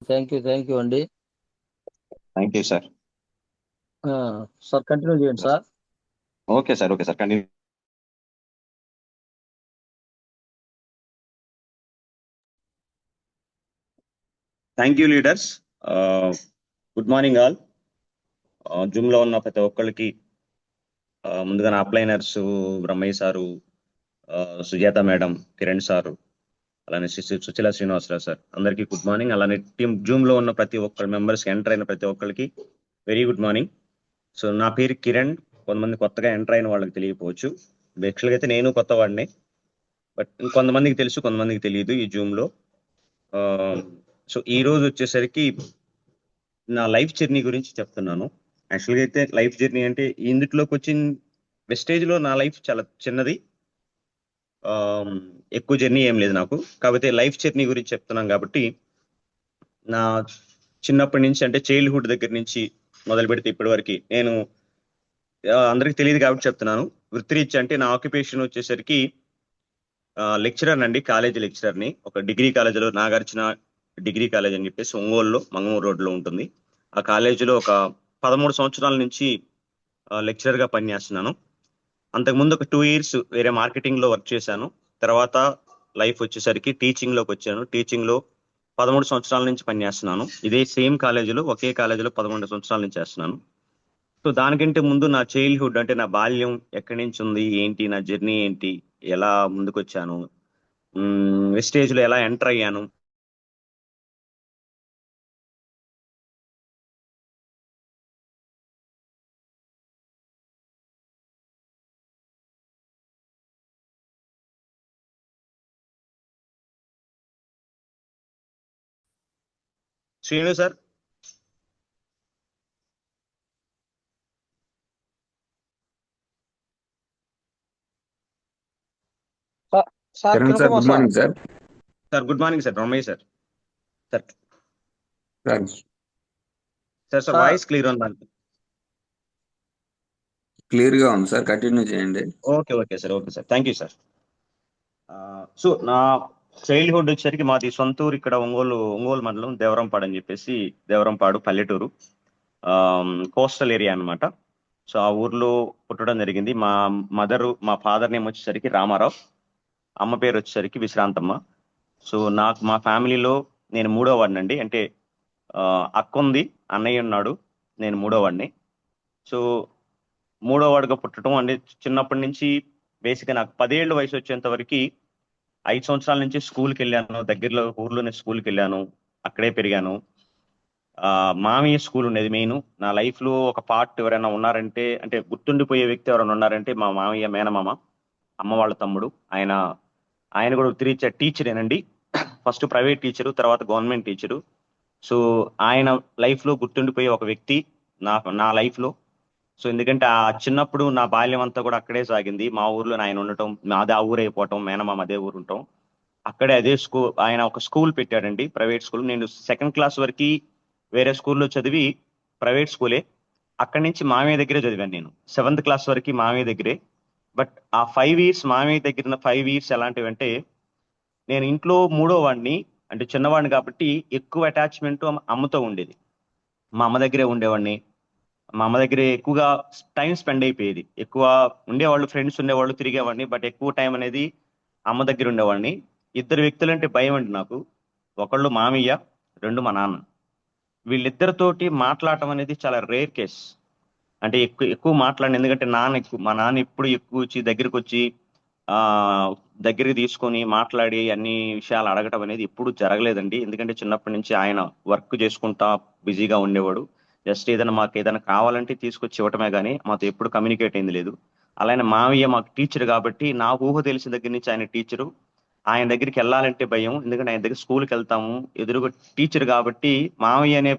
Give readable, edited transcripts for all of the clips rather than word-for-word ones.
Thank you అండి. Thank you sir. Sir continue చేయండి sir. Okay sir continue. Thank you leaders. Good morning all. Zoom లో ఉన్న ప్రతి ఒక్కరికి ముందుగా నా upliners Brahmayya sir, Sujatha madam, Kiran sir, అలానే సుచిల శ్రీనివాసరావు సార్, అందరికీ గుడ్ మార్నింగ్. అలానే టీమ్ జూమ్ లో ఉన్న ప్రతి ఒక్కరి మెంబర్స్ ఎంటర్ అయిన ప్రతి ఒక్కరికి వెరీ గుడ్ మార్నింగ్. సో నా పేరు కిరణ్. కొంతమంది కొత్తగా ఎంటర్ అయిన వాళ్ళకి తెలియకపోవచ్చు. యాక్చువల్గా అయితే నేను కొత్త వాడిని, బట్ కొంతమందికి తెలుసు, కొంతమందికి తెలియదు ఈ జూమ్ లో. సో ఈ రోజు వచ్చేసరికి నా లైఫ్ జర్నీ గురించి చెప్తున్నాను. యాక్చువల్గా అయితే లైఫ్ జర్నీ అంటే ఇందులోకి వచ్చిన వెస్టేజ్ లో నా లైఫ్ చాలా చిన్నది, ఎక్కువ జర్నీ ఏం లేదు నాకు. కాకపోతే లైఫ్ జర్నీ గురించి చెప్తున్నాను కాబట్టి నా చిన్నప్పటి నుంచి అంటే చైల్డ్హుడ్ దగ్గర నుంచి మొదలు పెడితే ఇప్పటి వరకు నేను అందరికి తెలియదు కాబట్టి చెప్తున్నాను. వృత్తిరీత్యా అంటే నా ఆక్యుపేషన్ వచ్చేసరికి లెక్చరర్ అండి, కాలేజీ లెక్చరర్ని. ఒక డిగ్రీ కాలేజీలో, నాగార్జున డిగ్రీ కాలేజ్ అని చెప్పేసి ఒంగోలులో మంగమూరు రోడ్లో ఉంటుంది. ఆ కాలేజీలో ఒక 13 సంవత్సరాల నుంచి లెక్చరర్ గా పనిచేస్తున్నాను. అంతకుముందు ఒక 2 years వేరే మార్కెటింగ్ లో వర్క్ చేశాను. తర్వాత లైఫ్ వచ్చేసరికి టీచింగ్ లోకి వచ్చాను. టీచింగ్ లో 13 సంవత్సరాల నుంచి పనిచేస్తున్నాను. ఇదే సేమ్ కాలేజీలో, ఒకే కాలేజీలో 11 సంవత్సరాల నుంచి చేస్తున్నాను. సో దానికంటే ముందు నా చైల్డ్హుడ్ అంటే నా బాల్యం ఎక్కడి నుంచి ఉంది, ఏంటి, నా జర్నీ ఏంటి, ఎలా ముందుకు వచ్చాను, వెస్టేజ్ లో ఎలా ఎంటర్ అయ్యాను. Srinu sir, sir Kiran sir, good morning sir. Sir good morning sir. Ramaiah sir. Sir sir sir voice clear ఉందండి. క్లియర్ గా ఉంది సార్, కంటిన్యూ చేయండి. Okay sir thank you sir. So నా చైల్డ్హుడ్ వచ్చేసరికి మాది సొంత ఊరు ఇక్కడ ఒంగోలు మండలం దేవరంపాడు అని చెప్పేసి, దేవరంపాడు పల్లెటూరు, కోస్టల్ ఏరియా అన్నమాట. సో ఆ ఊర్లో పుట్టడం జరిగింది. మా ఫాదర్ నేమ్ వచ్చేసరికి రామారావు, అమ్మ పేరు వచ్చేసరికి విశ్రాంతమ్మ. సో నాకు మా ఫ్యామిలీలో నేను మూడో వాడిని అండి. అంటే అక్క ఉంది, అన్నయ్య ఉన్నాడు, నేను మూడో వాడిని. సో మూడో వాడిగా పుట్టడం అంటే చిన్నప్పటి నుంచి బేసిక్గా నాకు 10 ఏళ్ళ వయసు వచ్చేంత వరకు 5 సంవత్సరాల నుంచి స్కూల్కి వెళ్ళాను. దగ్గరలో ఊర్లోనే స్కూల్కి వెళ్ళాను, అక్కడే పెరిగాను. మామయ్య స్కూల్ ఉండేది మెయిన్. నా లైఫ్ లో ఒక పార్ట్ ఎవరైనా ఉన్నారంటే, అంటే గుర్తుండిపోయే వ్యక్తి ఎవరైనా ఉన్నారంటే మా మామయ్య మేనమామ, అమ్మ వాళ్ళ తమ్ముడు. ఆయన కూడా వృత్తిరీత్యా టీచరేనండి. ఫస్ట్ ప్రైవేట్ టీచరు, తర్వాత గవర్నమెంట్ టీచరు. సో ఆయన లైఫ్ లో గుర్తుండిపోయే ఒక వ్యక్తి నా లైఫ్ లో. సో ఎందుకంటే ఆ చిన్నప్పుడు నా బాల్యం అంతా కూడా అక్కడే సాగింది. మా ఊర్లో ఆయన ఉండటం, మాది ఆ ఊరు అయిపోవటం, మేనమామ అదే ఊరు ఉండటం, అక్కడే అదే స్కూల్. ఆయన ఒక స్కూల్ పెట్టాడండి, ప్రైవేట్ స్కూల్. నేను 2nd క్లాస్ వరకు వేరే స్కూల్లో చదివి, ప్రైవేట్ స్కూలే. అక్కడి నుంచి మామయ్య దగ్గరే చదివాను నేను. 7th క్లాస్ వరకు మామయ్య దగ్గరే. బట్ ఆ 5 years మామయ్య దగ్గర 5 years ఎలాంటివి అంటే, నేను ఇంట్లో మూడో వాడిని, అంటే చిన్నవాడిని కాబట్టి ఎక్కువ అటాచ్మెంట్ అమ్మతో ఉండేది. మా అమ్మ దగ్గరే ఉండేవాడిని. మా అమ్మ దగ్గరే ఎక్కువగా టైం స్పెండ్ అయిపోయేది. ఎక్కువ ఉండేవాళ్ళు, ఫ్రెండ్స్ ఉండేవాళ్ళు, తిరిగేవాడిని. బట్ ఎక్కువ టైం అనేది అమ్మ దగ్గర ఉండేవాడిని. 2 వ్యక్తులంటే భయం అండి నాకు. ఒకళ్ళు మామయ్య, 2 మా నాన్న. వీళ్ళిద్దరితోటి మాట్లాడటం అనేది చాలా రేర్ కేస్. అంటే ఎక్కువ ఎక్కువ మాట్లాడిన, ఎందుకంటే మా నాన్న ఎప్పుడు ఎక్కువ వచ్చి దగ్గరికి వచ్చి ఆ దగ్గరికి తీసుకొని మాట్లాడి అన్ని విషయాలు అడగటం అనేది ఎప్పుడు జరగలేదండి. ఎందుకంటే చిన్నప్పటి నుంచి ఆయన వర్క్ చేసుకుంటా బిజీగా ఉండేవాడు. జస్ట్ ఏదైనా మాకు ఏదైనా కావాలంటే తీసుకొచ్చి ఇవ్వటమే కానీ మాతో ఎప్పుడు కమ్యూనికేట్ అయింది లేదు. అలానే మావయ్య మాకు టీచర్ కాబట్టి, నాకు ఊహ తెలిసిన దగ్గర నుంచి ఆయన టీచరు. ఆయన దగ్గరికి వెళ్ళాలంటే భయం, ఎందుకంటే ఆయన దగ్గర స్కూల్కి వెళ్తాము, ఎదురుగా టీచర్ కాబట్టి. మావయ్య అనే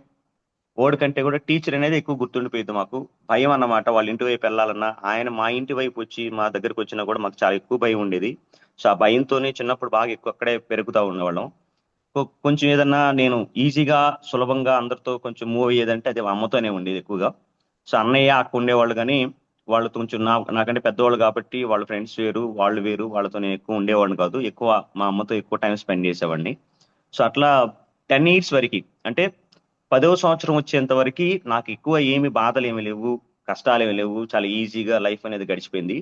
ఓడి కంటే కూడా టీచర్ అనేది ఎక్కువ గుర్తుండిపోయింది మాకు. భయం అన్నమాట. వాళ్ళ ఇంటి వైపు వెళ్ళాలన్నా, ఆయన మా ఇంటి వైపు వచ్చి మా దగ్గరకు వచ్చినా కూడా మాకు చాలా ఎక్కువ భయం ఉండేది. సో ఆ భయంతోనే చిన్నప్పుడు బాగా ఎక్కువ అక్కడే పెరుగుతూ ఉండేవాళ్ళం. కొంచెం ఏదన్నా నేను ఈజీగా సులభంగా అందరితో కొంచెం మూవ్ అయ్యేదంటే అది మా అమ్మతోనే ఉండేది ఎక్కువగా. సో అన్నయ్య అక్క ఉండేవాళ్ళు కానీ, వాళ్ళతో కొంచెం నాకంటే పెద్దవాళ్ళు కాబట్టి వాళ్ళ ఫ్రెండ్స్ వేరు, వాళ్ళు వేరు, వాళ్ళతో నేను ఎక్కువ ఉండేవాడిని కాదు. ఎక్కువ మా అమ్మతో ఎక్కువ టైం స్పెండ్ చేసేవాడిని. సో అట్లా 10 ఇయర్స్ వరకు, అంటే 10వ సంవత్సరం వచ్చేంత వరకు నాకు ఎక్కువ ఏమి బాధలు ఏమి లేవు, కష్టాలు ఏమి లేవు, చాలా ఈజీగా లైఫ్ అనేది గడిచిపోయింది.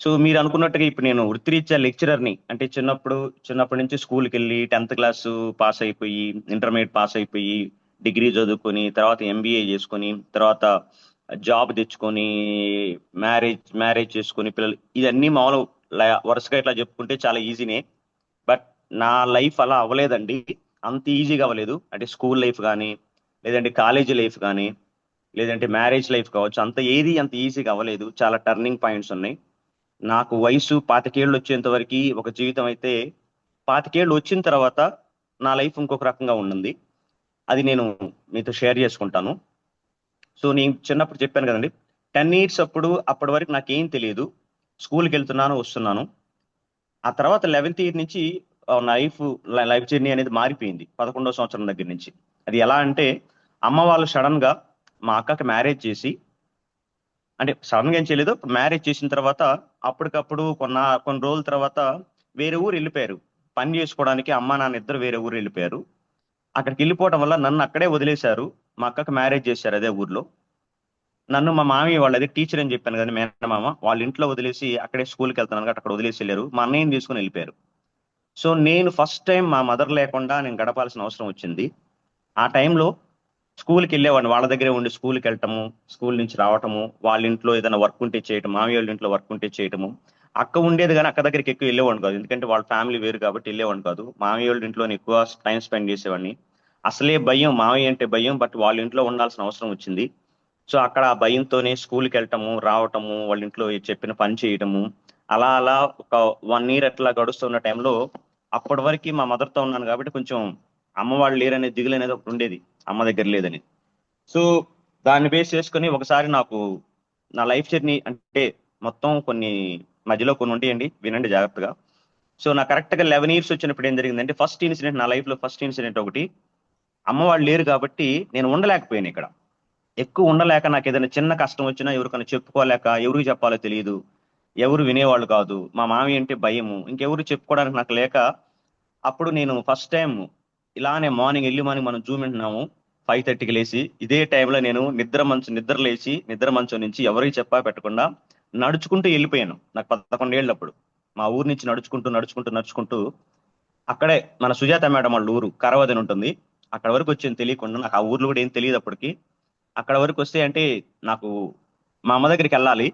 సో మీరు అనుకున్నట్టుగా ఇప్పుడు నేను వృత్తిరీత్యా లెక్చరర్ని, అంటే చిన్నప్పటి నుంచి స్కూల్కి వెళ్ళి 10th క్లాస్ పాస్ అయిపోయి, ఇంటర్మీడియట్ పాస్ అయిపోయి, డిగ్రీ చదువుకొని, తర్వాత ఎంబీఏ చేసుకొని, తర్వాత జాబ్ తెచ్చుకొని, మ్యారేజ్ చేసుకొని, పిల్లలు, ఇవన్నీ మామూలు వరుసగా ఇట్లా చెప్పుకుంటే చాలా ఈజీనే. బట్ నా లైఫ్ అలా అవ్వలేదండి. అంత ఈజీగా అవ్వలేదు. అంటే స్కూల్ లైఫ్ కానీ, లేదంటే కాలేజీ లైఫ్ కానీ, లేదంటే మ్యారేజ్ లైఫ్ కావచ్చు, అంత ఈజీగా అవ్వలేదు. చాలా టర్నింగ్ పాయింట్స్ ఉన్నాయి. నాకు వయసు 25 వచ్చేంత వరకు ఒక జీవితం అయితే, 25 వచ్చిన తర్వాత నా లైఫ్ ఇంకొక రకంగా ఉంటుంది. అది నేను మీతో షేర్ చేసుకుంటాను. సో నేను చిన్నప్పుడు చెప్పాను కదండి, 10 ఇయర్స్ అప్పటి వరకు నాకేం తెలియదు. స్కూల్కి వెళ్తున్నాను, వస్తున్నాను. ఆ తర్వాత 11th ఇయర్ నుంచి లైఫ్ జర్నీ అనేది మారిపోయింది 11వ సంవత్సరం దగ్గర నుంచి. అది ఎలా అంటే, అమ్మ వాళ్ళు సడన్ గా మా అక్కకి మ్యారేజ్ చేసి, అంటే సడన్ గా ఏం చేయలేదు, మ్యారేజ్ చేసిన తర్వాత అప్పటికప్పుడు కొన్ని రోజుల తర్వాత వేరే ఊరు వెళ్ళిపోయారు. పని చేసుకోవడానికి అమ్మ నాన్న ఇద్దరు వేరే ఊరు వెళ్ళిపోయారు. అక్కడికి వెళ్ళిపోవడం వల్ల నన్ను అక్కడే వదిలేశారు. మా అక్కకి మ్యారేజ్ చేశారు అదే ఊర్లో. నన్ను మా మామయ్య వాళ్ళు, అదే టీచర్ అని చెప్పాను కదా, మేనమామ, వాళ్ళ ఇంట్లో వదిలేసి అక్కడే స్కూల్కి వెళ్తున్నాను కాబట్టి అక్కడ వదిలేసి వెళ్ళారు. మా అన్నయ్యని తీసుకుని వెళ్ళిపోయారు. సో నేను ఫస్ట్ టైం మా మదర్ లేకుండా నేను గడపాల్సిన అవసరం వచ్చింది. ఆ టైంలో స్కూల్కి వెళ్ళేవాడిని, వాళ్ళ దగ్గరే ఉండి స్కూల్కి వెళ్ళటము, స్కూల్ నుంచి రావటము, వాళ్ళ ఇంట్లో ఏదైనా వర్క్ ఉంటే చేయటం, మామయ్య వాళ్ళ ఇంట్లో వర్క్ ఉంటే చేయటము. అక్క ఉండేది కానీ అక్క దగ్గరికి ఎక్కువ వెళ్ళేవాడిని కాదు, ఎందుకంటే వాళ్ళ ఫ్యామిలీ వేరు కాబట్టి వెళ్ళేవాడిని కాదు. మామయ్య వాళ్ళ ఇంట్లో ఎక్కువ టైం స్పెండ్ చేసేవాడిని. అసలే భయం, మామయ్య అంటే భయం, బట్ వాళ్ళ ఇంట్లో ఉండాల్సిన అవసరం వచ్చింది. సో అక్కడ ఆ భయంతోనే స్కూల్కి వెళ్ళటము, రావటము, వాళ్ళ ఇంట్లో చెప్పిన పని చేయటము, అలా అలా ఒక 1 ఇయర్ అట్లా గడుస్తున్న టైంలో, అప్పటి వరకు మా మదర్తో ఉన్నాను కాబట్టి కొంచెం అమ్మ వాళ్ళు లేరనే దిగులు అనేది ఒకటి ఉండేది, అమ్మ దగ్గర లేదని. సో దాన్ని బేస్ చేసుకుని ఒకసారి నాకు నా లైఫ్ జర్నీ, అంటే మొత్తం మధ్యలో కొన్ని ఉంటాయండి, వినండి జాగ్రత్తగా. సో నా కరెక్ట్గా 11 ఇయర్స్ వచ్చినప్పుడు ఏం జరిగిందంటే, నా లైఫ్లో ఫస్ట్ ఇన్సిడెంట్ ఒకటి. అమ్మ వాళ్ళు లేరు కాబట్టి నేను ఉండలేకపోయాను ఇక్కడ. ఎక్కువ ఉండలేక, నాకు ఏదైనా చిన్న కష్టం వచ్చినా ఎవరికైనా చెప్పుకోలేక, ఎవరికి చెప్పాలో తెలియదు, ఎవరు వినేవాళ్ళు కాదు, మా మామయ్య అంటే భయము, ఇంకెవరు చెప్పుకోవడానికి నాకు లేక, అప్పుడు నేను ఫస్ట్ టైం ఇలానే ఎర్లీ మార్నింగ్ మనం జూమ్ వింటున్నాము 5:30కి లేచి, ఇదే టైంలో నేను నిద్ర మంచం నుంచి ఎవరికి చెప్పా పెట్టకుండా నడుచుకుంటూ వెళ్ళిపోయాను. నాకు 11 ఏళ్ళప్పుడు మా ఊరు నుంచి నడుచుకుంటూ అక్కడే మన సుజాత మేడం వాళ్ళ ఊరు కరవదని ఉంటుంది, అక్కడ వరకు వచ్చింది తెలియకుండా. నాకు ఆ ఊర్లో కూడా ఏం తెలియదు అప్పటికి. అక్కడ వరకు వస్తే అంటే నాకు మా అమ్మ దగ్గరికి వెళ్ళాలి,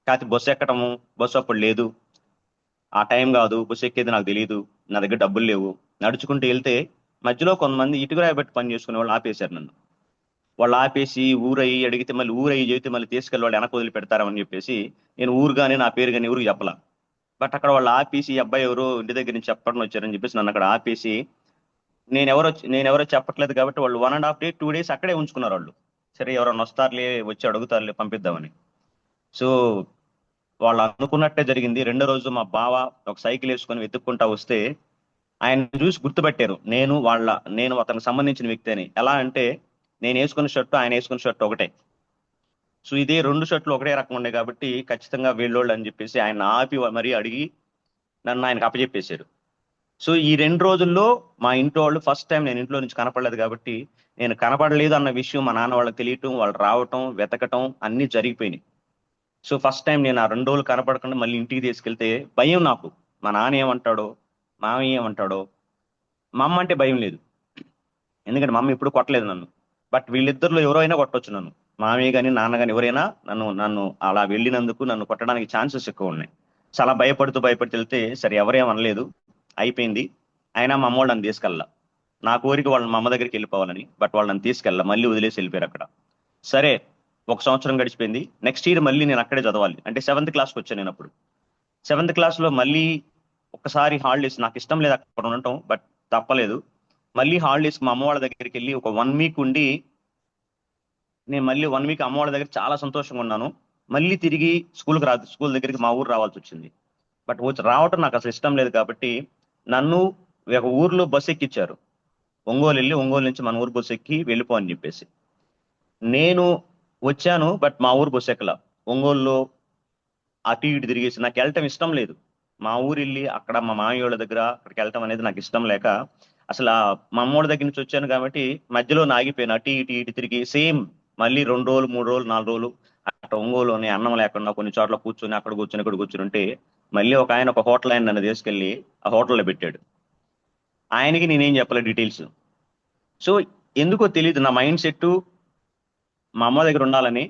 కాకపోతే బస్సు అప్పుడు లేదు, ఆ టైం కాదు, బస్సు ఎక్కేది నాకు తెలియదు, నా దగ్గర డబ్బులు లేవు. నడుచుకుంటూ వెళ్తే మధ్యలో కొంతమంది ఇటుకరాయి బట్టి పని చేసుకునే వాళ్ళు ఆపేశారు నన్ను. వాళ్ళు ఆపేసి ఊరయ్యి అడిగితే, మళ్ళీ ఊరయ్యి చెబితే మళ్ళీ తీసుకెళ్ళి వాళ్ళు వెనక వదిలి పెడతారని చెప్పేసి నేను ఊరు కానీ నా పేరు కానీ ఎవరికి చెప్పలా. బట్ అక్కడ వాళ్ళు ఆపేసి, ఈ అబ్బాయి ఎవరో ఇంటి దగ్గర నుంచి చెప్పడం వచ్చారని చెప్పేసి నన్ను అక్కడ ఆపేసి, నేనెవరో చెప్పట్లేదు కాబట్టి వాళ్ళు 1.5 day 2 days అక్కడే ఉంచుకున్నారు వాళ్ళు. సరే ఎవరైనా వస్తారులే, వచ్చి అడుగుతారులే, పంపిద్దామని. సో వాళ్ళు అనుకున్నట్టే జరిగింది. రెండో రోజు మా బావ ఒక సైకిల్ వేసుకొని వెతుక్కుంటా వస్తే ఆయన చూసి గుర్తుపెట్టారు, నేను అతనికి సంబంధించిన వ్యక్తి అని. ఎలా అంటే, నేను వేసుకున్న షర్టు ఆయన వేసుకున్న షర్టు ఒకటే. సో ఇదే 2 షర్ట్లు ఒకటే రకం ఉండే కాబట్టి ఖచ్చితంగా వీళ్ళోళ్ళు అని చెప్పేసి ఆయన ఆపి మరీ అడిగి నన్ను ఆయనకు అప్పచెప్పేశారు. సో ఈ 2 రోజుల్లో మా ఇంట్లో వాళ్ళు ఫస్ట్ టైం నేను ఇంట్లో నుంచి కనపడలేదు కాబట్టి, నేను కనపడలేదు అన్న విషయం మా నాన్న వాళ్ళకి తెలియటం, వాళ్ళు రావటం, వెతకటం అన్ని జరిగిపోయినాయి. సో ఫస్ట్ టైం నేను ఆ 2 రోజులు కనపడకుండా మళ్ళీ ఇంటికి తీసుకెళ్తే భయం నాకు. మా నాన్న ఏమంటాడో, మామయ్య ఏమంటాడో. మా అమ్మ అంటే భయం లేదు, ఎందుకంటే మా అమ్మ ఎప్పుడు కొట్టలేదు నన్ను. బట్ వీళ్ళిద్దరిలో ఎవరో అయినా కొట్టొచ్చు నన్ను, మామయ్య కానీ నాన్న కానీ ఎవరైనా నన్ను అలా వెళ్ళినందుకు నన్ను కొట్టడానికి ఛాన్సెస్ ఎక్కువ ఉన్నాయి. చాలా భయపడుతూ వెళ్తే సరే ఎవరేం అనలేదు, అయిపోయింది. అయినా మా అమ్మ వాళ్ళు నన్ను తీసుకెళ్ళా. నా కోరిక వాళ్ళని మా అమ్మ దగ్గరికి వెళ్ళిపోవాలని, బట్ వాళ్ళు నన్ను తీసుకెళ్ళా, మళ్ళీ వదిలేసి వెళ్ళిపోయారు అక్కడ. సరే 1 సంవత్సరం గడిచిపోయింది. నెక్స్ట్ ఇయర్ మళ్ళీ నేను అక్కడే చదవాలి, అంటే 7th క్లాస్కి వచ్చాను నేను అప్పుడు. 7th క్లాస్లో మళ్ళీ ఒక్కసారి హాలిడేస్, నాకు ఇష్టం లేదు అక్కడ ఉండటం, బట్ తప్పలేదు. మళ్ళీ హాలిడేస్ మా అమ్మ వాళ్ళ దగ్గరికి వెళ్ళి ఒక 1 వీక్ ఉండి, నేను మళ్ళీ 1 వీక్ అమ్మ వాళ్ళ దగ్గర చాలా సంతోషంగా ఉన్నాను. మళ్ళీ తిరిగి స్కూల్ దగ్గరికి మా ఊరు రావాల్సి వచ్చింది. బట్ రావటం నాకు అసలు ఇష్టం లేదు కాబట్టి నన్ను ఒక ఊర్లో బస్సు ఎక్కిచ్చారు. ఒంగోలు నుంచి మన ఊరు బస్సు ఎక్కి వెళ్ళిపో అని చెప్పేసి. నేను వచ్చాను, బట్ మా ఊరు బస్సు ఎక్కల. ఒంగోలులో అటు ఇటు తిరిగేసి నాకు వెళ్ళటం ఇష్టం లేదు. మా ఊరు వెళ్ళి అక్కడ మా మామయ్య వాళ్ళ దగ్గర అక్కడికి వెళ్ళటం అనేది నాకు ఇష్టం లేక అసలు మా అమ్మోడి దగ్గర నుంచి వచ్చాను కాబట్టి మధ్యలో ఆగిపోయాను. అటు ఇటు ఇటు తిరిగి సేమ్ మళ్ళీ 2 రోజులు 3 రోజులు 4 రోజులు అక్కడ ఒంగోలుని అన్నం లేకుండా కొన్ని చోట్ల కూర్చొని అక్కడ కూర్చొని ఇక్కడ కూర్చొని ఉంటే మళ్ళీ ఒక హోటల్ ఆయన నన్ను తీసుకెళ్లి ఆ హోటల్లో పెట్టాడు. ఆయనకి నేనేం చెప్పలే డీటెయిల్స్. సో ఎందుకో తెలియదు, నా మైండ్ సెట్ మా అమ్మ దగ్గర ఉండాలని,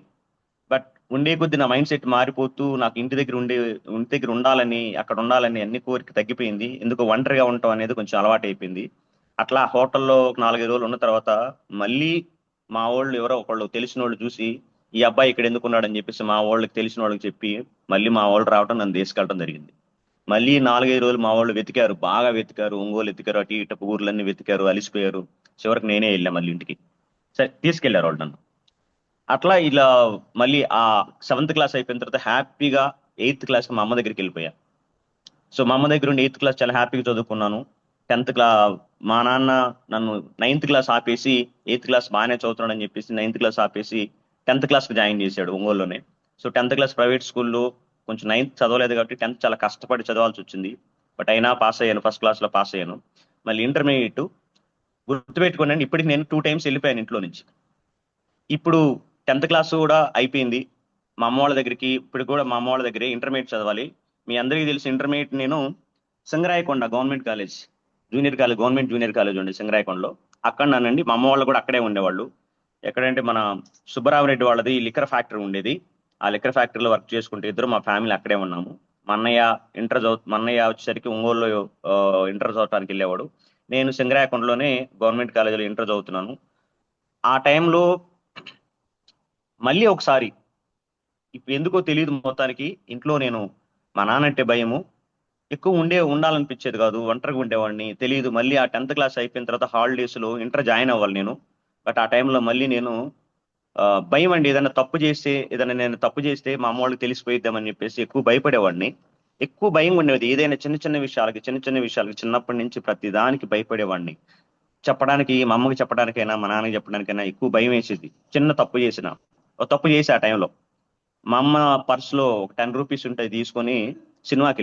బట్ ఉండే కొద్ది నా మైండ్ సెట్ మారిపోతూ నాకు ఇంటి దగ్గర ఉండాలని, అక్కడ ఉండాలని అన్ని కోరిక తగ్గిపోయింది. ఎందుకు ఒంటరిగా ఉండటం అనేది కొంచెం అలవాటు అయిపోయింది. అట్లా హోటల్లో ఒక 4-5 రోజులు ఉన్న తర్వాత మళ్ళీ మా వాళ్ళు ఎవరో ఒకళ్ళు తెలిసిన వాళ్ళు చూసి ఈ అబ్బాయి ఇక్కడ ఎందుకు ఉన్నాడని చెప్పేసి మా వాళ్ళకి తెలిసిన వాళ్ళకి చెప్పి మళ్ళీ మా వాళ్ళు రావడం, నన్ను తీసుకెళ్ళడం జరిగింది. మళ్ళీ 4-5 రోజులు మా వాళ్ళు వెతికారు, బాగా వెతికారు, ఒంగోలు వెతికారు, అటు ఇటు ఊర్లన్నీ వెతికారు, అలిసిపోయారు. చివరికి నేనే వెళ్ళా మళ్ళీ ఇంటికి. సరే తీసుకెళ్లారు వాళ్ళు నన్ను. అట్లా ఇలా మళ్ళీ ఆ 7th క్లాస్ అయిపోయిన తర్వాత హ్యాపీగా 8th క్లాస్ మా అమ్మ దగ్గరికి వెళ్ళిపోయా. సో మా అమ్మ దగ్గర ఉండి 8th క్లాస్ చాలా హ్యాపీగా చదువుకున్నాను. 10th క్లాస్ మా నాన్న నన్ను 9th క్లాస్ ఆపేసి 8th క్లాస్ బాగానే చదువుతున్నాడు అని చెప్పేసి 9th క్లాస్ ఆపేసి 10th క్లాస్కి జాయిన్ చేశాడు ఒంగోలులోనే. సో 10th క్లాస్ ప్రైవేట్ స్కూల్లో కొంచెం 9th చదవలేదు కాబట్టి 10th చాలా కష్టపడి చదవాల్సి వచ్చింది. బట్ అయినా పాస్ అయ్యాను, ఫస్ట్ క్లాస్లో పాస్ అయ్యాను. మళ్ళీ ఇంటర్మీడియట్ గుర్తుపెట్టుకోండి, ఇప్పటికి నేను 2 times వెళ్ళిపోయాను ఇంట్లో నుంచి. ఇప్పుడు 10th క్లాస్ కూడా అయిపోయింది. మా అమ్మ వాళ్ళ దగ్గరికి ఇప్పుడు కూడా మా అమ్మ వాళ్ళ దగ్గరే ఇంటర్మీడియట్ చదవాలి. మీ అందరికీ తెలిసి ఇంటర్మీడియట్ నేను Singarayakonda government college government junior college ఉండే సింగరాయకొండలో, అక్కడ నానండి. మా అమ్మ వాళ్ళు కూడా అక్కడే ఉండేవాళ్ళు. ఎక్కడంటే మన సుబ్బరామరెడ్డి వాళ్ళది లిక్కర్ ఫ్యాక్టరీ ఉండేది. ఆ లిక్కర్ ఫ్యాక్టరీలో వర్క్ చేసుకుంటే ఇద్దరు మా ఫ్యామిలీ అక్కడే ఉన్నాము. మా అన్నయ్య వచ్చేసరికి ఒంగోలులో ఇంటర్ చదవడానికి వెళ్ళేవాడు. నేను సింగరాయకొండలోనే గవర్నమెంట్ కాలేజీలో ఇంటర్ చదువుతున్నాను. ఆ టైంలో మళ్ళీ ఒకసారి ఇప్పుడు ఎందుకో తెలియదు, మొత్తానికి ఇంట్లో నేను మా నాన్నంటే భయము, ఎక్కువ ఉండాలనిపించేది కాదు, ఒంటరిగా ఉండేవాడిని. తెలియదు. మళ్ళీ ఆ 10th క్లాస్ అయిపోయిన తర్వాత హాలిడేస్లో ఇంటర్ జాయిన్ అవ్వాలి నేను. బట్ ఆ టైంలో మళ్ళీ నేను భయం అండి, ఏదైనా నేను తప్పు చేస్తే మా అమ్మ వాళ్ళకి తెలిసిపోయిద్దామని చెప్పేసి ఎక్కువ భయపడేవాడిని. ఎక్కువ భయం ఉండేది. ఏదైనా చిన్న చిన్న విషయాలకి చిన్నప్పటి నుంచి ప్రతి దానికి భయపడేవాడిని. చెప్పడానికి మా అమ్మకి చెప్పడానికైనా మా నాన్నకి చెప్పడానికైనా ఎక్కువ భయం వేసేది. చిన్న తప్పు చేసి ఆ టైంలో మా అమ్మ పర్సులో ఒక 10 రూపీస్ ఉంటాయి తీసుకొని సినిమాకి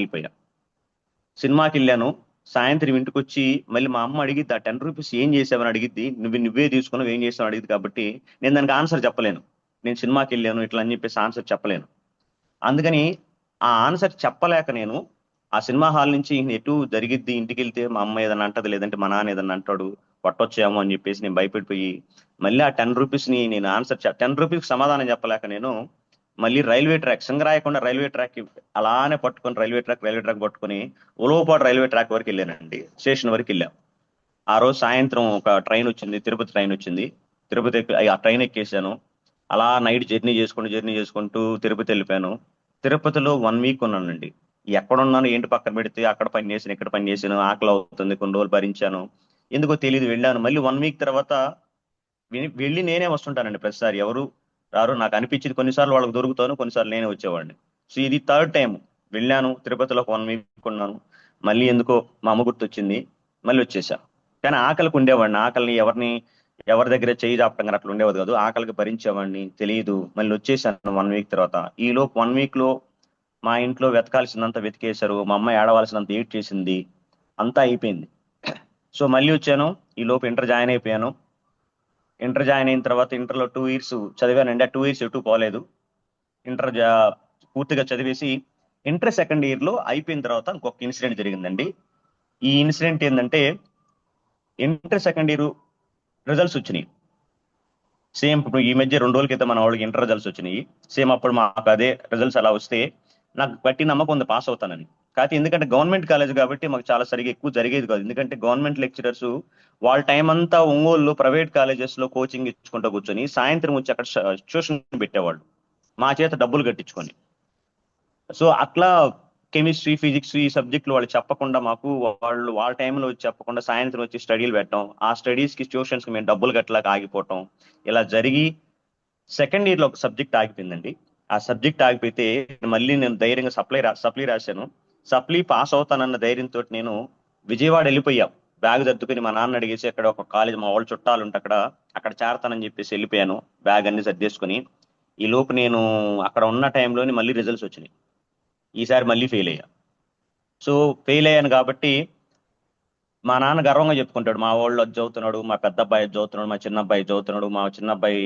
వెళ్ళాను. సాయంత్రం ఇంటికి వచ్చి మళ్ళీ మా అమ్మ అడిగిద్ది, ఆ 10 రూపీస్ ఏం చేసావని అడిగిద్ది. నువ్వే తీసుకున్నావు, ఏం చేసావు అడిగిద్ది. కాబట్టి నేను దానికి ఆన్సర్ చెప్పలేను. నేను సినిమాకి వెళ్ళాను ఇట్లా అని చెప్పేసి ఆన్సర్ చెప్పలేను. అందుకని ఆ ఆన్సర్ చెప్పలేక నేను ఆ సినిమా హాల్ నుంచి ఎటు జరిగిద్ది, ఇంటికి వెళ్తే మా అమ్మ ఏదన్నా అంటది, లేదంటే మా నాన్న ఏదన్నా అంటాడు, కొట్టొచ్చేమో అని చెప్పేసి నేను భయపడిపోయి మళ్ళీ ఆ 10 రూపీస్ని నేను 10 రూపీస్కి సమాధానం చెప్పలేక నేను మళ్ళీ సింగరాయకొండ రైల్వే ట్రాక్ అలానే పట్టుకొని రైల్వే ట్రాక్ పట్టుకొని ఉలవపాడు రైల్వే ట్రాక్ వరకు వెళ్ళానండి. స్టేషన్ వరకు వెళ్ళాం. ఆ రోజు సాయంత్రం ఒక ట్రైన్ వచ్చింది, తిరుపతి ట్రైన్ వచ్చింది. ఆ ట్రైన్ ఎక్కేసాను. అలా నైట్ జర్నీ చేసుకుంటూ తిరుపతి వెళ్ళిపోయాను. తిరుపతిలో 1 week ఉన్నానండి. ఎక్కడున్నాను ఏంటి పక్కన పెడితే అక్కడ పని చేసాను, ఇక్కడ పని చేశాను, ఆకలి అవుతుంది, కొన్ని రోజులు భరించాను. ఎందుకో తెలియదు వెళ్ళాను. మళ్ళీ 1 week తర్వాత వెళ్ళి నేనే వస్తుంటానండి ప్రతిసారి. ఎవరు రారు. నాకు అనిపించింది కొన్నిసార్లు వాళ్ళకి దొరుకుతాను, కొన్నిసార్లు నేనే వచ్చేవాడిని. సో ఇది 3rd time వెళ్ళాను. తిరుపతిలో ఒక 1 week ఉన్నాను. మళ్ళీ ఎందుకో మా అమ్మ గుర్తొచ్చింది, మళ్ళీ వచ్చేసా. కానీ ఆకలికి ఉండేవాడిని. ఆకలిని ఎవరి దగ్గర చేయి చాపటం కానీ అట్లా ఉండేవాడు కాదు. ఆకలికి భరించేవాడిని, తెలియదు. మళ్ళీ వచ్చేసాను 1 week తర్వాత. ఈలోపు 1 week లో మా ఇంట్లో వెతకాల్సిందంతా వెతికేశారు. మా అమ్మ ఏడవలసినంత ఏడ్ చేసింది. అంతా అయిపోయింది. సో మళ్ళీ వచ్చాను. ఈ లోపు ఇంటర్ జాయిన్ అయిపోయాను. ఇంటర్ జాయిన్ అయిన తర్వాత ఇంటర్లో 2 years చదివానండి. ఆ 2 years ఎటు పోలేదు. ఇంటర్ పూర్తిగా చదివేసి ఇంటర్ 2nd year లో అయిపోయిన తర్వాత ఇంకొక ఇన్సిడెంట్ జరిగిందండి. ఈ ఇన్సిడెంట్ ఏంటంటే, ఇంటర్ 2nd year రిజల్ట్స్ వచ్చినాయి. సేమ్ ఇప్పుడు ఈ మధ్య 2 రోజుల క్రితం మన వాళ్ళకి ఇంటర్ రిజల్ట్స్ వచ్చినాయి. సేమ్ అప్పుడు మాకు అదే రిజల్ట్స్ అలా వస్తే నాకు గట్టి నమ్మకం ఉంది పాస్ అవుతానని. కాకపోతే ఎందుకంటే గవర్నమెంట్ కాలేజ్ కాబట్టి మాకు చాలా సరిగా ఎక్కువ జరిగేది కాదు. ఎందుకంటే గవర్నమెంట్ లెక్చరర్స్ వాళ్ళ టైం అంతా ఒంగోలులో ప్రైవేట్ కాలేజెస్ లో కోచింగ్ ఇచ్చుకుంటూ కూర్చొని సాయంత్రం వచ్చి అక్కడ ట్యూషన్ పెట్టేవాళ్ళు మా చేత డబ్బులు కట్టించుకొని. సో అట్లా కెమిస్ట్రీ, ఫిజిక్స్ ఈ సబ్జెక్టులు వాళ్ళు చెప్పకుండా మాకు వాళ్ళ టైంలో వచ్చి చెప్పకుండా సాయంత్రం వచ్చి స్టడీలు పెట్టడం, ఆ స్టడీస్కి ట్యూషన్స్కి మేము డబ్బులు కట్టలేక ఆగిపోవటం ఇలా జరిగి 2nd year లో ఒక సబ్జెక్ట్ ఆగిపోయిందండి. ఆ సబ్జెక్ట్ ఆగిపోతే మళ్ళీ నేను ధైర్యంగా సప్లీ రాశాను. సప్లీ పాస్ అవుతానన్న ధైర్యంతో నేను విజయవాడ వెళ్ళిపోయా. బ్యాగ్ సర్దుకుని మా నాన్న అడిగేసి అక్కడ ఒక కాలేజ్ మా వాళ్ళు చుట్టాలు ఉంటే అక్కడ చేరతానని చెప్పేసి వెళ్ళిపోయాను, బ్యాగ్ అన్ని సర్దేసుకుని. ఈ లోపు నేను అక్కడ ఉన్న టైంలోని మళ్ళీ రిజల్ట్స్ వచ్చినాయి. ఈసారి మళ్ళీ ఫెయిల్ అయ్యా. సో ఫెయిల్ అయ్యాను కాబట్టి మా నాన్న గర్వంగా చెప్పుకుంటాడు, మా వాళ్ళు అది చదువుతున్నాడు, మా పెద్ద అబ్బాయి అది చదువుతున్నాడు, మా చిన్న అబ్బాయి చదువుతున్నాడు, మా చిన్న అబ్బాయి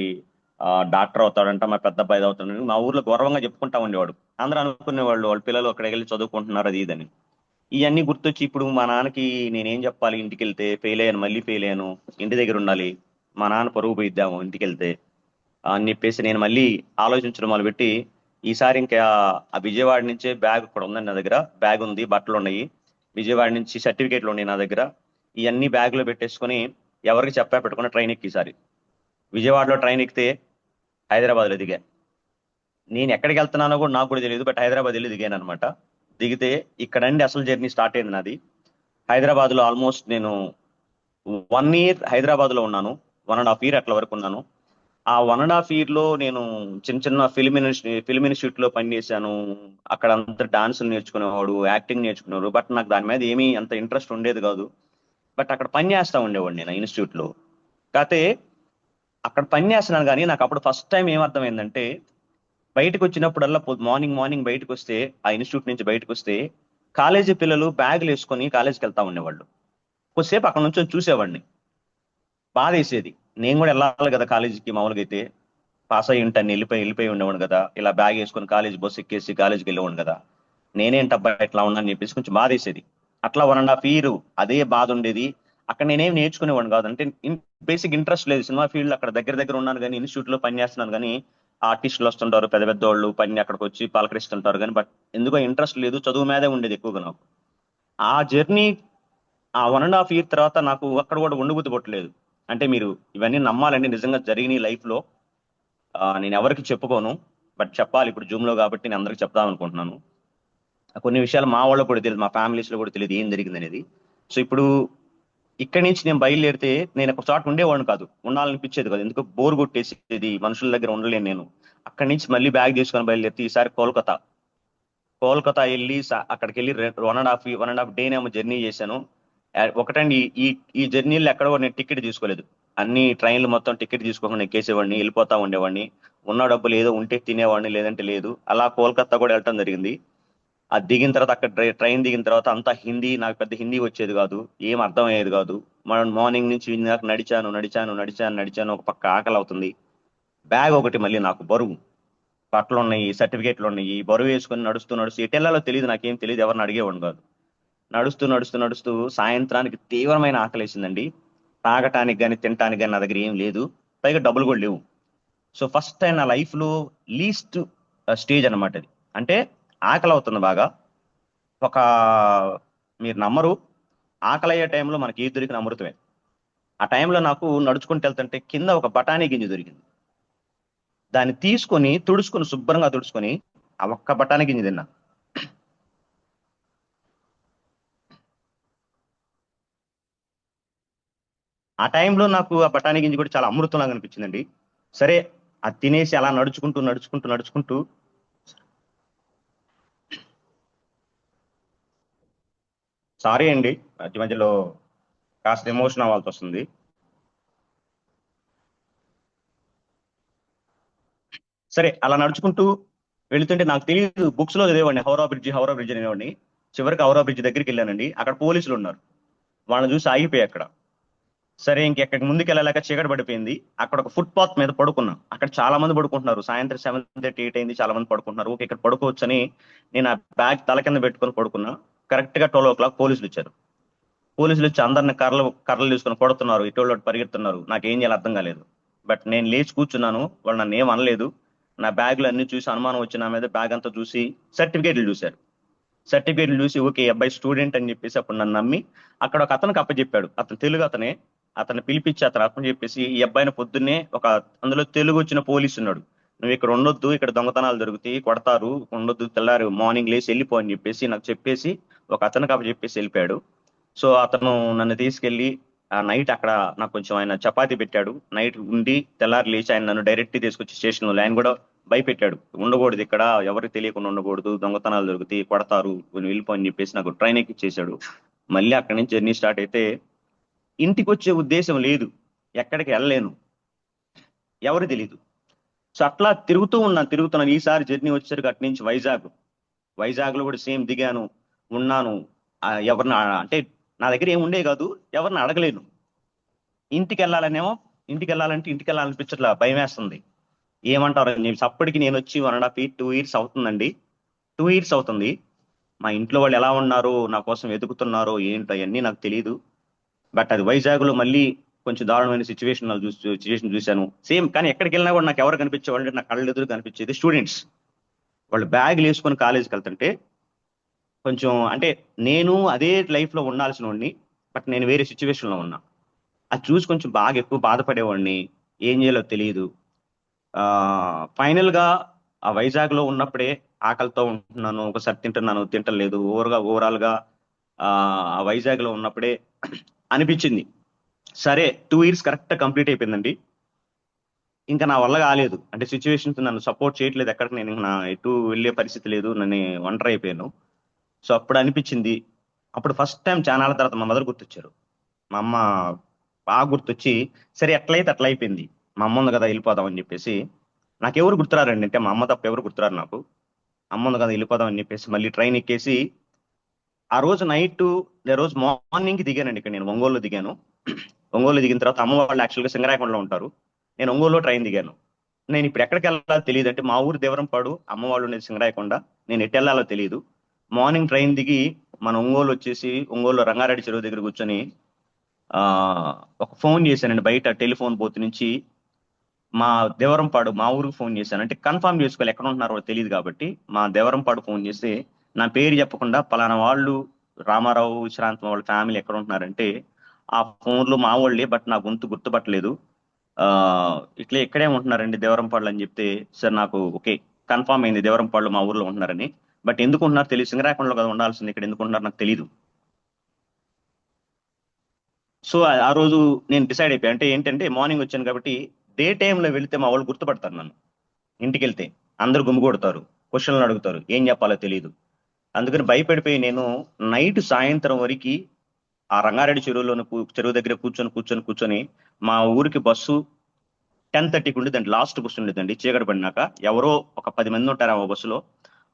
డాక్టర్ అవుతాడంట, మా పెద్ద అబ్బాయి అవుతున్నాడు. మా ఊర్లో గర్వంగా చెప్పుకుంటా ఉండేవాడు. అందరూ అనుకునేవాళ్ళు వాళ్ళ పిల్లలు అక్కడికి వెళ్ళి చదువుకుంటున్నారు అది ఇదని. ఇవన్నీ గుర్తొచ్చి ఇప్పుడు మా నాన్నకి నేనేం చెప్పాలి, ఇంటికి వెళ్తే ఫెయిల్ అయ్యాను, మళ్ళీ ఫెయిల్ అయ్యాను, ఇంటి దగ్గర ఉండాలి, మా నాన్న పరుగు పోయిద్దాము ఇంటికి వెళ్తే అని చెప్పేసి నేను మళ్ళీ ఆలోచించడం మొదలుపెట్టి, ఈసారి ఇంకా ఆ విజయవాడ నుంచే బ్యాగ్ కూడా ఉందండి నా దగ్గర, బ్యాగ్ ఉంది, బట్టలు ఉన్నాయి, విజయవాడ నుంచి సర్టిఫికేట్లు ఉన్నాయి నా దగ్గర, ఇవన్నీ బ్యాగ్లో పెట్టేసుకొని ఎవరికి పెట్టుకున్న ట్రైన్ ఎక్కి ఈసారి విజయవాడలో ట్రైన్ ఎక్కితే హైదరాబాద్లో దిగా. నేను ఎక్కడికి వెళ్తున్నానో కూడా నాకు కూడా తెలియదు, బట్ హైదరాబాద్ వెళ్ళి దిగాను అనమాట. దిగితే ఇక్కడండి అసలు జర్నీ స్టార్ట్ అయింది నాది. హైదరాబాద్లో ఆల్మోస్ట్ నేను 1 ఇయర్ హైదరాబాద్లో ఉన్నాను, 1.5 year అట్ల వరకు ఉన్నాను. ఆ 1.5 year లో నేను చిన్న చిన్న ఫిల్మ్ ఇన్స్టిట్యూట్ లో పనిచేశాను. అక్కడ అంతా డాన్సులు నేర్చుకునేవాడు, యాక్టింగ్ నేర్చుకునేవాడు, బట్ నాకు దాని మీద ఏమీ అంత ఇంట్రెస్ట్ ఉండేది కాదు. బట్ అక్కడ పని చేస్తా ఉండేవాడు నేను ఇన్స్టిట్యూట్ లో. కాకపోతే అక్కడ పని చేస్తున్నాను కానీ నాకు అప్పుడు ఫస్ట్ టైం ఏమర్థమైందంటే, బయటకు వచ్చినప్పుడల్లా మార్నింగ్ బయటకు వస్తే, ఆ ఇన్స్టిట్యూట్ నుంచి బయటకు వస్తే కాలేజీ పిల్లలు బ్యాగులు వేసుకొని కాలేజీకి వెళ్తా ఉండేవాళ్ళు. కొద్దిసేపు అక్కడ నుంచి చూసేవాడిని, బాధ వేసేది. నేను కూడా వెళ్ళాలి కదా కాలేజీకి, మామూలుగా అయితే పాస్ అయ్యి ఉంటాను, వెళ్ళిపోయి ఉండేవాడు కదా, ఇలా బ్యాగ్ వేసుకొని కాలేజ్ బస్సు ఎక్కేసి కాలేజీకి వెళ్ళేవాడు కదా, నేనేంటబ్బా ఇట్లా ఉన్నాను చెప్పేసి కొంచెం బాధ వేసేది. అట్లా 1.5 year అదే బాధ ఉండేది. అక్కడ నేనేం నేర్చుకునేవాడు కాదు, అంటే బేసిక్ ఇంట్రెస్ట్ లేదు సినిమా ఫీల్డ్. అక్కడ దగ్గర ఉన్నాను కానీ, ఇన్స్టిట్యూట్ లో పని చేస్తున్నాను కానీ, ఆర్టిస్టులు వస్తుంటారు, పెద్ద పెద్ద వాళ్ళు పని అక్కడికి వచ్చి పలకరిస్తుంటారు కానీ, బట్ ఎందుకో ఇంట్రెస్ట్ లేదు, చదువు మీదే ఉండేది ఎక్కువగా నాకు. ఆ జర్నీ ఆ 1.5 year తర్వాత నాకు అక్కడ కూడా ఉండబుద్ధి పుట్టలేదు. అంటే మీరు ఇవన్నీ నమ్మాలండి, నిజంగా జరిగినాయి లైఫ్ లో. నేను ఎవరికి చెప్పుకోను, బట్ చెప్పాలి ఇప్పుడు జూమ్ లో కాబట్టి నేను అందరికి చెప్దాం అనుకుంటున్నాను. కొన్ని విషయాలు మా వాళ్ళకు కూడా తెలియదు, మా ఫ్యామిలీస్ లో కూడా తెలియదు ఏం జరిగింది అనేది. సో ఇప్పుడు ఇక్కడి నుంచి నేను బయలుదేరితే నేను ఒక చోట ఉండేవాడిని కాదు, ఉండాలనిపించేది కాదు, ఎందుకు బోర్ కొట్టేసేది, మనుషుల దగ్గర ఉండలేను నేను. అక్కడి నుంచి మళ్ళీ బ్యాగ్ తీసుకొని బయలుదేరితే ఈసారి కోల్కతా వెళ్ళి అక్కడికి వెళ్ళి 1.5 day నేమో జర్నీ చేశాను. ఒకటండి, ఈ ఈ జర్నీలో ఎక్కడ కూడా నేను టికెట్ తీసుకోలేదు. అన్ని ట్రైన్లు మొత్తం టికెట్ తీసుకోకుండా ఎక్కేసేవాడిని, వెళ్ళిపోతా ఉండేవాడిని. ఉన్న డబ్బులు ఏదో ఉంటే తినేవాడిని, లేదంటే లేదు. అలా కోల్కతా కూడా వెళ్ళటం జరిగింది. అది దిగిన తర్వాత అక్కడ ట్రైన్ దిగిన తర్వాత అంతా హిందీ, నాకు పెద్ద హిందీ వచ్చేది కాదు, ఏం అర్థం అయ్యేది కాదు. మనం మార్నింగ్ నుంచి ఇందాక నడిచాను, ఒక పక్క ఆకలి అవుతుంది, బ్యాగ్ ఒకటి మళ్ళీ నాకు బరువు, బట్టలు ఉన్నాయి, సర్టిఫికేట్లు ఉన్నాయి, బరువు వేసుకొని నడుస్తూ ఎటు వెళ్ళాలో తెలియదు, నాకేం తెలియదు, ఎవరిని అడిగేవాడిని కాదు. నడుస్తూ సాయంత్రానికి తీవ్రమైన ఆకలేసిందండి. తాగటానికి కానీ తినటానికి కానీ నా దగ్గర ఏం లేదు, పైగా డబ్బులు కూడా లేవు. సో ఫస్ట్ టైం నా లైఫ్ లో లీస్ట్ స్టేజ్ అనమాట అది. అంటే ఆకలి అవుతుంది బాగా. ఒక మీరు నమ్మరు, ఆకలి అయ్యే టైంలో మనకి ఏది దొరికిన అమృతమే. ఆ టైంలో నాకు నడుచుకుంటూ వెళ్తుంటే కింద ఒక బఠానీ గింజ దొరికింది. దాన్ని తీసుకొని శుభ్రంగా తుడుచుకొని ఆ ఒక్క బఠానీ గింజ తిన్నా. ఆ టైంలో నాకు ఆ బఠానీ గింజ కూడా చాలా అమృతంలాగా అనిపించిందండి. సరే, అది తినేసి అలా నడుచుకుంటూ సారీ అండి, మధ్య మధ్యలో కాస్త ఎమోషన్ అవ్వాల్సి వస్తుంది. సరే, అలా నడుచుకుంటూ వెళుతుంటే నాకు తెలియదు, బుక్స్ లో చదివేవాడిని హౌరా బ్రిడ్జ్ అనేవాడిని. చివరికి హౌరా బ్రిడ్జ్ దగ్గరికి వెళ్ళానండి, అక్కడ పోలీసులు ఉన్నారు, వాళ్ళని చూసి ఆగిపోయి అక్కడ. సరే, ఇంకెక్కడికి ముందుకు వెళ్ళలేక చీకటి పడిపోయింది. అక్కడ ఒక ఫుట్పాత్ మీద పడుకున్నా. అక్కడ చాలా మంది పడుకుంటున్నారు, సాయంత్రం 7:30 8 అయింది, చాలా మంది పడుకుంటున్నారు. ఓకే, ఇక్కడ పడుకోవచ్చని నేను ఆ బ్యాగ్ తల కింద పెట్టుకొని పడుకున్నా. కరెక్ట్ గా 12 o'clock పోలీసులు వచ్చారు. పోలీసులు వచ్చి అందరిని కర్రలు తీసుకొని కొడుతున్నారు, ఇటోళ్ళు పరిగెడుతున్నారు. నాకు ఏం చేయాలి అర్థం కాలేదు. బట్ నేను లేచి కూర్చున్నాను, వాళ్ళు నన్ను ఏం అనలేదు. నా బ్యాగులు అన్ని చూసి అనుమానం వచ్చి నా మీద బ్యాగ్ అంతా చూసి సర్టిఫికేట్లు చూసి ఓకే, ఈ అబ్బాయి స్టూడెంట్ అని చెప్పేసి అప్పుడు నన్ను నమ్మి అక్కడ ఒక అతనికి అప్పచెప్పాడు. అతను తెలుగు అతనే. అతన్ని పిలిపించి అతను అర్థం చెప్పేసి, ఈ అబ్బాయిని పొద్దున్నే అందులో తెలుగు వచ్చిన పోలీసు ఉన్నాడు, నువ్వు ఇక్కడ ఉండొద్దు, ఇక్కడ దొంగతనాలు జరుగుతాయి, కొడతారు, ఉండొద్దు, తెల్లారు మార్నింగ్ లేసి వెళ్ళిపో అని చెప్పేసి నాకు చెప్పేసి ఒక అతనికి అప్పచెప్పేసి వెళ్ళిపోయాడు. సో అతను నన్ను తీసుకెళ్లి ఆ నైట్ అక్కడ నాకు కొంచెం ఆయన చపాతీ పెట్టాడు. నైట్ ఉండి తెల్లారి లేచి ఆయన నన్ను డైరెక్ట్ తీసుకొచ్చి స్టేషన్లో, ఆయన కూడా భయపెట్టాడు, ఉండకూడదు ఇక్కడ, ఎవరికి తెలియకుండా ఉండకూడదు, దొంగతనాలు దొరుకుతాయి, కొడతారు, వెళ్ళిపో అని చెప్పేసి నాకు ట్రైన్ ఎక్కిచ్చేసాడు. మళ్ళీ అక్కడి నుంచి జర్నీ స్టార్ట్ అయితే ఇంటికి వచ్చే ఉద్దేశం లేదు, ఎక్కడికి వెళ్ళలేను, ఎవరు తెలీదు. సో అట్లా తిరుగుతున్నాను. ఈసారి జర్నీ వచ్చేసరికి అటు నుంచి వైజాగ్ లో కూడా సేమ్ దిగాను, ఉన్నాను. ఎవరిని అంటే నా దగ్గర ఏముండే కాదు, ఎవరిని అడగలేను. ఇంటికి వెళ్ళాలనేమో, ఇంటికి వెళ్ళాలనిపించట్లా, భయం వేస్తుంది. ఏమంటారు అని చెప్పి అప్పటికి నేను వచ్చి 1.5 2 ఇయర్స్ అవుతుందండి. 2 ఇయర్స్ అవుతుంది. మా ఇంట్లో వాళ్ళు ఎలా ఉన్నారో, నా కోసం వెతుకుతున్నారో ఏంటో అవన్నీ నాకు తెలియదు. బట్ అది వైజాగ్లో మళ్ళీ కొంచెం దారుణమైన సిచ్యువేషన్ చూశాను. సేమ్, కానీ ఎక్కడికి వెళ్ళినా కూడా నాకు ఎవరు కనిపించేవాళ్ళు అంటే, నా కళ్ళు ఎదురు కనిపించేది స్టూడెంట్స్. వాళ్ళు బ్యాగులు వేసుకొని కాలేజీకి వెళ్తుంటే కొంచెం అంటే నేను అదే లైఫ్లో ఉండాల్సిన వాడిని, బట్ నేను వేరే సిచ్యువేషన్లో ఉన్నా. అది చూసి కొంచెం బాగా ఎక్కువ బాధపడేవాడిని. ఏం చేయాలో తెలియదు. ఫైనల్ గా ఆ వైజాగ్ లో ఉన్నప్పుడే ఆకలితో ఉంటున్నాను, ఒకసారి తింటున్నాను, తింటలేదు. ఓవరాల్ గా ఆ వైజాగ్ లో ఉన్నప్పుడే అనిపించింది, సరే 2 ఇయర్స్ కరెక్ట్ కంప్లీట్ అయిపోయిందండి. ఇంకా నా వల్ల కాలేదు, అంటే సిచ్యువేషన్స్ నన్ను సపోర్ట్ చేయట్లేదు, ఎక్కడికి నేను నా ఎటు వెళ్ళే పరిస్థితి లేదు, నన్ను ఒంటరి అయిపోయాను. సో అప్పుడు అనిపించింది. అప్పుడు ఫస్ట్ టైం చాలా తర్వాత మా మదర్ గుర్తొచ్చారు. మా అమ్మ బాగా గుర్తొచ్చి, సరే ఎట్లయితే అట్లా అయిపోయింది, మా అమ్మ ఉంది కదా వెళ్ళిపోదాం అని చెప్పేసి. నాకెవరు గుర్తురారండి, అంటే మా అమ్మ తప్ప ఎవరు గుర్తురారు నాకు. అమ్మ ఉంది కదా వెళ్ళిపోదాం అని చెప్పేసి మళ్ళీ ట్రైన్ ఎక్కేసి, ఆ రోజు నైట్, రోజు మార్నింగ్ దిగానండి. ఇక్కడ నేను ఒంగోలులో దిగాను. ఒంగోలు దిగిన తర్వాత అమ్మ వాళ్ళు యాక్చువల్గా సింగరాయకొండలో ఉంటారు. నేను ఒంగోలులో ట్రైన్ దిగాను. నేను ఇప్పుడు ఎక్కడికి వెళ్ళాలో తెలియదు, అంటే మా ఊరు దేవరంపాడు, అమ్మ వాళ్ళు ఉండేది సింగరాయకొండ. నేను ఎటు వెళ్ళాలో తెలియదు. మార్నింగ్ ట్రైన్ దిగి మన ఒంగోలు వచ్చేసి, ఒంగోలులో రంగారెడ్డి చెరువు దగ్గర కూర్చొని ఆ ఒక ఫోన్ చేశానండి, బయట టెలిఫోన్ బూత్ నుంచి మా దేవరంపాడు మా ఊరికి ఫోన్ చేశాను. అంటే కన్ఫర్మ్ చేసుకోవాలి, ఎక్కడ ఉంటున్నారో తెలియదు కాబట్టి. మా దేవరంపాడు ఫోన్ చేస్తే నా పేరు చెప్పకుండా, పలానా వాళ్ళు రామారావు విశ్రాంతి వాళ్ళ ఫ్యామిలీ ఎక్కడ ఉంటున్నారంటే, ఆ ఫోన్లో మా వాళ్ళే, బట్ నా గొంతు గుర్తుపట్టలేదు. ఆ ఇట్లా ఎక్కడే ఉంటున్నారండి దేవరంపాడులో అని చెప్తే, సార్ నాకు ఓకే కన్ఫర్మ్ అయింది దేవరంపాడులో మా ఊర్లో ఉంటున్నారని. బట్ ఎందుకు ఉంటున్నారు తెలియదు, సింగరాయకొండలో కదా ఉండాల్సింది, ఇక్కడ ఎందుకు ఉంటున్నారు నాకు తెలియదు. సో ఆ రోజు నేను డిసైడ్ అయిపోయా, అంటే ఏంటంటే మార్నింగ్ వచ్చాను కాబట్టి డే టైంలో వెళితే మా వాళ్ళు గుర్తుపడతారు నన్ను. ఇంటికి వెళ్తే అందరు గుమ్మి కొడతారు, క్వశ్చన్లు అడుగుతారు, ఏం చెప్పాలో తెలియదు. అందుకని భయపడిపోయి నేను నైట్ సాయంత్రం వరకు ఆ రంగారెడ్డి చెరువు దగ్గర కూర్చొని మా ఊరికి బస్సు 10:30కి ఉండేదండి, లాస్ట్ బస్సు ఉండేదండి చీకటి పడినాక. ఎవరో ఒక 10 మంది ఉంటారు ఆ బస్సులో.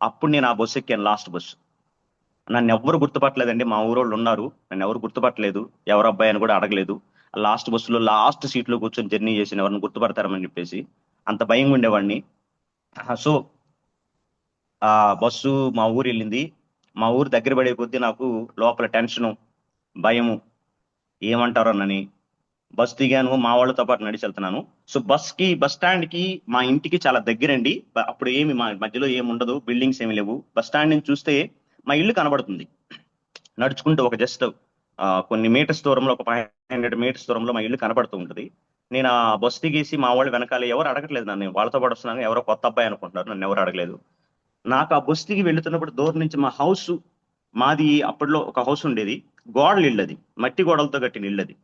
అప్పుడు నేను ఆ బస్సు ఎక్కాను, లాస్ట్ బస్సు. నన్ను ఎవరు గుర్తుపట్టలేదండి, మా ఊరోళ్ళు ఉన్నారు, నన్ను ఎవరు గుర్తుపట్టలేదు, ఎవరు అబ్బాయి అని కూడా అడగలేదు. లాస్ట్ బస్సులో లాస్ట్ సీట్లో కూర్చొని జర్నీ చేసిన ఎవరిని గుర్తుపడతారని చెప్పేసి అంత భయంగా ఉండేవాడిని. సో ఆ బస్సు మా ఊరు వెళ్ళింది. మా ఊరు దగ్గర పడే కొద్దీ నాకు లోపల టెన్షను, భయము, ఏమంటారోనని. బస్ దిగాను, మా వాళ్ళతో పాటు నడిచి వెళ్తున్నాను. సో బస్ స్టాండ్ కి మా ఇంటికి చాలా దగ్గరండి. అప్పుడు ఏమి మా మధ్యలో ఏమి ఉండదు, బిల్డింగ్స్ ఏమి లేవు. బస్ స్టాండ్ నుంచి చూస్తే మా ఇల్లు కనబడుతుంది. నడుచుకుంటూ ఒక జస్ట్ కొన్ని మీటర్స్ దూరంలో, ఒక 500 మీటర్స్ దూరంలో మా ఇల్లు కనబడుతూ ఉంటుంది. నేను ఆ బస్ దిగేసి మా వాళ్ళు వెనకాల, ఎవరు అడగట్లేదు నన్ను, వాళ్ళతో పాటు వస్తున్నాను, ఎవరో కొత్త అబ్బాయి అనుకుంటున్నారు, నన్ను ఎవరు అడగలేదు. నాకు ఆ బస్ దిగి వెళ్తున్నప్పుడు దూరం నుంచి మా హౌస్, మాది అప్పట్లో ఒక హౌస్ ఉండేది, గోడలు ఇల్లు, అది మట్టి గోడలతో కట్టిన ఇల్లు. అది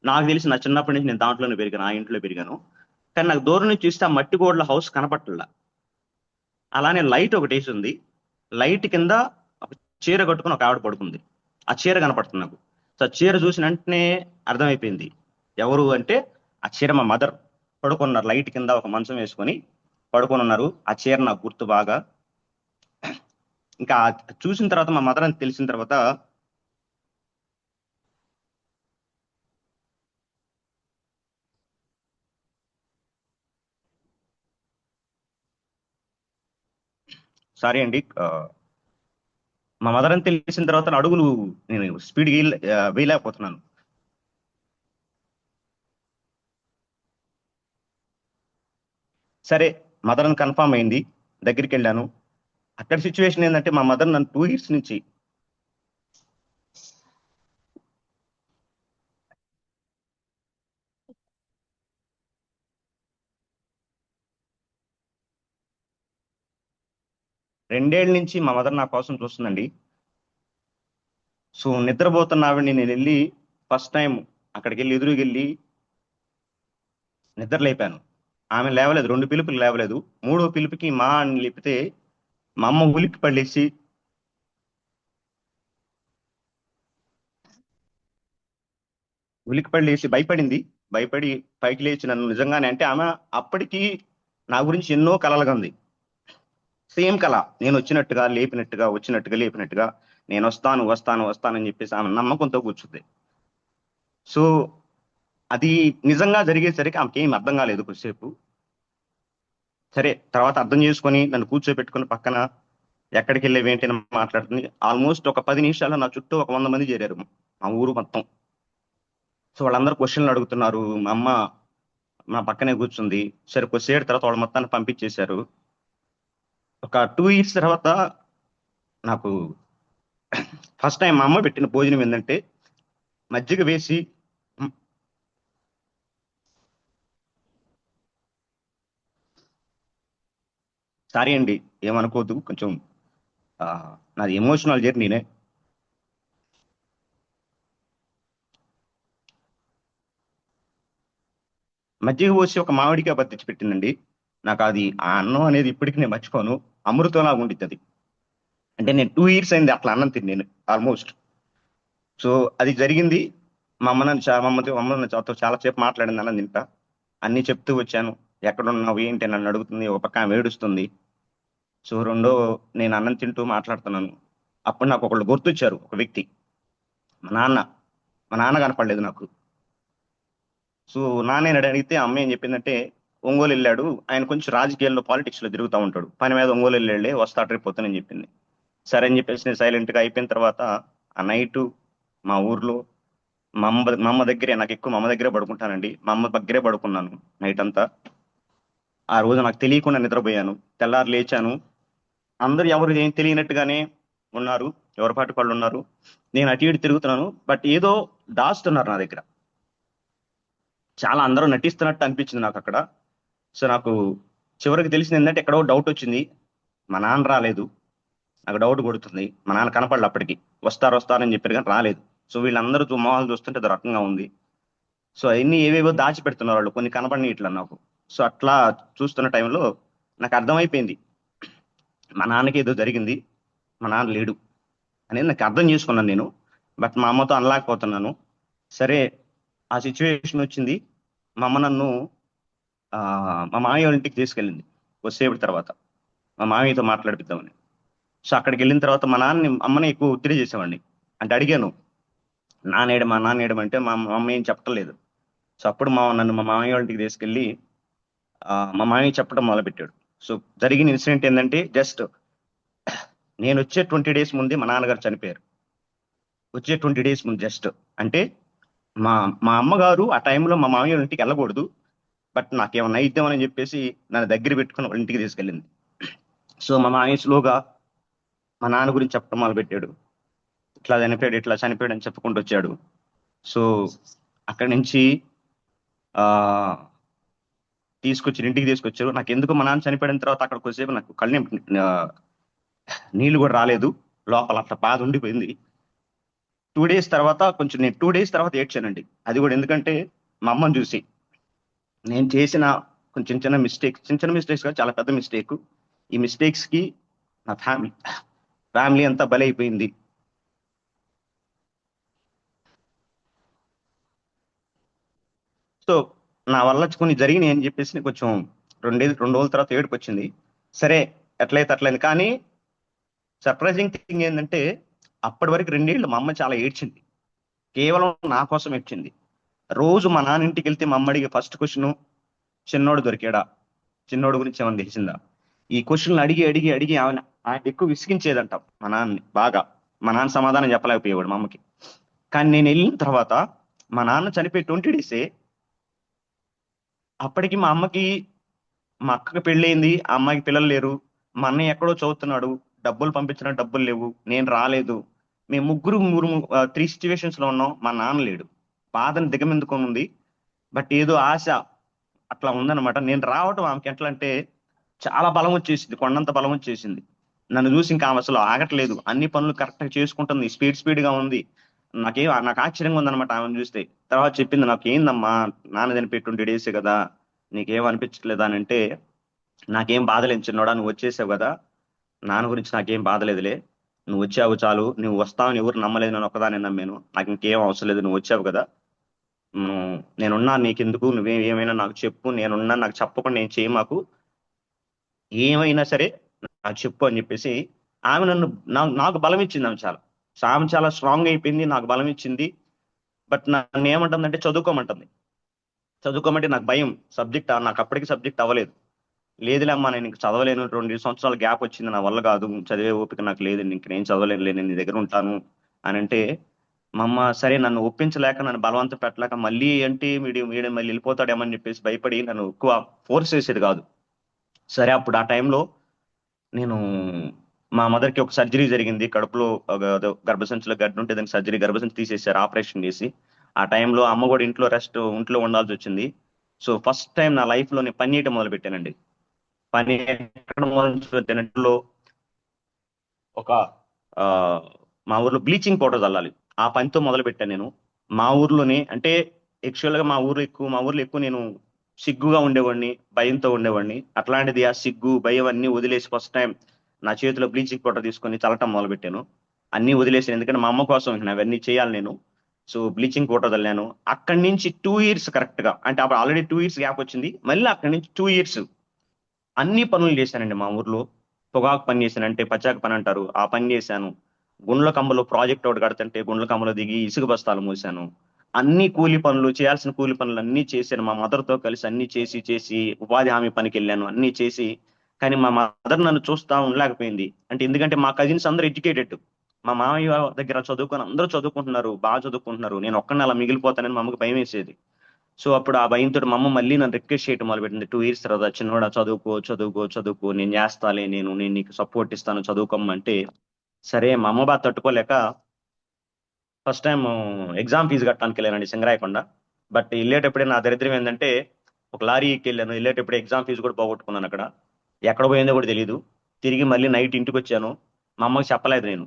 నాకు తెలిసి నా చిన్నప్పటి నుంచి నేను దాంట్లోనే పెరిగాను, ఆ ఇంట్లో పెరిగాను. కానీ నాకు దూరం నుంచి చూస్తే ఆ మట్టి గోడల హౌస్ కనపట్ల. అలానే లైట్ ఒకటి వేసి ఉంది, లైట్ కింద ఒక చీర కట్టుకుని ఒక ఆవిడ పడుకుంది. ఆ చీర కనపడుతుంది నాకు. సో ఆ చీర చూసిన వెంటనే అర్థమైపోయింది ఎవరు అంటే, ఆ చీర మా మదర్ పడుకున్నారు, లైట్ కింద ఒక మంచం వేసుకొని పడుకొని ఉన్నారు. ఆ చీర నాకు గుర్తు బాగా. ఇంకా చూసిన తర్వాత, మా మదర్ అని తెలిసిన తర్వాత, సారీ అండి, మా మదర్ అని తెలిసిన తర్వాత నా అడుగులు నేను స్పీడ్ వేయలేకపోతున్నాను. సరే, మదర్ అని కన్ఫర్మ్ అయింది, దగ్గరికి వెళ్ళాను. అక్కడ సిచ్యువేషన్ ఏంటంటే, మా మదర్ నన్ను 2 ఇయర్స్ నుంచి రెండేళ్ల నుంచి మా మదర్ నా కోసం చూస్తుందండి. సో నిద్రపోతున్న ఆవిడని నేను వెళ్ళి ఫస్ట్ టైం అక్కడికి వెళ్ళి ఎదురుకెళ్ళి నిద్ర లేపాను. ఆమె లేవలేదు, 2 పిలుపులు లేవలేదు. 3వ పిలుపుకి మా అని లేపితే మా అమ్మ ఉలిక్కి పడేసి భయపడింది. భయపడి పైకి లేచి నన్ను, నిజంగానే అంటే ఆమె అప్పటికి నా గురించి ఎన్నో కలలుగా ఉంది. సేమ్ కళ, నేను వచ్చినట్టుగా లేపినట్టుగా, వచ్చినట్టుగా లేపినట్టుగా. నేను వస్తాను వస్తాను వస్తానని చెప్పేసి ఆమె నమ్మకంతో కూర్చుంది. సో అది నిజంగా జరిగేసరికి ఆమెకి ఏం అర్థం కాలేదు కొద్దిసేపు. సరే తర్వాత అర్థం చేసుకొని నన్ను కూర్చోబెట్టుకుని పక్కన ఎక్కడికి వెళ్ళేవి ఏంటి అని మాట్లాడుతుంది. ఆల్మోస్ట్ ఒక 10 నిమిషాల్లో నా చుట్టూ ఒక 100 మంది చేరారు, మా ఊరు మొత్తం. సో వాళ్ళందరూ క్వశ్చన్లు అడుగుతున్నారు. మా అమ్మ నా పక్కనే కూర్చుంది. సరే కొద్దిసేపు తర్వాత వాళ్ళ మొత్తాన్ని పంపించేశారు. ఒక 2 ఇయర్స్ తర్వాత నాకు ఫస్ట్ టైం మా అమ్మ పెట్టిన భోజనం ఏంటంటే మజ్జిగ వేసి సారీ అండి, ఏమనుకోవద్దు, కొంచెం నాది ఎమోషనల్ జర్నీనే. మజ్జిగ పోసి ఒక మామిడికాయ బత్తిచ్చి పెట్టిందండి. నాకు అది ఆ అన్నం అనేది ఇప్పటికీ నేను మర్చిపోను. అమృతంలాగా ఉండిద్ది అది. అంటే నేను 2 ఇయర్స్ అయింది అట్లా అన్నం తిని నేను ఆల్మోస్ట్. సో అది జరిగింది. మా అమ్మ నాతో చాలా సేపు మాట్లాడింది అన్నం తింటా. అన్ని చెప్తూ వచ్చాను. ఎక్కడున్నావు ఏంటి నన్ను అడుగుతుంది. ఒక పక్క ఆమె ఏడుస్తుంది. సో నేను అన్నం తింటూ మాట్లాడుతున్నాను. అప్పుడు నాకు ఒకళ్ళు గుర్తొచ్చారు, ఒక వ్యక్తి, మా నాన్న కనపడలేదు నాకు. సో నాన్న అడిగితే అమ్మ ఏం చెప్పిందంటే ఒంగోలు వెళ్ళాడు, ఆయన కొంచెం రాజకీయాల్లో పాలిటిక్స్ లో తిరుగుతూ ఉంటాడు, పని మీద ఒంగోలు వెళ్ళే వస్తా ట్రిప్ పోతానని చెప్పింది. సరే అని చెప్పేసి నేను సైలెంట్ గా అయిపోయిన తర్వాత ఆ నైట్ మా ఊర్లో మా అమ్మ దగ్గరే, నాకు ఎక్కువ మా అమ్మ దగ్గరే పడుకుంటానండి, మా అమ్మ దగ్గరే పడుకున్నాను నైట్ అంతా. ఆ రోజు నాకు తెలియకుండా నిద్రపోయాను. తెల్లారు లేచాను. అందరు ఎవరు ఏం తెలియనట్టుగానే ఉన్నారు, ఎవరి పాటు వాళ్ళు ఉన్నారు. నేను అటు ఇటు తిరుగుతున్నాను, బట్ ఏదో దాస్తున్నారు నా దగ్గర. చాలా అందరూ నటిస్తున్నట్టు అనిపించింది నాకు అక్కడ. సో నాకు చివరికి తెలిసింది ఏంటంటే ఎక్కడో డౌట్ వచ్చింది. మా నాన్న రాలేదు. నాకు డౌట్ కొడుతుంది, మా నాన్న కనపడలే అప్పటికి. వస్తారని చెప్పారు కానీ రాలేదు. సో వీళ్ళందరూ మొహాలు చూస్తుంటే అది రకంగా ఉంది. సో అవన్నీ ఏవేవో దాచి పెడుతున్నారు వాళ్ళు, కొన్ని కనపడిని ఇట్లా నాకు. సో అట్లా చూస్తున్న టైంలో నాకు అర్థమైపోయింది, మా నాన్నకి ఏదో జరిగింది, మా నాన్న లేడు అనేది నాకు అర్థం చేసుకున్నాను నేను. బట్ మా అమ్మతో అనలేకపోతున్నాను. సరే ఆ సిచ్యువేషన్ వచ్చింది. మా అమ్మ నన్ను మా మామయ్య వాళ్ళ ఇంటికి తీసుకెళ్ళింది కొద్దిసేపటి తర్వాత, మా మామయ్యతో మాట్లాడిపిద్దామని. సో అక్కడికి వెళ్ళిన తర్వాత మా అమ్మని ఎక్కువ ఒత్తిడి చేసేవాడిని. అంటే అడిగాను, మా నాన్న ఏడమంటే మా అమ్మ ఏం చెప్పలేదు. సో అప్పుడు నన్ను మా మామయ్య వాళ్ళ ఇంటికి తీసుకెళ్ళి మా మామయ్య చెప్పడం మొదలుపెట్టాడు. సో జరిగిన ఇన్సిడెంట్ ఏంటంటే జస్ట్ నేను వచ్చే 20 days ముందే మా నాన్నగారు చనిపోయారు. వచ్చే 20 days ముందు జస్ట్ అంటే మా మా అమ్మగారు ఆ టైంలో మా మామయ్య వాళ్ళ ఇంటికి వెళ్ళకూడదు, బట్ నాకేమన్నా అయిద్దామని చెప్పేసి నన్ను దగ్గర పెట్టుకుని వాళ్ళ ఇంటికి తీసుకెళ్ళింది. సో మా మామయ్య స్లోగా మా నాన్న గురించి చెప్పడం మొదలుపెట్టాడు. ఇట్లా చనిపోయాడు అని చెప్పుకుంటూ వచ్చాడు. సో అక్కడి నుంచి ఇంటికి తీసుకొచ్చారు. నాకు ఎందుకు మా నాన్న చనిపోయిన తర్వాత అక్కడ కొద్దిసేపు నాకు కళ్ళు నీళ్లు కూడా రాలేదు, లోపల అట్లా బాధ ఉండిపోయింది. 2 days తర్వాత నేను 2 days తర్వాత ఏడ్చానండి. అది కూడా ఎందుకంటే మా అమ్మని చూసి నేను చేసిన కొంచెం చిన్న మిస్టేక్స్ కాదు, చాలా పెద్ద మిస్టేక్. ఈ మిస్టేక్స్ కి నా ఫ్యామిలీ అంతా బలైపోయింది. సో నా వల్ల కొన్ని జరిగినాయి అని చెప్పేసి కొంచెం 2 రోజుల తర్వాత ఏడుపు వచ్చింది. సరే ఎట్లయితే అట్లయింది. కానీ సర్ప్రైజింగ్ థింగ్ ఏంటంటే అప్పటి వరకు 2 ఏళ్ళు మా అమ్మ చాలా ఏడ్చింది, కేవలం నా కోసం ఏడ్చింది. రోజు మా నాన్న ఇంటికి వెళ్తే మా అమ్మ అడిగే ఫస్ట్ క్వశ్చన్, చిన్నోడు దొరికాడా, చిన్నోడు గురించి ఏమైనా తెలిసిందా. ఈ క్వశ్చన్లు అడిగి అడిగి అడిగి ఆయన ఎక్కువ విసిగించేదంట మా నాన్నని బాగా. మా నాన్న సమాధానం చెప్పలేకపోయేవాడు మా అమ్మకి. కానీ నేను వెళ్ళిన తర్వాత మా నాన్న చనిపోయి 20 days అప్పటికి మా అక్కకి పెళ్ళయింది, ఆ అమ్మాయికి పిల్లలు లేరు, మా అన్నయ్య ఎక్కడో చదువుతున్నాడు, డబ్బులు పంపించిన డబ్బులు లేవు, నేను రాలేదు. మేము ముగ్గురు 3 situations లో ఉన్నాం. మా నాన్న లేడు. బాధను దిగమెందుకొని ఉంది, బట్ ఏదో ఆశ అట్లా ఉందన్నమాట. నేను రావటం ఆమెకి ఎట్లా అంటే చాలా బలం వచ్చేసింది, కొండంత బలం వచ్చేసింది. నన్ను చూసి ఇంకా ఆమె అసలు ఆగట్లేదు, అన్ని పనులు కరెక్ట్ గా చేసుకుంటుంది, స్పీడ్ గా ఉంది. నాకు ఆశ్చర్యంగా ఉందన్నమాట ఆమెను చూస్తే. తర్వాత చెప్పింది, నాకు ఏందమ్మా నాన్న చనిపోయి 20 days కదా, నీకేం అనిపించట్లేదా అని అంటే, నాకేం బాధలేదు చిన్నోడా, నువ్వు వచ్చేసావు కదా, నాన్న గురించి నాకేం బాధలేదులే, నువ్వు వచ్చావు చాలు, నువ్వు వస్తావని ఎవరు నమ్మలేదు, నేను ఒక్కదాన్ని నమ్మాను, నాకు ఇంకేం అవసరం లేదు, నువ్వు వచ్చావు కదా, నేనున్నా, నీకెందుకు, ఏమైనా నాకు చెప్పు, నేనున్నా, నాకు చెప్పకుండా నేను చేయి, మాకు ఏమైనా సరే నాకు చెప్పు అని చెప్పేసి ఆమె నాకు బలం ఇచ్చింది ఆమె చాలా. ఆమె చాలా స్ట్రాంగ్ అయిపోయింది, నాకు బలం ఇచ్చింది. బట్ నన్ను ఏమంటుందంటే చదువుకోమంటుంది. చదువుకోమంటే నాకు భయం, సబ్జెక్ట్ నాకు అప్పటికి సబ్జెక్ట్ అవ్వలేదు. లేదులే అమ్మా, నేను ఇంక చదవలేను, 2 సంవత్సరాల గ్యాప్ వచ్చింది, నా వల్ల కాదు, చదివే ఓపిక నాకు లేదు, ఇంక నేను చదవలేను, నేను నీ దగ్గర ఉంటాను అని అంటే, మా అమ్మ సరే నన్ను ఒప్పించలేక, నన్ను బలవంతం పెట్టలేక, మళ్ళీ అంటే వీడు వీడు మళ్ళీ వెళ్ళిపోతాడేమని చెప్పేసి భయపడి నన్ను ఎక్కువ ఫోర్స్ చేసేది కాదు. సరే అప్పుడు ఆ టైంలో నేను మా మదర్కి ఒక సర్జరీ జరిగింది, కడుపులో అదో గర్భసంచిలో గడ్డ ఉంటే దానికి సర్జరీ, గర్భసంచి తీసేశారు, ఆపరేషన్ చేసి. ఆ టైంలో అమ్మ కూడా ఇంట్లో ఉండాల్సి వచ్చింది. సో ఫస్ట్ టైం నా లైఫ్ లో నేను పని చేయడం మొదలు పెట్టానండి. పని ఎక్కడ మొదలు పెట్టినట్లో ఒక ఆ, మా ఊర్లో బ్లీచింగ్ పౌడర్ చల్లాలి, ఆ పనితో మొదలు పెట్టాను నేను. మా ఊర్లోనే అంటే యాక్చువల్ గా మా ఊర్లో ఎక్కువ నేను సిగ్గుగా ఉండేవాడిని, భయంతో ఉండేవాడిని. అట్లాంటిది ఆ సిగ్గు భయం అన్ని వదిలేసి ఫస్ట్ టైం నా చేతిలో బ్లీచింగ్ పౌడర్ తీసుకొని చల్లటం మొదలు పెట్టాను. అన్ని వదిలేసాను, ఎందుకంటే మా అమ్మ కోసం ఇంక అవన్నీ చేయాలి నేను. సో బ్లీచింగ్ పౌడర్ చల్లాను. అక్కడి నుంచి 2 years కరెక్ట్ గా, అంటే అప్పుడు ఆల్రెడీ 2 years గ్యాప్ వచ్చింది, మళ్ళీ అక్కడి నుంచి 2 years అన్ని పనులు చేశానండి మా ఊర్లో. పొగాకు పని చేశాను, అంటే పచ్చాక పని అంటారు, ఆ పని చేశాను. గుండ్ల కంబలో ప్రాజెక్ట్ ఒకటి కడుతుంటే గుండ్ల కంబలో దిగి ఇసుక బస్తాలు మోసాను. అన్ని కూలి పనులు, చేయాల్సిన కూలి పనులు అన్ని చేశాను, మా మదర్తో కలిసి అన్ని చేసి చేసి ఉపాధి హామీ పనికి వెళ్ళాను, అన్ని చేసి. కానీ మా మదర్ నన్ను చూస్తా ఉండలేకపోయింది. అంటే ఎందుకంటే మా కజిన్స్ అందరూ ఎడ్యుకేటెడ్, మా మామయ్య దగ్గర చదువుకొని అందరూ చదువుకుంటున్నారు, బాగా చదువుకుంటున్నారు, నేను ఒక్కడిని అలా మిగిలిపోతానని మా అమ్మకి భయం వేసేది. సో అప్పుడు ఆ భయంతో మా అమ్మ మళ్ళీ నన్ను రిక్వెస్ట్ చేయడం మొదలుపెట్టింది. 2 years తర్వాత, చిన్నవాడా చదువుకో చదువుకో చదువుకో, నేను చేస్తాలే, నేను నీకు సపోర్ట్ ఇస్తాను, చదువుకోమంటే. సరే మా అమ్మ బాధ తట్టుకోలేక ఫస్ట్ టైం ఎగ్జామ్ ఫీజు కట్టడానికి వెళ్ళానండి సింగరాయకొండ. బట్ వెళ్ళేటప్పుడే నా దరిద్రం ఏంటంటే, ఒక లారీ ఎక్కి వెళ్ళాను, వెళ్ళేటప్పుడే ఎగ్జామ్ ఫీజు కూడా పోగొట్టుకున్నాను అక్కడ. ఎక్కడ పోయిందో కూడా తెలియదు. తిరిగి మళ్ళీ నైట్ ఇంటికి వచ్చాను, మా అమ్మకి చెప్పలేదు నేను.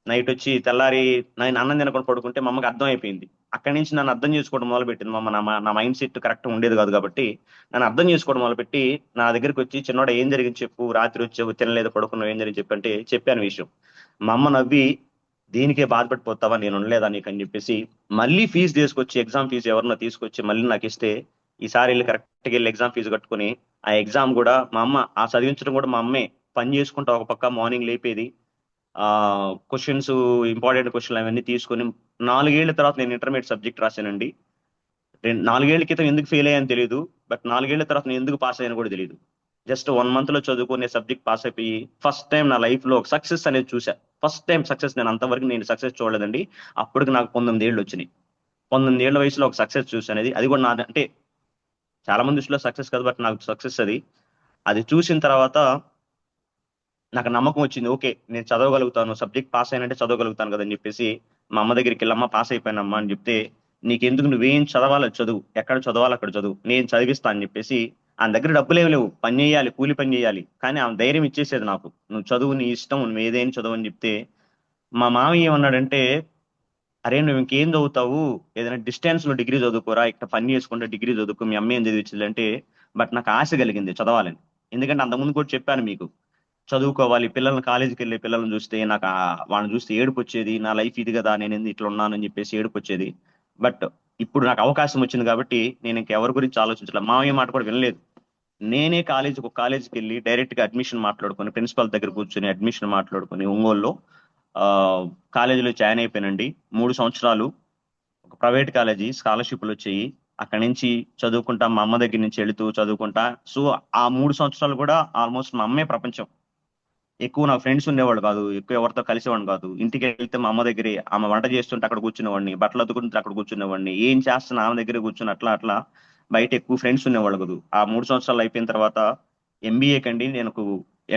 నైట్ వచ్చి తెల్లారి నేను అన్నం తినకుండా పడుకుంటే మా అమ్మకి అర్థం అయిపోయింది. అక్కడి నుంచి నన్ను అర్థం చేసుకోవడం మొదలుపెట్టింది మా అమ్మ. నా మైండ్ సెట్ కరెక్ట్ ఉండేది కాదు కాబట్టి నన్ను అర్థం చేసుకోవడం మొదలుపెట్టి నా దగ్గరికి వచ్చి, చిన్నోడ ఏం జరిగింది చెప్పు, రాత్రి వచ్చావు తినలేదు పడుకున్నావు, ఏం జరిగింది చెప్పు అంటే చెప్పాను విషయం. మా అమ్మ నవ్వి, దీనికే బాధపడిపోతావా, నేను ఉండలేదా నీకు అని చెప్పేసి మళ్ళీ ఫీజు తీసుకొచ్చి, ఎగ్జామ్ ఫీజు ఎవరన్నా తీసుకొచ్చి మళ్ళీ నాకు ఇస్తే, ఈసారి వెళ్ళి కరెక్ట్గా వెళ్ళి ఎగ్జామ్ ఫీజు కట్టుకుని ఆ ఎగ్జామ్ కూడా మా అమ్మ, ఆ చదివించడం కూడా మా అమ్మే పని చేసుకుంటా ఒక పక్క మార్నింగ్ లేపేది. ఆ క్వశ్చన్స్, ఇంపార్టెంట్ క్వశ్చన్లు అవన్నీ తీసుకొని 4 ఏళ్ల తర్వాత నేను ఇంటర్మీడియట్ సబ్జెక్ట్ రాశానండి. 4 ఏళ్ల క్రితం ఎందుకు ఫెయిల్ అయ్యాను తెలియదు, బట్ 4 ఏళ్ల తర్వాత నేను ఎందుకు పాస్ అయ్యాను కూడా తెలియదు. జస్ట్ 1 month లో చదువుకునే సబ్జెక్ట్ పాస్ అయిపోయి ఫస్ట్ టైం నా లైఫ్ లో ఒక సక్సెస్ అనేది చూసా. ఫస్ట్ టైం సక్సెస్, నేను అంతవరకు నేను సక్సెస్ చూడలేదండి. అప్పటికి నాకు 19 ఏళ్ళు వచ్చినాయి. 19 ఏళ్ల వయసులో ఒక సక్సెస్ చూసాను. అది కూడా నాది అంటే చాలా మంది దృష్టిలో సక్సెస్ కాదు, బట్ నాకు సక్సెస్ అది. అది చూసిన తర్వాత నాకు నమ్మకం వచ్చింది, ఓకే నేను చదవగలుగుతాను, సబ్జెక్ట్ పాస్ అయినంటే చదవగలుగుతాను కదా అని చెప్పేసి మా అమ్మ దగ్గరికి వెళ్ళమ్మా, పాస్ అయిపోయానమ్మా అని చెప్తే, నీకెందుకు, నువ్వేం చదవాలో చదువు, ఎక్కడ చదవాలో అక్కడ చదువు, నేను చదివిస్తా అని చెప్పేసి. ఆయన దగ్గర డబ్బులు ఏమి లేవు, పని చేయాలి, కూలి పని చేయాలి, కానీ ఆమె ధైర్యం ఇచ్చేసేది నాకు, నువ్వు చదువు, నీ ఇష్టం, నువ్వు ఏదైనా చదువు అని చెప్తే. మా మామయ్య ఏమన్నాడంటే, అరే నువ్వు ఇంకేం చదువుతావు, ఏదైనా డిస్టెన్స్ లో డిగ్రీ చదువుకోరా, ఇక్కడ పని చేసుకుంటే డిగ్రీ చదువుకో, మీ అమ్మ ఏం చదివించింది అంటే. బట్ నాకు ఆశ కలిగింది చదవాలని, ఎందుకంటే అంతకుముందు కూడా చెప్పాను మీకు, చదువుకోవాలి, పిల్లల్ని కాలేజీకి వెళ్ళే పిల్లల్ని చూస్తే నాకు వాళ్ళని చూస్తే ఏడుపు వచ్చేది, నా లైఫ్ ఇది కదా, నేను ఎందుకు ఇట్లా ఉన్నానని చెప్పేసి ఏడుపు వచ్చేది. బట్ ఇప్పుడు నాకు అవకాశం వచ్చింది కాబట్టి నేను ఇంకెవరి గురించి ఆలోచించాలి, మామయ్య మాట కూడా వినలేదు. నేనే ఒక కాలేజీకి వెళ్ళి డైరెక్ట్ గా అడ్మిషన్ మాట్లాడుకొని, ప్రిన్సిపల్ దగ్గర కూర్చొని అడ్మిషన్ మాట్లాడుకొని ఒంగోలులో ఆ కాలేజీలో జాయిన్ అయిపోయానండి. 3 సంవత్సరాలు ఒక ప్రైవేట్ కాలేజీ, స్కాలర్షిప్లు వచ్చాయి. అక్కడి నుంచి చదువుకుంటా, మా అమ్మ దగ్గర నుంచి వెళుతూ చదువుకుంటా. సో ఆ 3 సంవత్సరాలు కూడా ఆల్మోస్ట్ మా అమ్మే ప్రపంచం. ఎక్కువ నాకు ఫ్రెండ్స్ ఉండేవాళ్ళు కాదు, ఎక్కువ ఎవరితో కలిసేవాడిని కాదు. ఇంటికి వెళ్తే మా అమ్మ దగ్గరే, ఆమె వంట చేస్తుంటే అక్కడ కూర్చునేవాడిని, బట్టలు అతుకుంటే అక్కడ కూర్చునేవాడిని, ఏం చేస్తున్నా ఆమె దగ్గర కూర్చుని అట్లా అట్లా. బయట ఎక్కువ ఫ్రెండ్స్ ఉండేవాళ్ళు కాదు. ఆ 3 సంవత్సరాలు అయిపోయిన తర్వాత ఎంబీఏ కండి, నేను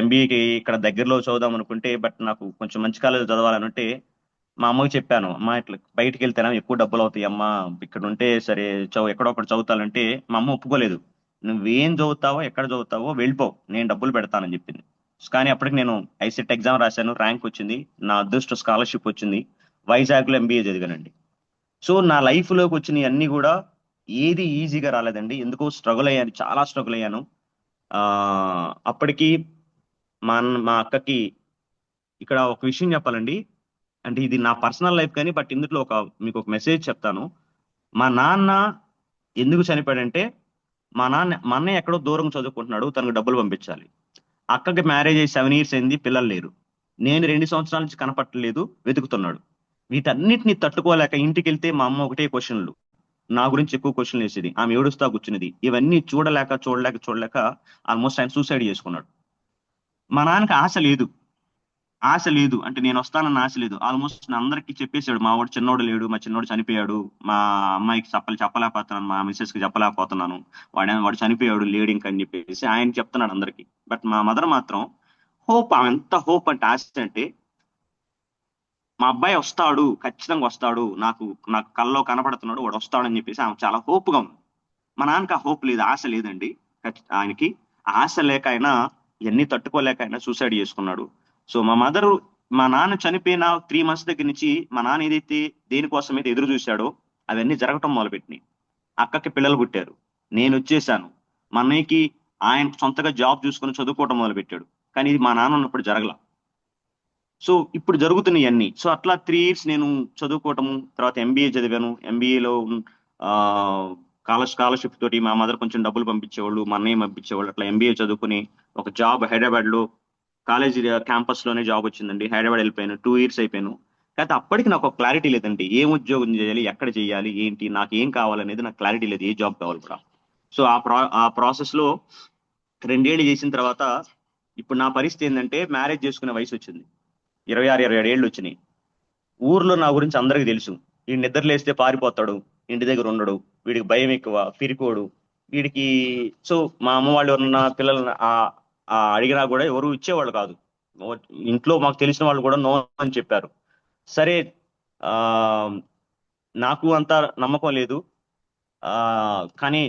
ఎంబీఏకి ఇక్కడ దగ్గరలో చదువుదాం అనుకుంటే, బట్ నాకు కొంచెం మంచి కాలేజ్ చదవాలని ఉంటే మా అమ్మకి చెప్పాను, అమ్మ ఇట్లా బయటికి వెళ్తేనా ఎక్కువ డబ్బులు అవుతాయి అమ్మా, ఇక్కడ ఉంటే సరే ఎక్కడో ఒకటి చదువుతానంటే మా అమ్మ ఒప్పుకోలేదు. నువ్వేం చదువుతావో ఎక్కడ చదువుతావో వెళ్ళిపో, నేను డబ్బులు పెడతానని చెప్పింది. కానీ అప్పటికి నేను ఐసెట్ ఎగ్జామ్ రాశాను, ర్యాంక్ వచ్చింది, నా అదృష్ట స్కాలర్షిప్ వచ్చింది, వైజాగ్ లో ఎంబీఏ చదివానండి. సో నా లైఫ్ లోకి వచ్చిన అన్ని కూడా ఏది ఈజీగా రాలేదండి, ఎందుకో స్ట్రగుల్ అయ్యాను, చాలా స్ట్రగుల్ అయ్యాను. ఆ అప్పటికి మా అక్కకి ఇక్కడ ఒక విషయం చెప్పాలండి, అంటే ఇది నా పర్సనల్ లైఫ్ కానీ, బట్ ఇందులో మీకు ఒక మెసేజ్ చెప్తాను. మా నాన్న ఎందుకు చనిపోయాడంటే, మా అన్నయ్య ఎక్కడో దూరం చదువుకుంటున్నాడు, తనకు డబ్బులు పంపించాలి. అక్కకి మ్యారేజ్ అయ్యి 7 years అయింది, పిల్లలు లేరు. నేను 2 సంవత్సరాల నుంచి కనపట్టలేదు, వెతుకుతున్నాడు. వీటన్నిటిని తట్టుకోలేక ఇంటికి వెళ్తే మా అమ్మ ఒకటే క్వశ్చన్లు, నా గురించి ఎక్కువ క్వశ్చన్లు వేసేది, ఆమె ఏడుస్తా కూర్చునేది. ఇవన్నీ చూడలేక ఆల్మోస్ట్ ఆయన సూసైడ్ చేసుకున్నాడు. మా నాన్నకి ఆశ లేదు అంటే నేను వస్తానన్న ఆశ లేదు. ఆల్మోస్ట్ అందరికీ చెప్పేశాడు, మా వాడు చిన్నోడు లేడు, మా చిన్నోడు చనిపోయాడు, మా అమ్మాయికి చెప్పలేకపోతున్నాను, మా మిస్సెస్ కి చెప్పలేకపోతున్నాను, వాడు చనిపోయాడు లేడు ఇంక అని చెప్పేసి ఆయన చెప్తున్నాడు అందరికి. బట్ మా మదర్ మాత్రం హోప్, ఆమె ఎంత హోప్ అంటే ఆశ అంటే, మా అబ్బాయి వస్తాడు, ఖచ్చితంగా వస్తాడు, నాకు నాకు కల్లో కనపడుతున్నాడు, వాడు వస్తాడు అని చెప్పేసి ఆమె చాలా హోప్గా ఉంది. మా నాన్నకి ఆ హోప్ లేదు, ఆశ లేదండి. ఆయనకి ఆశ లేక అయినా ఇవన్నీ తట్టుకోలేక అయినా సూసైడ్ చేసుకున్నాడు. సో మా నాన్న చనిపోయిన 3 months దగ్గర నుంచి మా నాన్న ఏదైతే దేనికోసం అయితే ఎదురు చూశాడో అవన్నీ జరగటం మొదలుపెట్టినాయి. అక్కకి పిల్లలు పుట్టారు, నేను వచ్చేసాను, మా అన్నయ్యకి ఆయన సొంతగా జాబ్ చూసుకుని చదువుకోవటం మొదలుపెట్టాడు. కానీ ఇది మా నాన్న ఉన్నప్పుడు జరగల. సో ఇప్పుడు జరుగుతున్నాయి అన్ని. సో అట్లా 3 years నేను చదువుకోవటము, తర్వాత ఎంబీఏ చదివాను. ఎంబీఏలో స్కాలర్షిప్ తోటి మా మదర్ కొంచెం డబ్బులు పంపించేవాళ్ళు, మా అన్నయ్య పంపించేవాళ్ళు. అట్లా ఎంబీఏ చదువుకుని ఒక జాబ్ హైదరాబాద్ లో కాలేజీ క్యాంపస్ లోనే జాబ్ వచ్చిందండి. హైదరాబాద్ వెళ్ళిపోయాను, 2 years అయిపోయాను. కాకపోతే అప్పటికి నాకు ఒక క్లారిటీ లేదండి, ఏం ఉద్యోగం చేయాలి, ఎక్కడ చేయాలి, ఏంటి, నాకు ఏం కావాలనేది నాకు క్లారిటీ లేదు, ఏ జాబ్ కావాలి కూడా. సో ఆ ప్రాసెస్ లో 2 ఏళ్ళు చేసిన తర్వాత ఇప్పుడు నా పరిస్థితి ఏంటంటే, మ్యారేజ్ చేసుకునే వయసు వచ్చింది, 26, 27 ఏళ్ళు వచ్చినాయి. ఊర్లో నా గురించి అందరికి తెలుసు, ఈ నిద్ర లేస్తే పారిపోతాడు, ఇంటి దగ్గర ఉండడు, వీడికి భయం ఎక్కువ, పిరికోడు వీడికి. సో మా అమ్మ వాళ్ళు ఎవరన్నా పిల్లల్ని అడిగినా కూడా ఎవరు ఇచ్చేవాళ్ళు కాదు. ఇంట్లో మాకు తెలిసిన వాళ్ళు కూడా నో అని చెప్పారు. సరే, ఆ నాకు అంత నమ్మకం లేదు. కానీ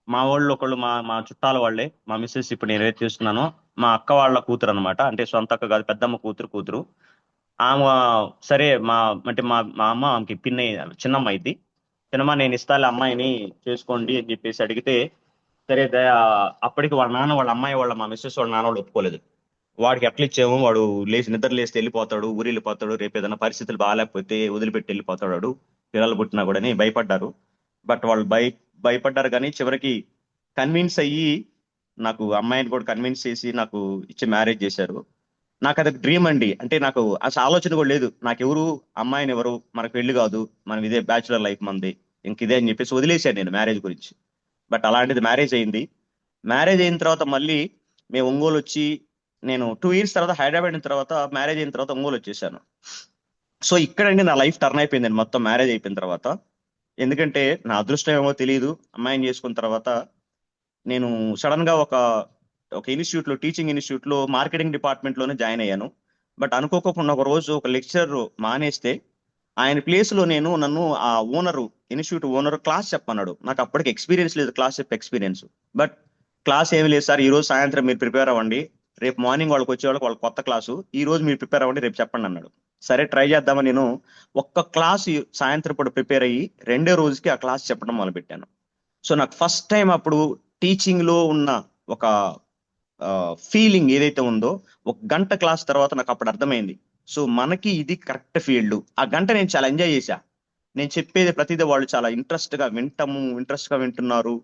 మా వాళ్ళు ఒకళ్ళు, మా చుట్టాల వాళ్ళే, మా మిస్సెస్ ఇప్పుడు నేను ఏదైతే చేస్తున్నానో మా అక్క వాళ్ళ కూతురు అనమాట, అంటే సొంత అక్క కాదు, పెద్దమ్మ కూతురు. ఆమె సరే అంటే మా అమ్మ ఆమెకి చిన్నమ్మ అయింది. చిన్నమ్మ నేను ఇస్తాలే అమ్మాయిని చేసుకోండి అని చెప్పేసి అడిగితే, సరే అప్పటికి వాళ్ళ నాన్న వాళ్ళ అమ్మాయి మా మిస్సెస్ వాళ్ళ నాన్న వాళ్ళు ఒప్పుకోలేదు. వాడికి ఎట్లా ఇచ్చాము, వాడు నిద్ర లేస్తే వెళ్ళిపోతాడు, ఊరు వెళ్ళిపోతాడు, రేపు ఏదైనా పరిస్థితులు బాగాలేకపోతే వదిలిపెట్టి వెళ్ళిపోతాడు వాడు, పిల్లలు పుట్టినా కూడా అని భయపడ్డారు. బట్ వాళ్ళు భయపడ్డారు కానీ చివరికి కన్విన్స్ అయ్యి నాకు అమ్మాయిని కూడా కన్విన్స్ చేసి నాకు ఇచ్చి మ్యారేజ్ చేశారు. నాకు అది డ్రీమ్ అండి. అంటే నాకు అసలు ఆలోచన కూడా లేదు, నాకెవరు అమ్మాయిని ఎవరు, మనకు పెళ్లి కాదు, మనం ఇదే బ్యాచులర్ లైఫ్ మంది, ఇంక ఇదే అని చెప్పేసి వదిలేశాను నేను మ్యారేజ్ గురించి. బట్ అలాంటిది మ్యారేజ్ అయింది. మ్యారేజ్ అయిన తర్వాత మళ్ళీ మేము ఒంగోలు వచ్చి, నేను 2 years తర్వాత హైదరాబాద్ అయిన తర్వాత, మ్యారేజ్ అయిన తర్వాత ఒంగోలు వచ్చేసాను. సో ఇక్కడండి నా లైఫ్ టర్న్ అయిపోయిందండి మొత్తం మ్యారేజ్ అయిపోయిన తర్వాత. ఎందుకంటే నా అదృష్టం ఏమో తెలియదు, అమ్మాయిని చేసుకున్న తర్వాత నేను సడన్ గా ఒక ఇన్స్టిట్యూట్ లో, టీచింగ్ ఇన్స్టిట్యూట్ లో మార్కెటింగ్ డిపార్ట్మెంట్ లోనే జాయిన్ అయ్యాను. బట్ అనుకోకుండా ఒక రోజు ఒక లెక్చరర్ మానేస్తే ఆయన ప్లేస్ లో నన్ను ఆ ఇన్స్టిట్యూట్ ఓనర్ క్లాస్ చెప్పన్నాడు. నాకు అప్పటికి ఎక్స్పీరియన్స్ లేదు, క్లాస్ చెప్పే ఎక్స్పీరియన్స్. బట్ క్లాస్ ఏమి లేదు సార్, ఈ రోజు సాయంత్రం మీరు ప్రిపేర్ అవ్వండి, రేపు మార్నింగ్ వాళ్ళకి వచ్చే వాళ్ళకి కొత్త క్లాసు, ఈ రోజు మీరు ప్రిపేర్ అవ్వండి, రేపు చెప్పండి అన్నాడు. సరే ట్రై చేద్దామని నేను ఒక్క క్లాస్ సాయంత్రం పూట ప్రిపేర్ అయ్యి 2వ రోజుకి ఆ క్లాస్ చెప్పడం మొదలుపెట్టాను. సో నాకు ఫస్ట్ టైం అప్పుడు టీచింగ్ లో ఉన్న ఒక ఫీలింగ్ ఏదైతే ఉందో, 1 గంట క్లాస్ తర్వాత నాకు అప్పుడు అర్థమైంది, సో మనకి ఇది కరెక్ట్ ఫీల్డ్. ఆ గంట నేను చాలా ఎంజాయ్ చేశా. నేను చెప్పేది ప్రతిదీ వాళ్ళు చాలా ఇంట్రెస్ట్ గా వింటున్నారు.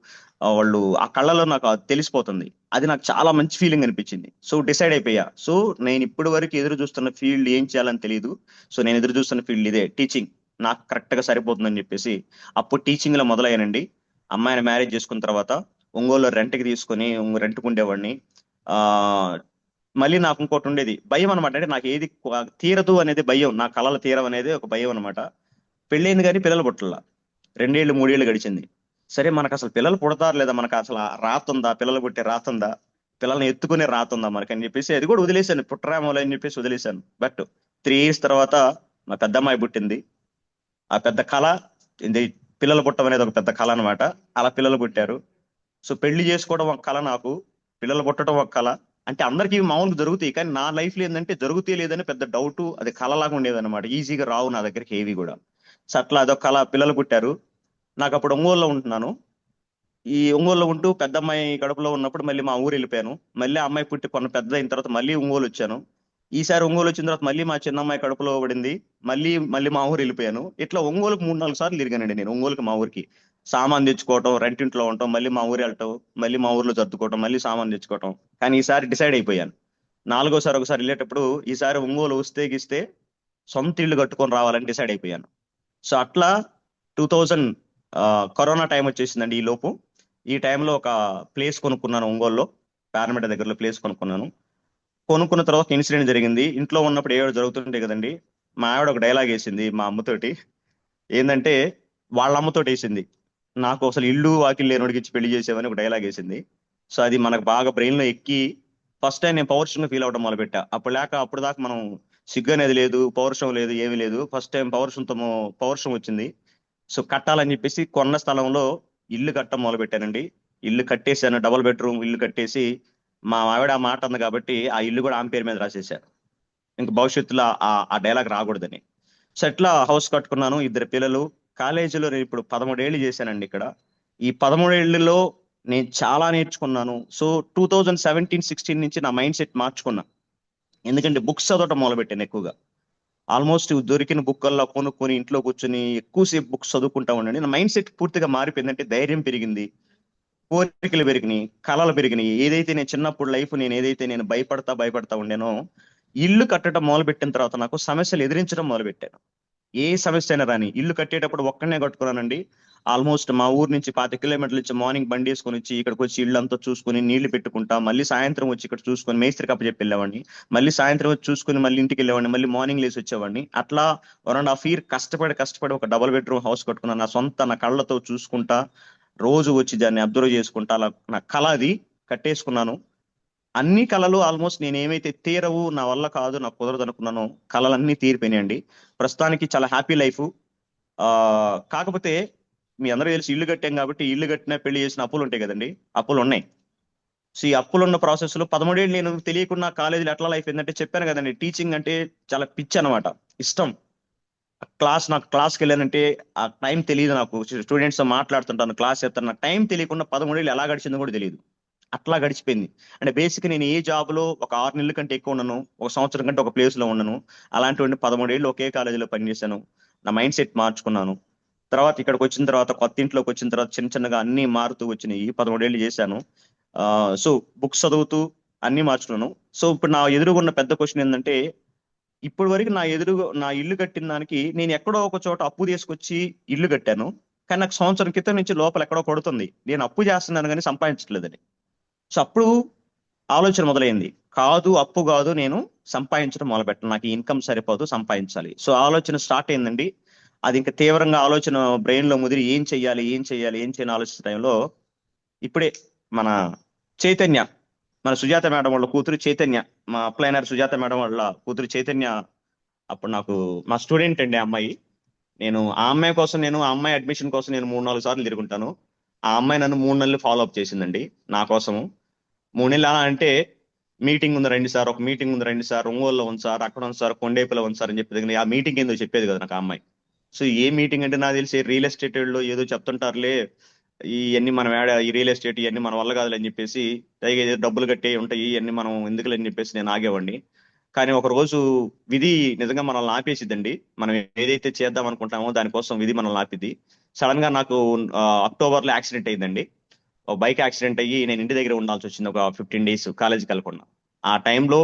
వాళ్ళు ఆ కళ్ళలో నాకు తెలిసిపోతుంది. అది నాకు చాలా మంచి ఫీలింగ్ అనిపించింది. సో డిసైడ్ అయిపోయా, సో నేను ఇప్పటి వరకు ఎదురు చూస్తున్న ఫీల్డ్ ఏం చేయాలని తెలియదు, సో నేను ఎదురు చూస్తున్న ఫీల్డ్ ఇదే, టీచింగ్ నాకు కరెక్ట్ గా సరిపోతుందని చెప్పేసి అప్పుడు టీచింగ్ లో మొదలయ్యానండి. అమ్మాయిని మ్యారేజ్ చేసుకున్న తర్వాత ఒంగోలు రెంట్కి తీసుకొని రెంట్కి ఉండేవాడిని. మళ్ళీ నాకు ఇంకోటి ఉండేది, భయం అనమాట. అంటే నాకు ఏది తీరదు అనేది భయం, నా కళలు తీరం అనేది ఒక భయం అనమాట. పెళ్ళైంది కానీ పిల్లలు పుట్టలా, 2 ఏళ్ళు 3 ఏళ్ళు గడిచింది. సరే మనకు అసలు పిల్లలు పుడతారు లేదా, మనకు అసలు రాతుందా, పిల్లలు పుట్టే రాతుందా, పిల్లల్ని ఎత్తుకునే రాతుందా మనకి అని చెప్పేసి అది కూడా వదిలేశాను, పుట్టరామోలే అని చెప్పేసి వదిలేశాను. బట్ 3 years తర్వాత మా పెద్దమ్మాయి పుట్టింది. ఆ పెద్ద కళ, పిల్లలు పుట్టడం అనేది ఒక పెద్ద కళ అనమాట. అలా పిల్లలు పుట్టారు. సో పెళ్లి చేసుకోవడం ఒక కళ, నాకు పిల్లలు పుట్టడం ఒక కళ. అంటే అందరికీ మామూలుగా జరుగుతాయి, కానీ నా లైఫ్ లో ఏంటంటే జరుగుతాయి లేదని పెద్ద డౌట్, అది కళలాగా ఉండేది అనమాట. ఈజీగా రావు నా దగ్గరికి ఏవి కూడా. సో అట్లా అదొక కళ, పిల్లలు పుట్టారు. నాకు అప్పుడు ఒంగోలులో ఉంటున్నాను. ఈ ఒంగోలులో ఉంటూ పెద్ద అమ్మాయి కడుపులో ఉన్నప్పుడు మళ్ళీ మా ఊరు వెళ్ళిపోయాను. మళ్ళీ అమ్మాయి పుట్టి కొన్న పెద్ద అయిన తర్వాత మళ్ళీ ఒంగోలు వచ్చాను. ఈసారి ఒంగోలు వచ్చిన తర్వాత మళ్ళీ మా చిన్న అమ్మాయి కడుపులో పడింది, మళ్ళీ మా ఊరు వెళ్ళిపోయాను. ఇట్లా ఒంగోలుకు 3-4 సార్లు తిరిగానండి నేను. ఒంగోలుకి మా ఊరికి సామాన్ తెచ్చుకోవటం, రెంటింట్లో ఉండటం, మళ్ళీ మా ఊరు వెళ్ళటం, మళ్ళీ మా ఊర్లో సర్దుకోవటం, మళ్ళీ సామాన్ తెచ్చుకోవటం. కానీ ఈసారి డిసైడ్ అయిపోయాను, 4వ సారి ఒకసారి వెళ్ళేటప్పుడు, ఈసారి ఒంగోలు వస్తే సొంత ఇల్లు కట్టుకొని రావాలని డిసైడ్ అయిపోయాను. సో అట్లా 2000 కరోనా టైం వచ్చేసిందండి. ఈ లోపు ఈ టైంలో ఒక ప్లేస్ కొనుక్కున్నాను ఒంగోలులో, పారామిట దగ్గరలో ప్లేస్ కొనుక్కున్నాను. కొనుక్కున్న తర్వాత ఇన్సిడెంట్ జరిగింది. ఇంట్లో ఉన్నప్పుడు ఏదో జరుగుతుంటాయి కదండి. మా ఆవిడ ఒక డైలాగ్ వేసింది మా అమ్మతోటి. ఏంటంటే వాళ్ళ అమ్మతోటి వేసింది, నాకు అసలు ఇల్లు వాకిల్ లేనోడికి ఇచ్చి పెళ్లి చేసేవని ఒక డైలాగ్ వేసింది. సో అది మనకు బాగా బ్రెయిన్ లో ఎక్కి ఫస్ట్ టైం నేను పౌరుషంగా ఫీల్ అవడం మొదలు పెట్టా. అప్పుడు దాకా మనం సిగ్గు అనేది లేదు, పౌరుషం లేదు, ఏమీ లేదు. ఫస్ట్ టైం పౌరుషం వచ్చింది. సో కట్టాలని చెప్పేసి కొన్న స్థలంలో ఇల్లు కట్టడం మొదలు పెట్టానండి. ఇల్లు కట్టేశాను, డబుల్ బెడ్రూమ్ ఇల్లు కట్టేసి మా ఆవిడ ఆ మాట అంది కాబట్టి ఆ ఇల్లు కూడా ఆమె పేరు మీద రాసేసాను, ఇంక భవిష్యత్తులో ఆ డైలాగ్ రాకూడదని. సో ఎట్లా హౌస్ కట్టుకున్నాను, 2 పిల్లలు. కాలేజీలో నేను ఇప్పుడు 13 ఏళ్ళు చేశానండి ఇక్కడ. ఈ 13 ఏళ్ళలో నేను చాలా నేర్చుకున్నాను. సో 2017-16 నుంచి నా మైండ్ సెట్ మార్చుకున్నా. ఎందుకంటే బుక్స్ చదవటం మొదలుపెట్టాను ఎక్కువగా. ఆల్మోస్ట్ దొరికిన బుక్కల్లో కొనుక్కొని ఇంట్లో కూర్చొని ఎక్కువసేపు బుక్స్ చదువుకుంటా ఉండండి. నా మైండ్ సెట్ పూర్తిగా మారిపోయిందంటే ధైర్యం పెరిగింది, కోరికలు పెరిగినాయి, కళలు పెరిగినాయి. ఏదైతే నేను చిన్నప్పుడు లైఫ్ ఏదైతే నేను భయపడతా ఉండేనో, ఇల్లు కట్టడం మొదలుపెట్టిన తర్వాత నాకు సమస్యలు ఎదిరించడం మొదలుపెట్టాను. ఏ సమస్య అయినా రాని. ఇల్లు కట్టేటప్పుడు ఒక్కనే కట్టుకున్నానండి. ఆల్మోస్ట్ మా ఊరు నుంచి 25 కిలోమీటర్లు వచ్చి మార్నింగ్ బండి వేసుకొని వచ్చి ఇక్కడికి వచ్చి ఇల్లు అంతా చూసుకుని నీళ్లు పెట్టుకుంటా, మళ్ళీ సాయంత్రం వచ్చి ఇక్కడ చూసుకొని మేస్త్రికి అప్పచెప్పి వెళ్ళేవాడిని, మళ్ళీ సాయంత్రం వచ్చి చూసుకుని మళ్ళీ ఇంటికి వెళ్ళేవాడిని, మళ్ళీ మార్నింగ్ లేసి వచ్చేవాడిని. అట్లా 1.5 year కష్టపడి ఒక డబుల్ బెడ్రూమ్ హౌస్ కట్టుకున్నాను. నా కళ్ళతో చూసుకుంటా, రోజు వచ్చి దాన్ని అబ్జర్వ్ చేసుకుంటా, అలా నా కళ అది కట్టేసుకున్నాను. అన్ని కళలు ఆల్మోస్ట్ నేను ఏమైతే తీరవు, నా వల్ల కాదు, నాకు కుదరదు అనుకున్నానో కళలన్నీ తీరిపోయినాయండి. ప్రస్తుతానికి చాలా హ్యాపీ లైఫ్. కాకపోతే మీ అందరూ తెలిసి ఇల్లు కట్టాం కాబట్టి ఇల్లు కట్టినా పెళ్లి చేసిన అప్పులు ఉంటాయి కదండి, అప్పులు ఉన్నాయి. సో ఈ అప్పులున్న ప్రాసెస్ లో 13 ఏళ్ళు నేను తెలియకుండా కాలేజీలో ఎట్లా లైఫ్ ఏంటంటే చెప్పాను కదండి, టీచింగ్ అంటే చాలా పిచ్చి అనమాట, ఇష్టం. నాకు క్లాస్కి వెళ్ళానంటే ఆ టైం తెలియదు. నాకు స్టూడెంట్స్ తో మాట్లాడుతుంటాను, క్లాస్ చెప్తాను, నాకు టైం తెలియకుండా 13 ఏళ్ళు ఎలా గడిచిందో కూడా తెలియదు. అట్లా గడిచిపోయింది. అంటే బేసిక్ నేను ఏ జాబ్ లో ఒక 6 నెలల కంటే ఎక్కువ ఉన్నాను, ఒక సంవత్సరం కంటే ఒక ప్లేస్ లో ఉన్నాను. అలాంటి 13 ఏళ్ళు ఒకే కాలేజీలో పనిచేశాను. నా మైండ్ సెట్ మార్చుకున్నాను. తర్వాత ఇక్కడికి వచ్చిన తర్వాత, కొత్త ఇంట్లోకి వచ్చిన తర్వాత చిన్న చిన్నగా అన్ని మారుతూ వచ్చినాయి. 13 ఏళ్ళు చేశాను. సో బుక్స్ చదువుతూ అన్ని మార్చుకున్నాను. సో ఇప్పుడు నా ఎదురుగున్న పెద్ద క్వశ్చన్ ఏంటంటే, ఇప్పటి వరకు నా ఇల్లు కట్టిన దానికి నేను ఎక్కడో ఒక చోట అప్పు తీసుకొచ్చి ఇల్లు కట్టాను. కానీ నాకు సంవత్సరం క్రితం నుంచి లోపల ఎక్కడో కొడుతుంది, నేను అప్పు చేస్తున్నాను కానీ సంపాదించట్లేదని. సో అప్పుడు ఆలోచన మొదలైంది, అప్పు కాదు, నేను సంపాదించడం మొదలుపెట్టాను, నాకు ఇన్కమ్ సరిపోదు, సంపాదించాలి. సో ఆలోచన స్టార్ట్ అయిందండి. అది ఇంకా తీవ్రంగా ఆలోచన బ్రెయిన్ లో ముదిరి ఏం చెయ్యాలి ఆలోచించే టైంలో ఇప్పుడే మన చైతన్య, మన సుజాత మేడం వాళ్ళ కూతురు చైతన్య, మా అప్లైనర్ సుజాత మేడం వాళ్ళ కూతురు చైతన్య, అప్పుడు నాకు మా స్టూడెంట్ అండి ఆ అమ్మాయి. ఆ అమ్మాయి అడ్మిషన్ కోసం నేను 3-4 సార్లు తిరుగుంటాను. ఆ అమ్మాయి నన్ను 3 నెలలు ఫాలో అప్ చేసిందండి నా కోసము. 3 నెలలు అలా అంటే మీటింగ్ ఉంది రండి సార్, ఒక మీటింగ్ ఉంది రండి సార్, ఒంగోలులో ఉంది సార్, అక్కడ ఉంది సార్, కొండేపులో ఉంది సార్ అని చెప్పేది. ఆ మీటింగ్ ఏందో చెప్పేది కదా నాకు ఆ అమ్మాయి. సో ఏ మీటింగ్ అంటే నాకు తెలిసి రియల్ ఎస్టేట్ లో ఏదో చెప్తుంటారులే, ఇవన్నీ మనం ఈ రియల్ ఎస్టేట్ ఇవన్నీ మన వల్ల కాదులని చెప్పేసి, ఏదో డబ్బులు కట్టే ఉంటాయి ఇవన్నీ మనం ఎందుకులని చెప్పేసి నేను ఆగేవాడిని. కానీ ఒక రోజు విధి నిజంగా మనల్ని ఆపేసిద్దండి. మనం ఏదైతే చేద్దాం అనుకుంటామో దానికోసం విధి మనల్ని ఆపిద్ది. సడన్ గా నాకు అక్టోబర్ లో యాక్సిడెంట్ అయిందండి. ఒక బైక్ యాక్సిడెంట్ అయ్యి నేను ఇంటి దగ్గర ఉండాల్సి వచ్చింది ఒక 15 days కాలేజీకి వెళ్ళకుండా. ఆ టైంలో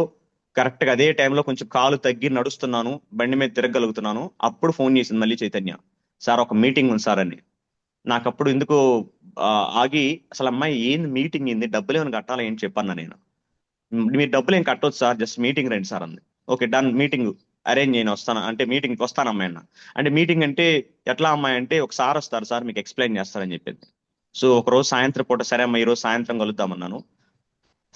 కరెక్ట్ గా అదే టైంలో కొంచెం కాలు తగ్గి నడుస్తున్నాను, బండి మీద తిరగలుగుతున్నాను. అప్పుడు ఫోన్ చేసింది మళ్ళీ చైతన్య, సార్ ఒక మీటింగ్ ఉంది సార్ అని. నాకు అప్పుడు ఎందుకో ఆగి, అసలు అమ్మాయి ఏంది మీటింగ్, ఏంది డబ్బులు ఏమైనా కట్టాలా ఏంటి చెప్పన్నా నేను. మీరు డబ్బులు ఏం కట్టొచ్చు సార్, జస్ట్ మీటింగ్ రండి సార్ అంది. ఓకే డన్, మీటింగ్ అరేంజ్ చేయను, వస్తాను అంటే మీటింగ్కి వస్తాను అమ్మాయి అన్న. అంటే మీటింగ్ అంటే ఎట్లా అమ్మాయి అంటే, ఒక సార్ వస్తారు సార్ మీకు ఎక్స్ప్లెయిన్ చేస్తారని చెప్పింది. సో ఒక రోజు సాయంత్రం పూట, సరే అమ్మా ఈ రోజు సాయంత్రం కలుద్దామన్నాను.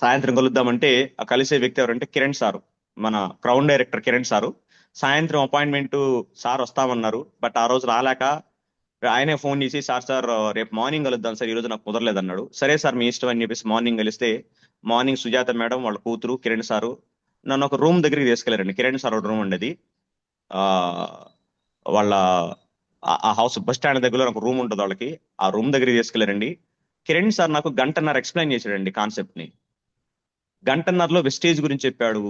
సాయంత్రం కలుద్దామంటే ఆ కలిసే వ్యక్తి ఎవరంటే కిరణ్ సారు, మన క్రౌన్ డైరెక్టర్ కిరణ్ సారు. సాయంత్రం అపాయింట్మెంట్ సార్ వస్తామన్నారు, బట్ ఆ రోజు రాలేక ఆయనే ఫోన్ చేసి, సార్ రేపు మార్నింగ్ కలుద్దాం సార్, ఈ రోజు నాకు కుదరలేదు అన్నాడు. సరే సార్ మీ ఇష్టం అని చెప్పేసి మార్నింగ్ కలిస్తే, మార్నింగ్ సుజాత మేడం వాళ్ళ కూతురు కిరణ్ సారు నన్ను ఒక రూమ్ దగ్గరికి తీసుకెళ్లారండి. కిరణ్ సార్ రూమ్ ఉండేది ఆ వాళ్ళ ఆ హౌస్ బస్ స్టాండ్ దగ్గర ఒక రూమ్ ఉంటుంది వాళ్ళకి. ఆ రూమ్ దగ్గరికి తీసుకెళ్లారండి. కిరణ్ సార్ నాకు గంటన్నర ఎక్స్ప్లెయిన్ చేశాడండి కాన్సెప్ట్ ని. గంటన్నరలో వెస్టేజ్ గురించి చెప్పాడు,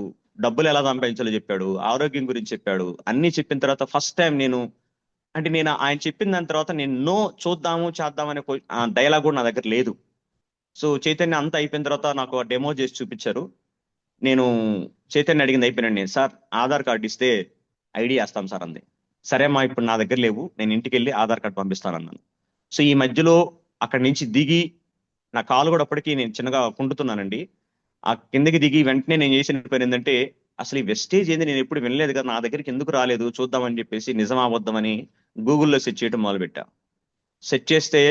డబ్బులు ఎలా సంపాదించాలో చెప్పాడు, ఆరోగ్యం గురించి చెప్పాడు. అన్ని చెప్పిన తర్వాత ఫస్ట్ టైం నేను ఆయన చెప్పిన దాని తర్వాత నేను చూద్దాము చేద్దాం అనే డైలాగ్ కూడా నా దగ్గర లేదు. సో చైతన్య అంతా అయిపోయిన తర్వాత నాకు డెమో చేసి చూపించారు. నేను చైతన్య అడిగింది అయిపోయినాను నేను, సార్ ఆధార్ కార్డు ఇస్తే ఐడి వేస్తాం సార్ అంది. సరే అమ్మా ఇప్పుడు నా దగ్గర లేవు, నేను ఇంటికి వెళ్ళి ఆధార్ కార్డు పంపిస్తానన్నాను. సో ఈ మధ్యలో అక్కడి నుంచి దిగి నా కాలు కూడా అప్పటికి నేను చిన్నగా కుంటున్నానండి. ఆ కిందకి దిగి వెంటనే నేను చేసిన పని ఏంటంటే, అసలు ఈ వెస్టేజ్ ఏంది నేను ఎప్పుడు వినలేదు కదా, నా దగ్గరికి ఎందుకు రాలేదు చూద్దామని చెప్పేసి నిజం అబద్ధమని గూగుల్లో సెర్చ్ చేయడం మొదలుపెట్టా. సెర్చ్ చేస్తే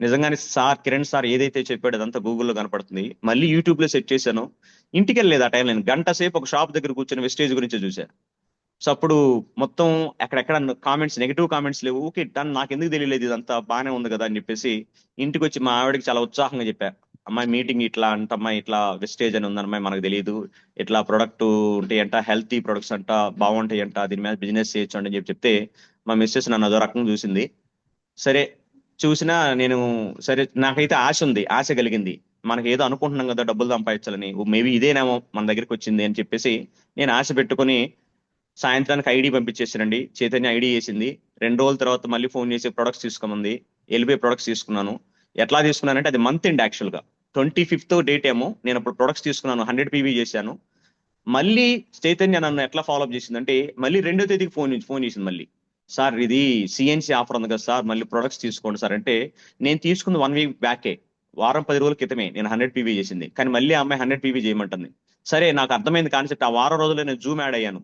నిజంగానే సార్ కిరణ్ సార్ ఏదైతే చెప్పాడో అదంతా గూగుల్లో కనపడుతుంది. మళ్ళీ యూట్యూబ్ లో సెర్చ్ చేశాను, ఇంటికి వెళ్ళలేదు ఆ టైం. నేను గంట సేపు ఒక షాప్ దగ్గర కూర్చొని వెస్టేజ్ గురించి చూసా. సో అప్పుడు మొత్తం ఎక్కడెక్కడ కామెంట్స్, నెగిటివ్ కామెంట్స్ లేవు. ఓకే డన్, నాకు ఎందుకు తెలియలేదు ఇదంతా బాగానే ఉంది కదా అని చెప్పేసి ఇంటికి వచ్చి మా ఆవిడకి చాలా ఉత్సాహంగా చెప్పా, అమ్మాయి మీటింగ్ ఇట్లా అంటమ్మాయి, ఇట్లా వెస్టేజ్ అని ఉందన్నమాయి, మనకు తెలియదు, ఇట్లా ప్రొడక్ట్ ఉంటాయంట, హెల్తీ ప్రొడక్ట్స్ అంట, బాగుంటాయంట, దీని మీద బిజినెస్ చేయొచ్చు అని చెప్పి చెప్తే మా మిస్సెస్ నన్ను అదో రకంగా చూసింది. సరే చూసినా నేను, సరే నాకైతే ఆశ ఉంది, ఆశ కలిగింది, మనకి ఏదో అనుకుంటున్నాం కదా డబ్బులు సంపాదించాలని, మేబీ ఇదేనేమో మన దగ్గరికి వచ్చింది అని చెప్పేసి నేను ఆశ పెట్టుకొని సాయంత్రానికి ఐడి పంపించేసానండి. చైతన్య ఐడి చేసింది. 2 రోజుల తర్వాత మళ్ళీ ఫోన్ చేసి ప్రొడక్ట్స్ తీసుకోమంది. వెళ్ళిపోయి ప్రొడక్ట్స్ తీసుకున్నాను. ఎట్లా తీసుకున్నానంటే అది మంత్ ఎండ్ యాక్చువల్ గా 25th డేట్ ఏమో నేను అప్పుడు ప్రొడక్ట్స్ తీసుకున్నాను, 100 PV చేశాను. మళ్ళీ చైతన్య నన్ను ఎట్లా ఫాలోఅప్ చేసిందంటే మళ్ళీ 2వ తేదీకి ఫోన్ చేసింది. మళ్ళీ సార్ ఇది సిఎన్సి ఆఫర్ ఉంది కదా సార్, మళ్ళీ ప్రొడక్ట్స్ తీసుకోండి సార్ అంటే, నేను తీసుకుంది 1 వీక్ బ్యాకే, వారం 10 రోజుల క్రితమే నేను 100 PV చేసింది. కానీ మళ్ళీ ఆ అమ్మాయి 100 PV చేయమంటుంది. సరే నాకు అర్థమైంది కాన్సెప్ట్. ఆ వారం రోజుల్లో నేను జూమ్ యాడ్ అయ్యాను.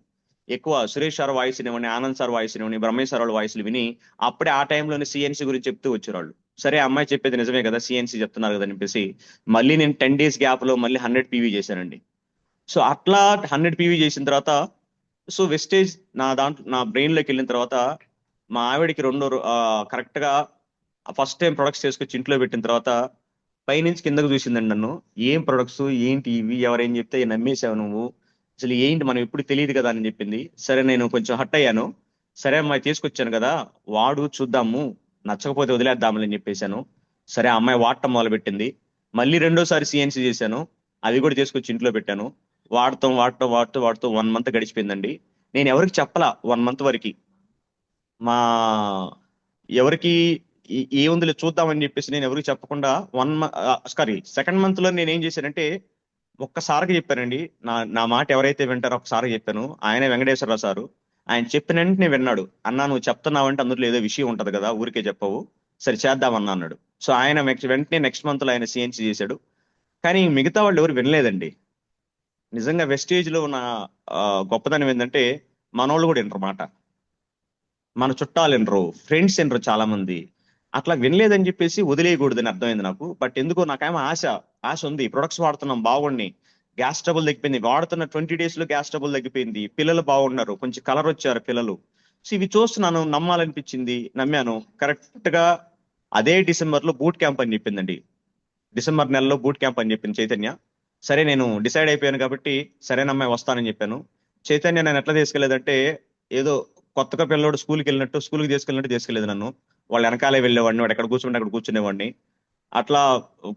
ఎక్కువ సురేష్ సార్ వాయిస్ ఇవ్వండి, ఆనంద్ సార్ వాయిస్ ఇవ్వండి, బ్రహ్మేశ్ సార్ వాళ్ళ వాయిస్లు విని అప్పుడే ఆ టైంలోనే సిఎన్సి గురించి చెప్తూ వచ్చేవాళ్ళు. సరే అమ్మాయి చెప్పేది నిజమే కదా, సిఎన్సి చెప్తున్నారు కదా అని చెప్పేసి మళ్ళీ నేను 10 days గ్యాప్ లో మళ్ళీ 100 PV చేశానండి. సో అట్లా 100 PV చేసిన తర్వాత, సో వెస్టేజ్ నా దాంట్లో నా బ్రెయిన్ లోకి వెళ్ళిన తర్వాత మా ఆవిడకి కరెక్ట్ గా ఫస్ట్ టైం ప్రొడక్ట్స్ చేసుకొచ్చి ఇంట్లో పెట్టిన తర్వాత పైనుంచి కిందకు చూసిందండి నన్ను. ఏం ప్రొడక్ట్స్ ఏంటి ఇవి, ఎవరేం చెప్తే నమ్మేసావు నువ్వు, అసలు ఏంటి మనం ఎప్పుడు తెలియదు కదా అని చెప్పింది. సరే నేను కొంచెం హట్ అయ్యాను. సరే అమ్మాయి తీసుకొచ్చాను కదా వాడు, చూద్దాము, నచ్చకపోతే వదిలేద్దామని అని చెప్పేశాను. సరే ఆ అమ్మాయి వాడటం మొదలు పెట్టింది. మళ్ళీ 2వ సారి సిఎన్సి చేశాను, అది కూడా తీసుకొచ్చి ఇంట్లో పెట్టాను. వాడటం 1 month గడిచిపోయిందండి. నేను ఎవరికి చెప్పలా 1 month వరకు. మా ఎవరికి ఏముందిలే చూద్దామని చెప్పేసి నేను ఎవరికి చెప్పకుండా 2nd month లో నేను ఏం చేశానంటే ఒక్కసారికి చెప్పానండి. నా మాట ఎవరైతే వింటారో ఒకసారి చెప్పాను. ఆయన వెంకటేశ్వరరావు సారు. ఆయన చెప్పిన వెంటనే విన్నాడు. అన్నా నువ్వు చెప్తున్నావంటే అందులో ఏదో విషయం ఉంటది కదా, ఊరికే చెప్పవు, సరే చేద్దామన్నా అన్నాడు. సో ఆయన వెంటనే నెక్స్ట్ మంత్ లో ఆయన సిఎన్సి చేశాడు. కానీ మిగతా వాళ్ళు ఎవరు వినలేదండి. నిజంగా వెస్టేజ్ లో ఉన్న గొప్పదనం ఏంటంటే మనోళ్ళు కూడా వినరు మాట, మన చుట్టాలు వినరు, ఫ్రెండ్స్ వినరు చాలా మంది. అట్లా వినలేదని చెప్పేసి వదిలేయకూడదని అర్థమైంది నాకు. బట్ ఎందుకో నాకేమో ఆశ ఉంది, ప్రొడక్ట్స్ వాడుతున్నాం బాగుండి, గ్యాస్ ట్రబుల్ తగ్గిపోయింది, వాడుతున్న 20 days లో గ్యాస్ ట్రబుల్ తగ్గిపోయింది, పిల్లలు బాగున్నారు, కొంచెం కలర్ వచ్చారు పిల్లలు. సో ఇవి చూస్తున్నాను, నమ్మాలనిపించింది, నమ్మాను. కరెక్ట్ గా అదే డిసెంబర్ లో బూట్ క్యాంప్ అని చెప్పిందండి. డిసెంబర్ నెలలో బూట్ క్యాంప్ అని చెప్పింది చైతన్య. సరే నేను డిసైడ్ అయిపోయాను కాబట్టి సరేనమ్మాయి వస్తానని చెప్పాను. చైతన్య నేను ఎట్లా తీసుకెళ్లేదంటే, ఏదో కొత్తగా పిల్లడు స్కూల్కి తీసుకెళ్ళలేదు నన్ను. వాళ్ళ వెనకాలే వెళ్ళేవాడిని, వాడు ఎక్కడ కూర్చుంటే అక్కడ కూర్చునేవాడిని. అట్లా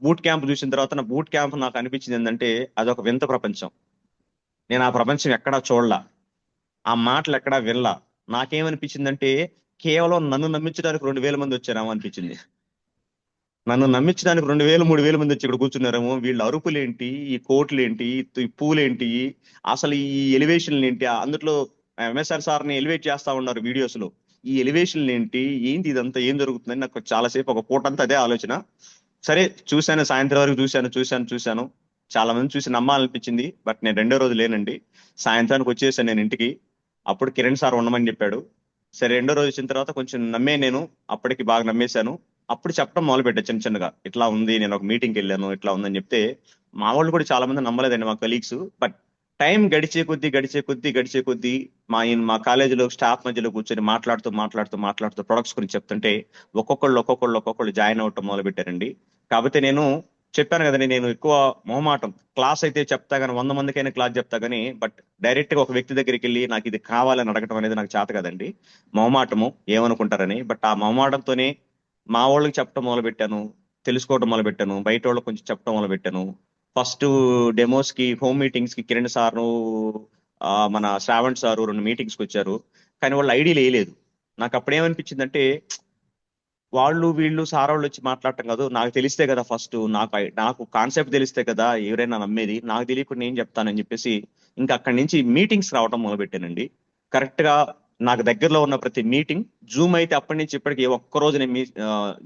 బూట్ క్యాంప్ చూసిన తర్వాత నా బూట్ క్యాంప్ నాకు అనిపించింది ఏంటంటే అదొక వింత ప్రపంచం. నేను ఆ ప్రపంచం ఎక్కడా చూడలా, ఆ మాటలు ఎక్కడా వినలా. నాకేమనిపించిందంటే కేవలం నన్ను నమ్మించడానికి 2000 మంది వచ్చారేమో అనిపించింది. నన్ను నమ్మించడానికి 2000-3000 మంది వచ్చి ఇక్కడ కూర్చున్నారేమో. వీళ్ళ అరుపులేంటి, ఈ కోట్లు ఏంటి, ఈ పూలేంటి, అసలు ఈ ఎలివేషన్లు ఏంటి, అందులో ఎంఎస్ఆర్ సార్ని ఎలివేట్ చేస్తా ఉన్నారు వీడియోస్ లో, ఈ ఎలివేషన్లు ఏంటి ఇదంతా ఏం జరుగుతుందని నాకు చాలాసేపు ఒక పూటంతా అదే ఆలోచన. సరే చూశాను, సాయంత్రం వరకు చూశాను. చాలా మంది చూసి నమ్మాలనిపించింది. బట్ నేను 2వ రోజు లేనండి, సాయంత్రానికి వచ్చేసాను నేను ఇంటికి. అప్పుడు కిరణ్ సార్ ఉండమని చెప్పాడు. సరే 2వ రోజు వచ్చిన తర్వాత కొంచెం నమ్మే, నేను అప్పటికి బాగా నమ్మేశాను. అప్పుడు చెప్పడం మొదలు పెట్టా చిన్నగా, ఇట్లా ఉంది, నేను ఒక మీటింగ్కి వెళ్ళాను, ఇట్లా ఉందని చెప్తే మా వాళ్ళు కూడా చాలా మంది నమ్మలేదండి, మా కలీగ్స్. బట్ టైం గడిచే కొద్దీ మా కాలేజీలో స్టాఫ్ మధ్యలో కూర్చొని మాట్లాడుతూ ప్రొడక్ట్స్ గురించి చెప్తుంటే ఒక్కొక్కళ్ళు జాయిన్ అవ్వటం మొదలు పెట్టారండి. కాకపోతే నేను చెప్పాను కదండి, నేను ఎక్కువ మొహమాటం, క్లాస్ అయితే చెప్తా కానీ 100 మందికైనా క్లాస్ చెప్తా కానీ, బట్ డైరెక్ట్ గా ఒక వ్యక్తి దగ్గరికి వెళ్ళి నాకు ఇది కావాలని అడగటం అనేది నాకు చేత కదండి, మొహమాటము, ఏమనుకుంటారని. బట్ ఆ మొహమాటంతోనే మా వాళ్ళకి చెప్పడం మొదలు పెట్టాను, తెలుసుకోవడం మొదలు పెట్టాను, బయట వాళ్ళకి కొంచెం చెప్పడం మొదలు పెట్టాను. ఫస్ట్ డెమోస్ కి, హోమ్ మీటింగ్స్ కి కిరణ్ సారు, మన శ్రావణ్ సారు 2 మీటింగ్స్కి వచ్చారు. కానీ వాళ్ళు ఐడియాలు వేయలేదు. నాకు అప్పుడేమనిపించిందంటే, వీళ్ళు సార్ వాళ్ళు వచ్చి మాట్లాడటం కాదు, నాకు తెలిస్తే కదా ఫస్ట్, నాకు కాన్సెప్ట్ తెలిస్తే కదా ఎవరైనా నమ్మేది, నాకు తెలియకుండా నేను చెప్తానని చెప్పేసి ఇంకా అక్కడి నుంచి మీటింగ్స్ రావడం మొదలు పెట్టానండి. కరెక్ట్ గా నాకు దగ్గరలో ఉన్న ప్రతి మీటింగ్ జూమ్ అయితే అప్పటి నుంచి ఇప్పటికి ఒక్కరోజు నేను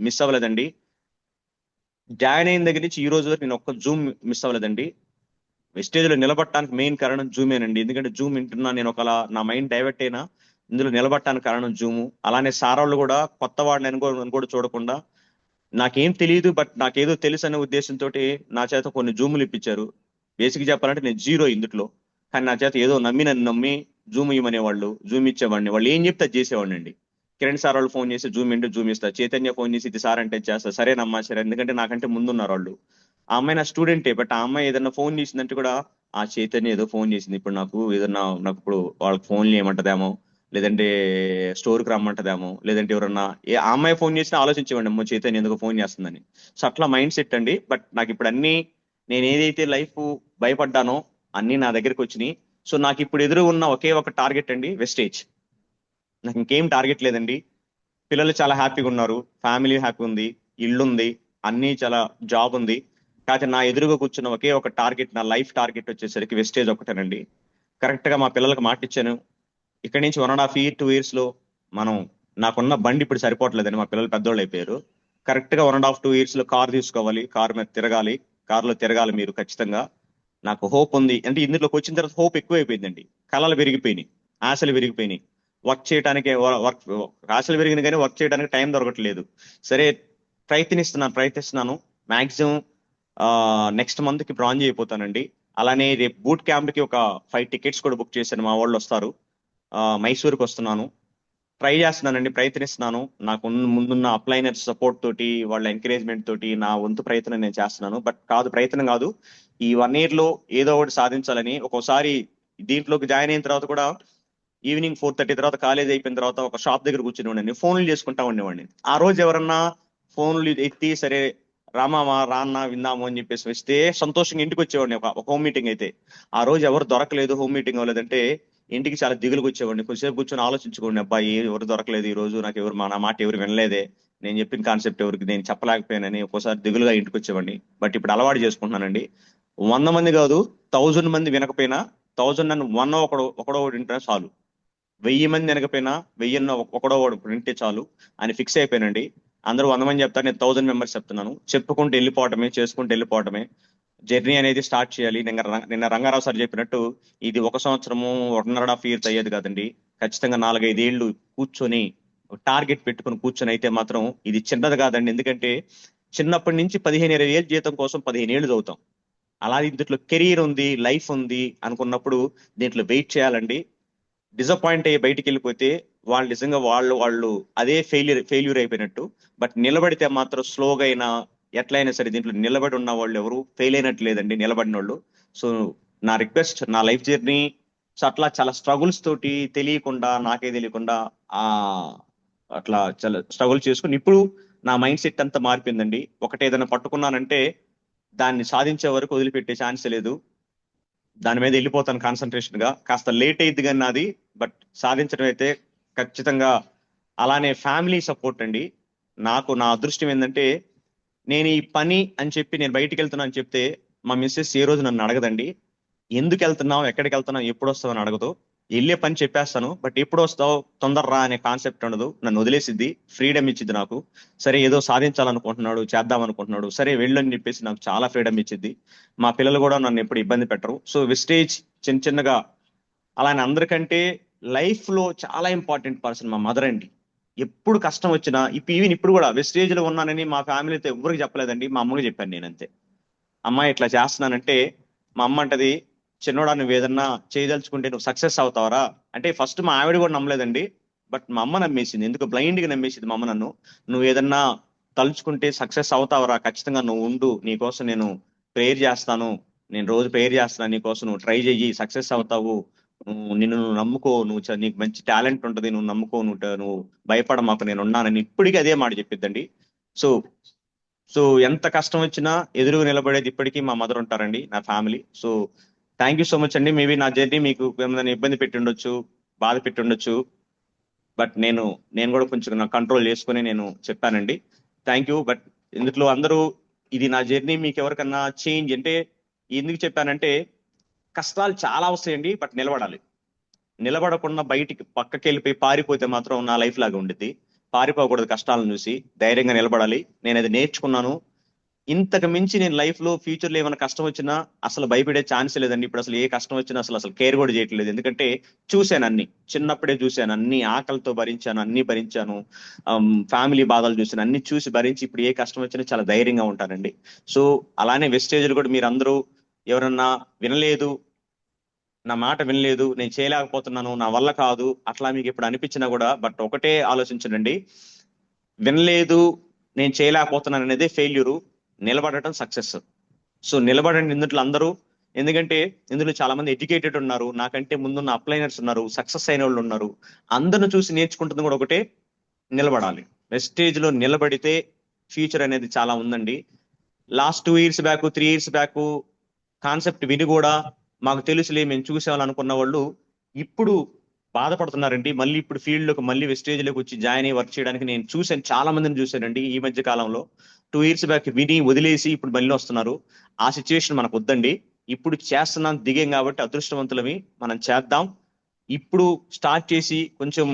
మిస్ అవ్వలేదండి. జాయిన్ అయిన దగ్గర నుంచి ఈ రోజు వరకు నేను ఒక్క జూమ్ మిస్ అవ్వలేదండి. స్టేజ్ లో నిలబడటానికి మెయిన్ కారణం జూమేనండి. ఎందుకంటే జూమ్ వింటున్నా నేను ఒకలా నా మైండ్ డైవర్ట్ అయినా ఇందులో నిలబడటానికి కారణం జూము. అలానే సార్ వాళ్ళు కూడా కొత్త వాడిని అని కూడా చూడకుండా నాకేం తెలియదు బట్ నాకేదో తెలుసు అనే ఉద్దేశంతో నా చేత కొన్ని జూములు ఇప్పించారు. బేసిక్ చెప్పాలంటే నేను జీరో ఇందులో, కానీ నా చేత ఏదో నన్ను నమ్మి జూమ్ ఇవ్వమనేవాళ్ళు, జూమ్ ఇచ్చేవాడిని. వాళ్ళు ఏం చెప్తే అది చేసేవాడిని అండి. కిరణ్ సార్ వాళ్ళు ఫోన్ చేసి జూమ్ ఏంటో జూమ్ ఇస్తా, చైతన్య ఫోన్ చేసి ఇది సార్ అంటే చేస్తా, సరేనమ్మా సరే, ఎందుకంటే నాకంటే ముందున్నారు వాళ్ళు. ఆ అమ్మాయి నా స్టూడెంటే, బట్ ఆ అమ్మాయి ఏదన్నా ఫోన్ చేసిందంటే కూడా ఆ చైతన్య ఏదో ఫోన్ చేసింది, ఇప్పుడు నాకు ఏదన్నా నాకు ఇప్పుడు వాళ్ళకి ఫోన్ చేయమంటదేమో, లేదంటే స్టోర్కి రమ్మంటదేమో, లేదంటే ఎవరన్నా ఆ అమ్మాయి ఫోన్ చేసినా ఆలోచించేవాడి అమ్మో చైతన్య ఎందుకు ఫోన్ చేస్తుందని. సో అట్లా మైండ్ సెట్ అండి. బట్ నాకు ఇప్పుడు అన్ని నేను ఏదైతే లైఫ్ భయపడ్డానో అన్ని నా దగ్గరికి వచ్చినాయి. సో నాకు ఇప్పుడు ఎదురు ఉన్న ఒకే ఒక టార్గెట్ అండి, వెస్టేజ్. నాకు ఇంకేం టార్గెట్ లేదండి. పిల్లలు చాలా హ్యాపీగా ఉన్నారు, ఫ్యామిలీ హ్యాపీ ఉంది, ఇల్లు ఉంది, అన్ని చాలా జాబ్ ఉంది. కాకపోతే నా ఎదురుగా కూర్చున్న ఒకే ఒక టార్గెట్, నా లైఫ్ టార్గెట్ వచ్చేసరికి వెస్టేజ్ ఒకటేనండి. కరెక్ట్ గా మా పిల్లలకు మాట ఇచ్చాను, ఇక్కడి నుంచి 1.5 year 2 years లో మనం, నాకున్న బండి ఇప్పుడు సరిపోవట్లేదని, మా పిల్లలు పెద్దోళ్ళు అయిపోయారు. కరెక్ట్ గా 1.5 2 years లో కార్ తీసుకోవాలి, కార్ మీద తిరగాలి, కార్లో తిరగాలి మీరు ఖచ్చితంగా. నాకు హోప్ ఉంది. అంటే ఇందులోకి వచ్చిన తర్వాత హోప్ ఎక్కువ అయిపోయిందండి. కళలు పెరిగిపోయినాయి, ఆశలు పెరిగిపోయినాయి. వర్క్ చేయడానికి ఆశలు పెరిగిన కానీ వర్క్ చేయడానికి టైం దొరకట్లేదు. సరే ప్రయత్నిస్తున్నాను. మాక్సిమం నెక్స్ట్ మంత్ కి బ్రాంజ్ అయిపోతానండి. అలానే రేపు బూట్ క్యాంప్ కి ఒక 5 tickets కూడా బుక్ చేశాను, మా వాళ్ళు వస్తారు. మైసూర్కి వస్తున్నాను. ట్రై చేస్తున్నానండి, ప్రయత్నిస్తున్నాను. నాకు ముందున్న అప్లైనర్ సపోర్ట్ తోటి, వాళ్ళ ఎంకరేజ్మెంట్ తోటి నా వంతు ప్రయత్నం నేను చేస్తున్నాను. బట్ ప్రయత్నం కాదు, ఈ 1 year లో ఏదో ఒకటి సాధించాలని. ఒక్కోసారి దీంట్లోకి జాయిన్ అయిన తర్వాత కూడా ఈవినింగ్ 4:30 తర్వాత కాలేజ్ అయిపోయిన తర్వాత ఒక షాప్ దగ్గర కూర్చుని ఉండండి, ఫోన్లు చేసుకుంటా ఉండేవాడిని. ఆ రోజు ఎవరన్నా ఫోన్లు ఎత్తి సరే రామామా రాన్న విందాము అని చెప్పేసి వస్తే సంతోషంగా ఇంటికి వచ్చేవాడిని. ఒక హోమ్ మీటింగ్ అయితే ఆ రోజు ఎవరు దొరకలేదు, హోమ్ మీటింగ్ అవ్వలేదంటే ఇంటికి చాలా దిగులుకు వచ్చేవాడిని. కొద్దిసేపు కూర్చొని ఆలోచించుకోండి, అబ్బాయి ఎవరు దొరకలేదు ఈ రోజు, నాకు ఎవరు నా మాట ఎవరు వినలేదే, నేను చెప్పిన కాన్సెప్ట్ ఎవరికి నేను చెప్పలేకపోయానని ఒక్కోసారి దిగులుగా ఇంటికి వచ్చేవాడిని. బట్ ఇప్పుడు అలవాటు చేసుకుంటున్నానండి. 100 మంది కాదు, 1000 మంది వినకపోయినా 1000 నన్ను 1 ఒకడో వింటే చాలు. 1000 మంది వినకపోయినా 1000 ఒకడో వింటే చాలు అని ఫిక్స్ అయిపోయానండి. అందరూ 100 మంది చెప్తారు, నేను 1000 మెంబర్స్ చెప్తున్నాను. చెప్పుకుంటూ వెళ్ళిపోవటమే, చేసుకుంటూ వెళ్ళిపోవటమే. జర్నీ అనేది స్టార్ట్ చేయాలి. నిన్న రంగారావు సార్ చెప్పినట్టు ఇది 1 సంవత్సరము 1.5 years అయ్యేది కాదండి. ఖచ్చితంగా 4-5 ఏళ్ళు కూర్చొని టార్గెట్ పెట్టుకుని కూర్చొని అయితే మాత్రం ఇది చిన్నది కాదండి. ఎందుకంటే చిన్నప్పటి నుంచి 15-20 ఏళ్ళ జీతం కోసం 15 ఏళ్ళు చదువుతాం. అలాగే దీంట్లో కెరీర్ ఉంది, లైఫ్ ఉంది అనుకున్నప్పుడు దీంట్లో వెయిట్ చేయాలండి. డిసప్పాయింట్ అయ్యి బయటికి వెళ్ళిపోతే వాళ్ళు నిజంగా వాళ్ళు అదే ఫెయిల్యూర్ అయిపోయినట్టు. బట్ నిలబడితే మాత్రం స్లోగా అయినా ఎట్లయినా సరే దీంట్లో నిలబడి ఉన్న వాళ్ళు ఎవరు ఫెయిల్ అయినట్టు లేదండి, నిలబడిన వాళ్ళు. సో నా రిక్వెస్ట్, నా లైఫ్ జర్నీ సో అట్లా చాలా స్ట్రగుల్స్ తోటి తెలియకుండా, నాకే తెలియకుండా ఆ అట్లా చాలా స్ట్రగుల్ చేసుకుని ఇప్పుడు నా మైండ్ సెట్ అంతా మారిపోయిందండి. ఒకటి ఏదైనా పట్టుకున్నానంటే దాన్ని సాధించే వరకు వదిలిపెట్టే ఛాన్స్ లేదు. దాని మీద వెళ్ళిపోతాను కాన్సన్ట్రేషన్ గా. కాస్త లేట్ అయింది కానీ నాది, బట్ సాధించడం అయితే ఖచ్చితంగా. అలానే ఫ్యామిలీ సపోర్ట్ అండి. నాకు నా అదృష్టం ఏంటంటే నేను ఈ పని అని చెప్పి నేను బయటికి వెళ్తున్నా అని చెప్తే మా మిస్సెస్ ఏ రోజు నన్ను అడగదండి, ఎందుకు వెళ్తున్నావు, ఎక్కడికి వెళ్తున్నావు, ఎప్పుడు వస్తావు అని అడగదు. వెళ్ళే పని చెప్పేస్తాను, బట్ ఎప్పుడు వస్తావు, తొందరరా అనే కాన్సెప్ట్ ఉండదు. నన్ను వదిలేసిద్ది, ఫ్రీడమ్ ఇచ్చింది నాకు. సరే ఏదో సాధించాలనుకుంటున్నాడు, చేద్దాం అనుకుంటున్నాడు, సరే వెళ్ళు అని చెప్పేసి నాకు చాలా ఫ్రీడమ్ ఇచ్చింది. మా పిల్లలు కూడా నన్ను ఎప్పుడు ఇబ్బంది పెట్టరు. సో వెస్టేజ్ చిన్నగా. అలానే అందరికంటే లైఫ్ లో చాలా ఇంపార్టెంట్ పర్సన్ మా మదర్ అండి. ఎప్పుడు కష్టం వచ్చినా ఈవెన్ ఇప్పుడు కూడా వెస్టేజ్ లో ఉన్నానని మా ఫ్యామిలీతో ఎవరికి చెప్పలేదండి, మా అమ్మకి చెప్పాను నేను అంతే. అమ్మాయి ఇట్లా చేస్తున్నానంటే మా అమ్మ అంటది, చిన్నోడా నువ్వు ఏదన్నా చేయదలుచుకుంటే నువ్వు సక్సెస్ అవుతావరా అంటే. ఫస్ట్ మా ఆవిడ కూడా నమ్మలేదండి, బట్ మా అమ్మ నమ్మేసింది. ఎందుకు బ్లైండ్ గా నమ్మేసింది మా అమ్మ నన్ను. నువ్వు ఏదన్నా తలుచుకుంటే సక్సెస్ అవుతావరా, ఖచ్చితంగా నువ్వు ఉండు, నీకోసం నేను ప్రేయర్ చేస్తాను, నేను రోజు ప్రేయర్ చేస్తాను నీకోసం, నువ్వు ట్రై చెయ్యి, సక్సెస్ అవుతావు, నువ్వు నమ్ముకో, నీకు మంచి టాలెంట్ ఉంటుంది, నువ్వు నమ్ముకో, నువ్వు భయపడ మాకు, నేను ఉన్నానని ఇప్పటికీ అదే మాట చెప్పిద్దండి. సో సో ఎంత కష్టం వచ్చినా ఎదురుగా నిలబడేది ఇప్పటికీ మా మదర్ ఉంటారండి, నా family. So thank you so much అండి. మేబీ నా జర్నీ మీకు ఏమైనా ఇబ్బంది పెట్టి ఉండొచ్చు, బాధ పెట్టి ఉండొచ్చు, బట్ నేను కూడా కొంచెం నా కంట్రోల్ చేసుకుని నేను చెప్పానండి. Thank you. బట్ ఇందులో అందరూ ఇది నా జర్నీ మీకు ఎవరికన్నా చేంజ్ అంటే ఎందుకు చెప్పానంటే కష్టాలు చాలా వస్తాయండి, బట్ నిలబడాలి. నిలబడకుండా బయటికి పక్కకి వెళ్ళిపోయి పారిపోతే మాత్రం నా లైఫ్ లాగా ఉండిద్ది. పారిపోకూడదు కష్టాలను చూసి, ధైర్యంగా నిలబడాలి. నేను అది నేర్చుకున్నాను. ఇంతకు మించి నేను లైఫ్ లో ఫ్యూచర్ లో ఏమైనా కష్టం వచ్చినా అసలు భయపడే ఛాన్స్ లేదండి. ఇప్పుడు అసలు ఏ కష్టం వచ్చినా అసలు కేర్ కూడా చేయట్లేదు. ఎందుకంటే చూశాను అన్ని, చిన్నప్పుడే చూశాను అన్ని, ఆకలితో భరించాను, అన్ని భరించాను, ఫ్యామిలీ బాధలు చూశాను, అన్ని చూసి భరించి ఇప్పుడు ఏ కష్టం వచ్చినా చాలా ధైర్యంగా ఉంటానండి. సో అలానే వెస్టేజ్లు కూడా మీరు అందరూ ఎవరన్నా వినలేదు, నా మాట వినలేదు, నేను చేయలేకపోతున్నాను, నా వల్ల కాదు, అట్లా మీకు ఇప్పుడు అనిపించినా కూడా బట్ ఒకటే ఆలోచించండి, వినలేదు, నేను చేయలేకపోతున్నాను అనేది ఫెయిల్యూరు, నిలబడటం సక్సెస్. సో నిలబడండి ఇందులో అందరూ. ఎందుకంటే ఇందులో చాలా మంది ఎడ్యుకేటెడ్ ఉన్నారు, నాకంటే ముందున్న అప్లైనర్స్ ఉన్నారు, సక్సెస్ అయిన వాళ్ళు ఉన్నారు. అందరిని చూసి నేర్చుకుంటుంది కూడా ఒకటే, నిలబడాలి. వెస్టేజ్ లో నిలబడితే ఫ్యూచర్ అనేది చాలా ఉందండి. Last 2 years back, 3 years back concept విని కూడా మాకు తెలుసులే, మేము చూసేవాళ్ళు అనుకున్న వాళ్ళు ఇప్పుడు బాధపడుతున్నారండి. మళ్ళీ ఇప్పుడు ఫీల్డ్ లోకి, మళ్ళీ వెస్టేజ్ లోకి వచ్చి జాయిన్ అయ్యి వర్క్ చేయడానికి నేను చూశాను, చాలా మందిని చూశానండి ఈ మధ్య కాలంలో. 2 years బ్యాక్ విని వదిలేసి ఇప్పుడు మళ్ళీ వస్తున్నారు. ఆ సిచ్యువేషన్ మనకు వద్దండి. ఇప్పుడు చేస్తున్నాం, దిగాం కాబట్టి అదృష్టవంతులమి, మనం చేద్దాం. ఇప్పుడు స్టార్ట్ చేసి కొంచెం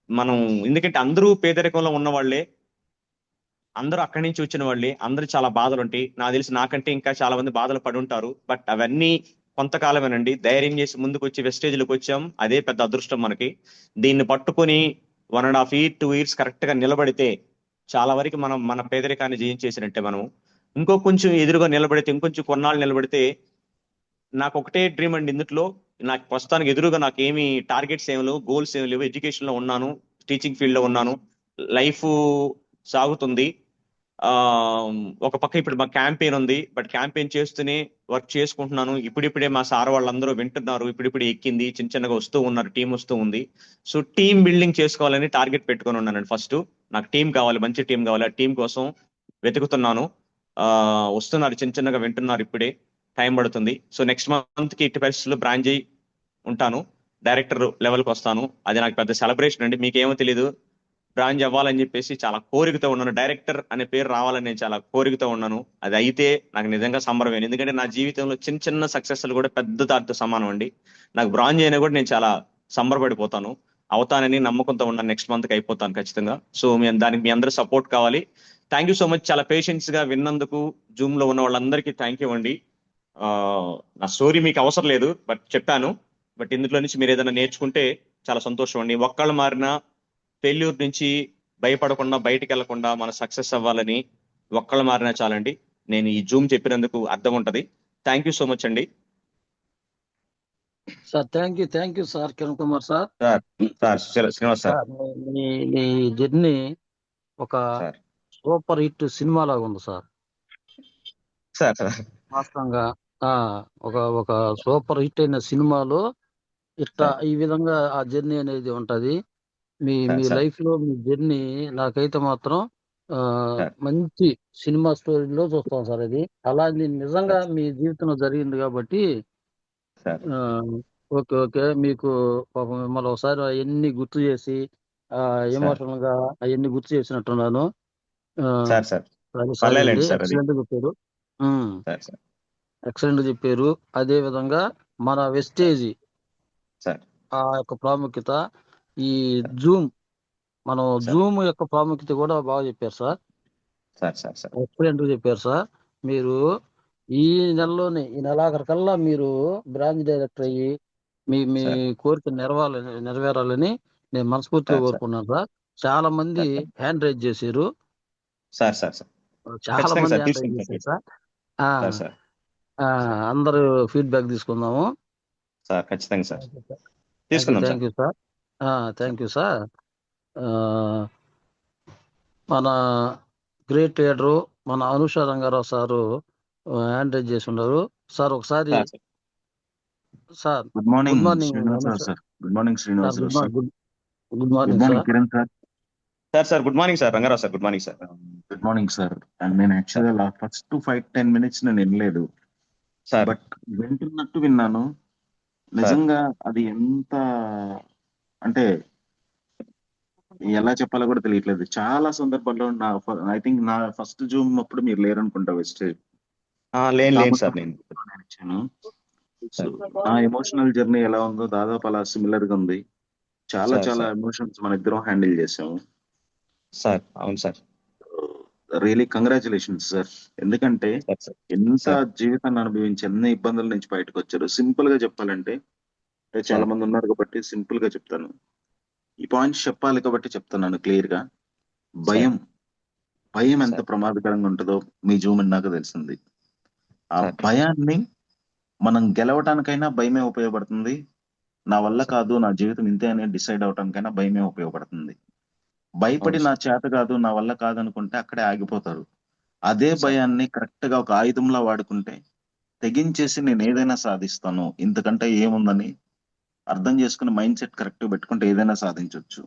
మనం, ఎందుకంటే అందరూ పేదరికంలో ఉన్న వాళ్ళే, అందరూ అక్కడి నుంచి వచ్చిన వాళ్ళే, అందరూ చాలా బాధలు ఉంటాయి. నాకు తెలిసి నాకంటే ఇంకా చాలా మంది బాధలు పడి ఉంటారు. బట్ అవన్నీ కొంతకాలమేనండి. ధైర్యం చేసి ముందుకు వచ్చి వెస్టేజ్లోకి వచ్చాం, అదే పెద్ద అదృష్టం మనకి. దీన్ని పట్టుకొని 1.5 year 2 years కరెక్ట్ గా నిలబడితే చాలా వరకు మనం మన పేదరికాన్ని జయించేసినట్టే. మనం ఇంకో కొంచెం ఎదురుగా నిలబడితే, ఇంకొంచెం కొన్నాళ్ళు నిలబడితే, నాకు ఒకటే డ్రీమ్ అండి ఇందులో. నాకు ప్రస్తుతానికి ఎదురుగా నాకు ఏమి టార్గెట్స్ ఏమి లేవు, గోల్స్ ఏమి లేవు. ఎడ్యుకేషన్ లో ఉన్నాను, టీచింగ్ ఫీల్డ్ లో ఉన్నాను, లైఫ్ సాగుతుంది. ఆ ఒక పక్క ఇప్పుడు మా క్యాంపెయిన్ ఉంది, బట్ క్యాంపెయిన్ చేస్తూనే వర్క్ చేసుకుంటున్నాను. ఇప్పుడిప్పుడే మా సార్ వాళ్ళందరూ వింటున్నారు, ఇప్పుడిప్పుడే ఎక్కింది, చిన్న చిన్నగా వస్తూ ఉన్నారు, టీం వస్తూ ఉంది. సో టీం బిల్డింగ్ చేసుకోవాలని టార్గెట్ పెట్టుకొని ఉన్నానండి. ఫస్ట్ నాకు టీం కావాలి, మంచి టీం కావాలి. ఆ టీం కోసం వెతుకుతున్నాను. వస్తున్నారు, చిన్న చిన్నగా వింటున్నారు, ఇప్పుడే టైం పడుతుంది. సో నెక్స్ట్ మంత్ కి ఇట్టి పరిస్థితుల్లో బ్రాంచ్ అయి ఉంటాను, డైరెక్టర్ లెవెల్కి వస్తాను. అది నాకు పెద్ద సెలబ్రేషన్ అండి. మీకేమో తెలీదు, బ్రాంచ్ అవ్వాలని చెప్పేసి చాలా కోరికతో ఉన్నాను. డైరెక్టర్ అనే పేరు రావాలని నేను చాలా కోరికతో ఉన్నాను. అది అయితే నాకు నిజంగా సంబరమే. ఎందుకంటే నా జీవితంలో చిన్న చిన్న సక్సెస్లు కూడా పెద్ద దాటితో సమానం అండి. నాకు బ్రాంచ్ అయినా కూడా నేను చాలా సంబరపడిపోతాను. అవుతానని నమ్మకంతో ఉన్నాను. నెక్స్ట్ మంత్కి అయిపోతాను ఖచ్చితంగా. సో దానికి మీ అందరూ సపోర్ట్ కావాలి. Thank you so much. చాలా పేషెన్స్ గా విన్నందుకు జూమ్ లో ఉన్న వాళ్ళందరికీ థ్యాంక్ యూ అండి. నా స్టోరీ మీకు అవసరం లేదు, బట్ చెప్పాను. బట్ ఇందులో నుంచి మీరు ఏదైనా నేర్చుకుంటే చాలా సంతోషం అండి. ఒక్కళ్ళు మారిన ఫెయిల్యూర్ నుంచి భయపడకుండా, బయటికి వెళ్లకుండా మన సక్సెస్ అవ్వాలని ఒక్కళ్ళు మారినా చాలండి. నేను ఈ జూమ్ చెప్పినందుకు అర్థం ఉంటది. థ్యాంక్ యూ సో మచ్ అండి. Sir thank you sir Kiran Kumar sir. Srinivas sir. Me journey ఒక సార్ సూపర్ హిట్ సినిమా లాగా ఉంది సార్. సార్ వాస్తవంగా ఒక సూపర్ హిట్ అయిన సినిమాలో ఇట్లా ఈ విధంగా ఆ జర్నీ అనేది ఉంటది. మీ లైఫ్ లో మీ జర్నీ నాకైతే మాత్రం మంచి సినిమా స్టోరీలో చూస్తాం సార్. అది అలాంటి నిజంగా మీ జీవితంలో జరిగింది కాబట్టి ఓకే. మీకు పాపం మిమ్మల్ని ఒకసారి అవన్నీ గుర్తు చేసి ఎమోషనల్ గా అవన్నీ గుర్తు చేసినట్టున్నాను. ఎక్సలెంట్ చెప్పారు. ఎక్సలెంట్ చెప్పారు. అదే విధంగా మన వెస్టేజ్ ఆ యొక్క ప్రాముఖ్యత, ఈ జూమ్ జూమ్ యొక్క ప్రాముఖ్యత కూడా బాగా చెప్పారు సార్. ఎక్సలెంట్ చెప్పారు సార్. మీరు ఈ నెలలోనే, ఈ నెలాఖరికల్లా మీరు బ్రాంచ్ డైరెక్టర్ అయ్యి మీ కోరిక నెరవేరాలని నేను మనస్ఫూర్తిగా కోరుకున్నాను సార్. చాలా మంది హ్యాండ్ రైజ్ చేశారు. చాలా మంది హ్యాండ్ రైజ్ చేశారు సార్. అందరూ ఫీడ్బ్యాక్ తీసుకుందాము సార్. ఖచ్చితంగా sir. Thank you sir. Thank you sir. మన గ్రేట్ లీడరు మన Anusha Rangarao sir hand raise చేసి ఉన్నారు సార్. ఒకసారి sir good morning Srinivasarao sir. Good morning Srinivasarao sir. Good morning sir. Kiran sir. Sir good morning sir. Rangarao sir good morning sir. Good morning sir. నేను యాక్చువల్గా first 5-10 minutes నేను వినలేదు sir, but వింటున్నట్టు విన్నాను. నిజంగా అది ఎంత అంటే ఎలా చెప్పాలో కూడా తెలియట్లేదు. చాలా సందర్భాల్లో ఐ థింక్ నా ఫస్ట్ జూమ్ అప్పుడు మీరు లేరనుకుంటా వెస్టేజ్. లేదు సార్. నేను ఇచ్చాను. సార్ నా ఎమోషనల్ జర్నీ ఎలా ఉందో దాదాపు అలా సిమిలర్ గా ఉంది. చాలా సార్ చాలా సార్ ఎమోషన్స్ మన ఇద్దరం హ్యాండిల్ చేసాము. సార్ అవును సార్ రియలీ కంగ్రాచులేషన్స్ సార్. ఎందుకంటే సార్ సార్ ఎంత సార్ జీవితాన్ని అనుభవించి ఎన్ని ఇబ్బందుల నుంచి బయటకు వచ్చారు. సింపుల్ గా చెప్పాలంటే చాలా సార్ మంది ఉన్నారు కాబట్టి సింపుల్ గా చెప్తాను. ఈ పాయింట్స్ చెప్పాలి కాబట్టి చెప్తున్నాను క్లియర్ గా. సార్ భయం భయం ఎంత సార్ ప్రమాదకరంగా ఉంటుందో మీ జూమ్ నాకు తెలిసింది. ఆ సార్ భయాన్ని మనం గెలవటానికైనా భయమే ఉపయోగపడుతుంది. నా వల్ల సార్ కాదు, నా జీవితం ఇంతే అని డిసైడ్ అవటానికైనా భయమే ఉపయోగపడుతుంది. భయపడి అవును నా సార్ చేత కాదు, నా వల్ల కాదు అనుకుంటే అక్కడే ఆగిపోతారు. అదే సార్ భయాన్ని కరెక్ట్ గా ఒక ఆయుధంలా వాడుకుంటే తెగించేసి నేను ఏదైనా సాధిస్తాను, ఇంతకంటే ఏముందని అర్థం చేసుకుని మైండ్ సెట్ కరెక్ట్ పెట్టుకుంటే ఏదైనా సాధించవచ్చు.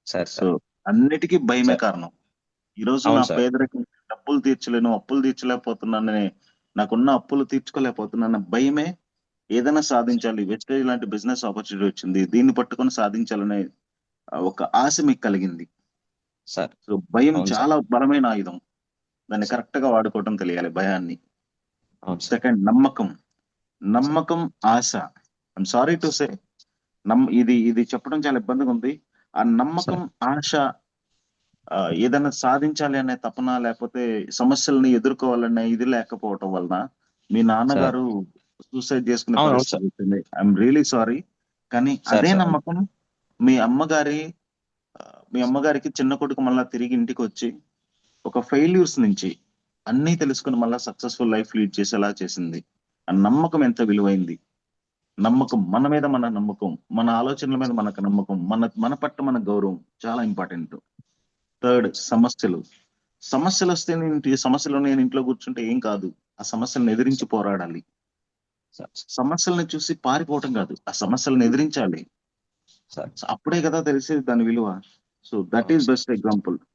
సార్ సో సార్ అన్నిటికీ భయమే సార్ కారణం. ఈ రోజు నా అవును సార్ పేదరికం, డబ్బులు తీర్చలేను, అప్పులు తీర్చలేకపోతున్నానని, నాకున్న అప్పులు తీర్చుకోలేకపోతున్నాను భయమే ఏదైనా సాధించాలి, వెస్టేజ్ లాంటి బిజినెస్ ఆపర్చునిటీ వచ్చింది, దీన్ని పట్టుకొని సాధించాలనే ఒక ఆశ మీకు కలిగింది. సార్ సో భయం అవును సార్ చాలా బలమైన ఆయుధం. దాన్ని సార్ కరెక్ట్ గా వాడుకోవటం తెలియాలి భయాన్ని. అవును సార్ సెకండ్, నమ్మకం. సార్ నమ్మకం, ఆశ. ఐఎమ్ సారీ టు సే, ఇది ఇది చెప్పడం చాలా ఇబ్బందిగా ఉంది. ఆ నమ్మకం, సార్ ఆశ, ఏదైనా సాధించాలి అనే తపన, లేకపోతే సమస్యల్ని ఎదుర్కోవాలనే ఇది లేకపోవటం వలన మీ సార్ నాన్నగారు సూసైడ్ చేసుకునే అవును అవును పరిస్థితి సార్ వచ్చింది. I'm really sorry. కానీ సార్ అదే సార్ నమ్మకం మీ అమ్మగారి మీ అమ్మగారికి చిన్న కొడుకు మళ్ళా తిరిగి ఇంటికి వచ్చి ఒక ఫెయిల్యూర్స్ నుంచి అన్నీ తెలుసుకుని మళ్ళా సక్సెస్ఫుల్ లైఫ్ లీడ్ చేసేలా చేసింది. ఆ నమ్మకం ఎంత విలువైంది. నమ్మకం, మన మీద మన నమ్మకం, మన ఆలోచనల మీద మనకు నమ్మకం, మన పట్ల మన గౌరవం చాలా ఇంపార్టెంట్. థర్డ్, సమస్యలు. సమస్యలు నేను ఇంట్లో కూర్చుంటే ఏం కాదు, ఆ సమస్యలను ఎదిరించి పోరాడాలి. సార్ సమస్యలను చూసి పారిపోవటం కాదు, ఆ సమస్యలను ఎదిరించాలి. సార్ అప్పుడే కదా తెలిసేది దాని విలువ. సో దట్ అవును is sir best example. Sir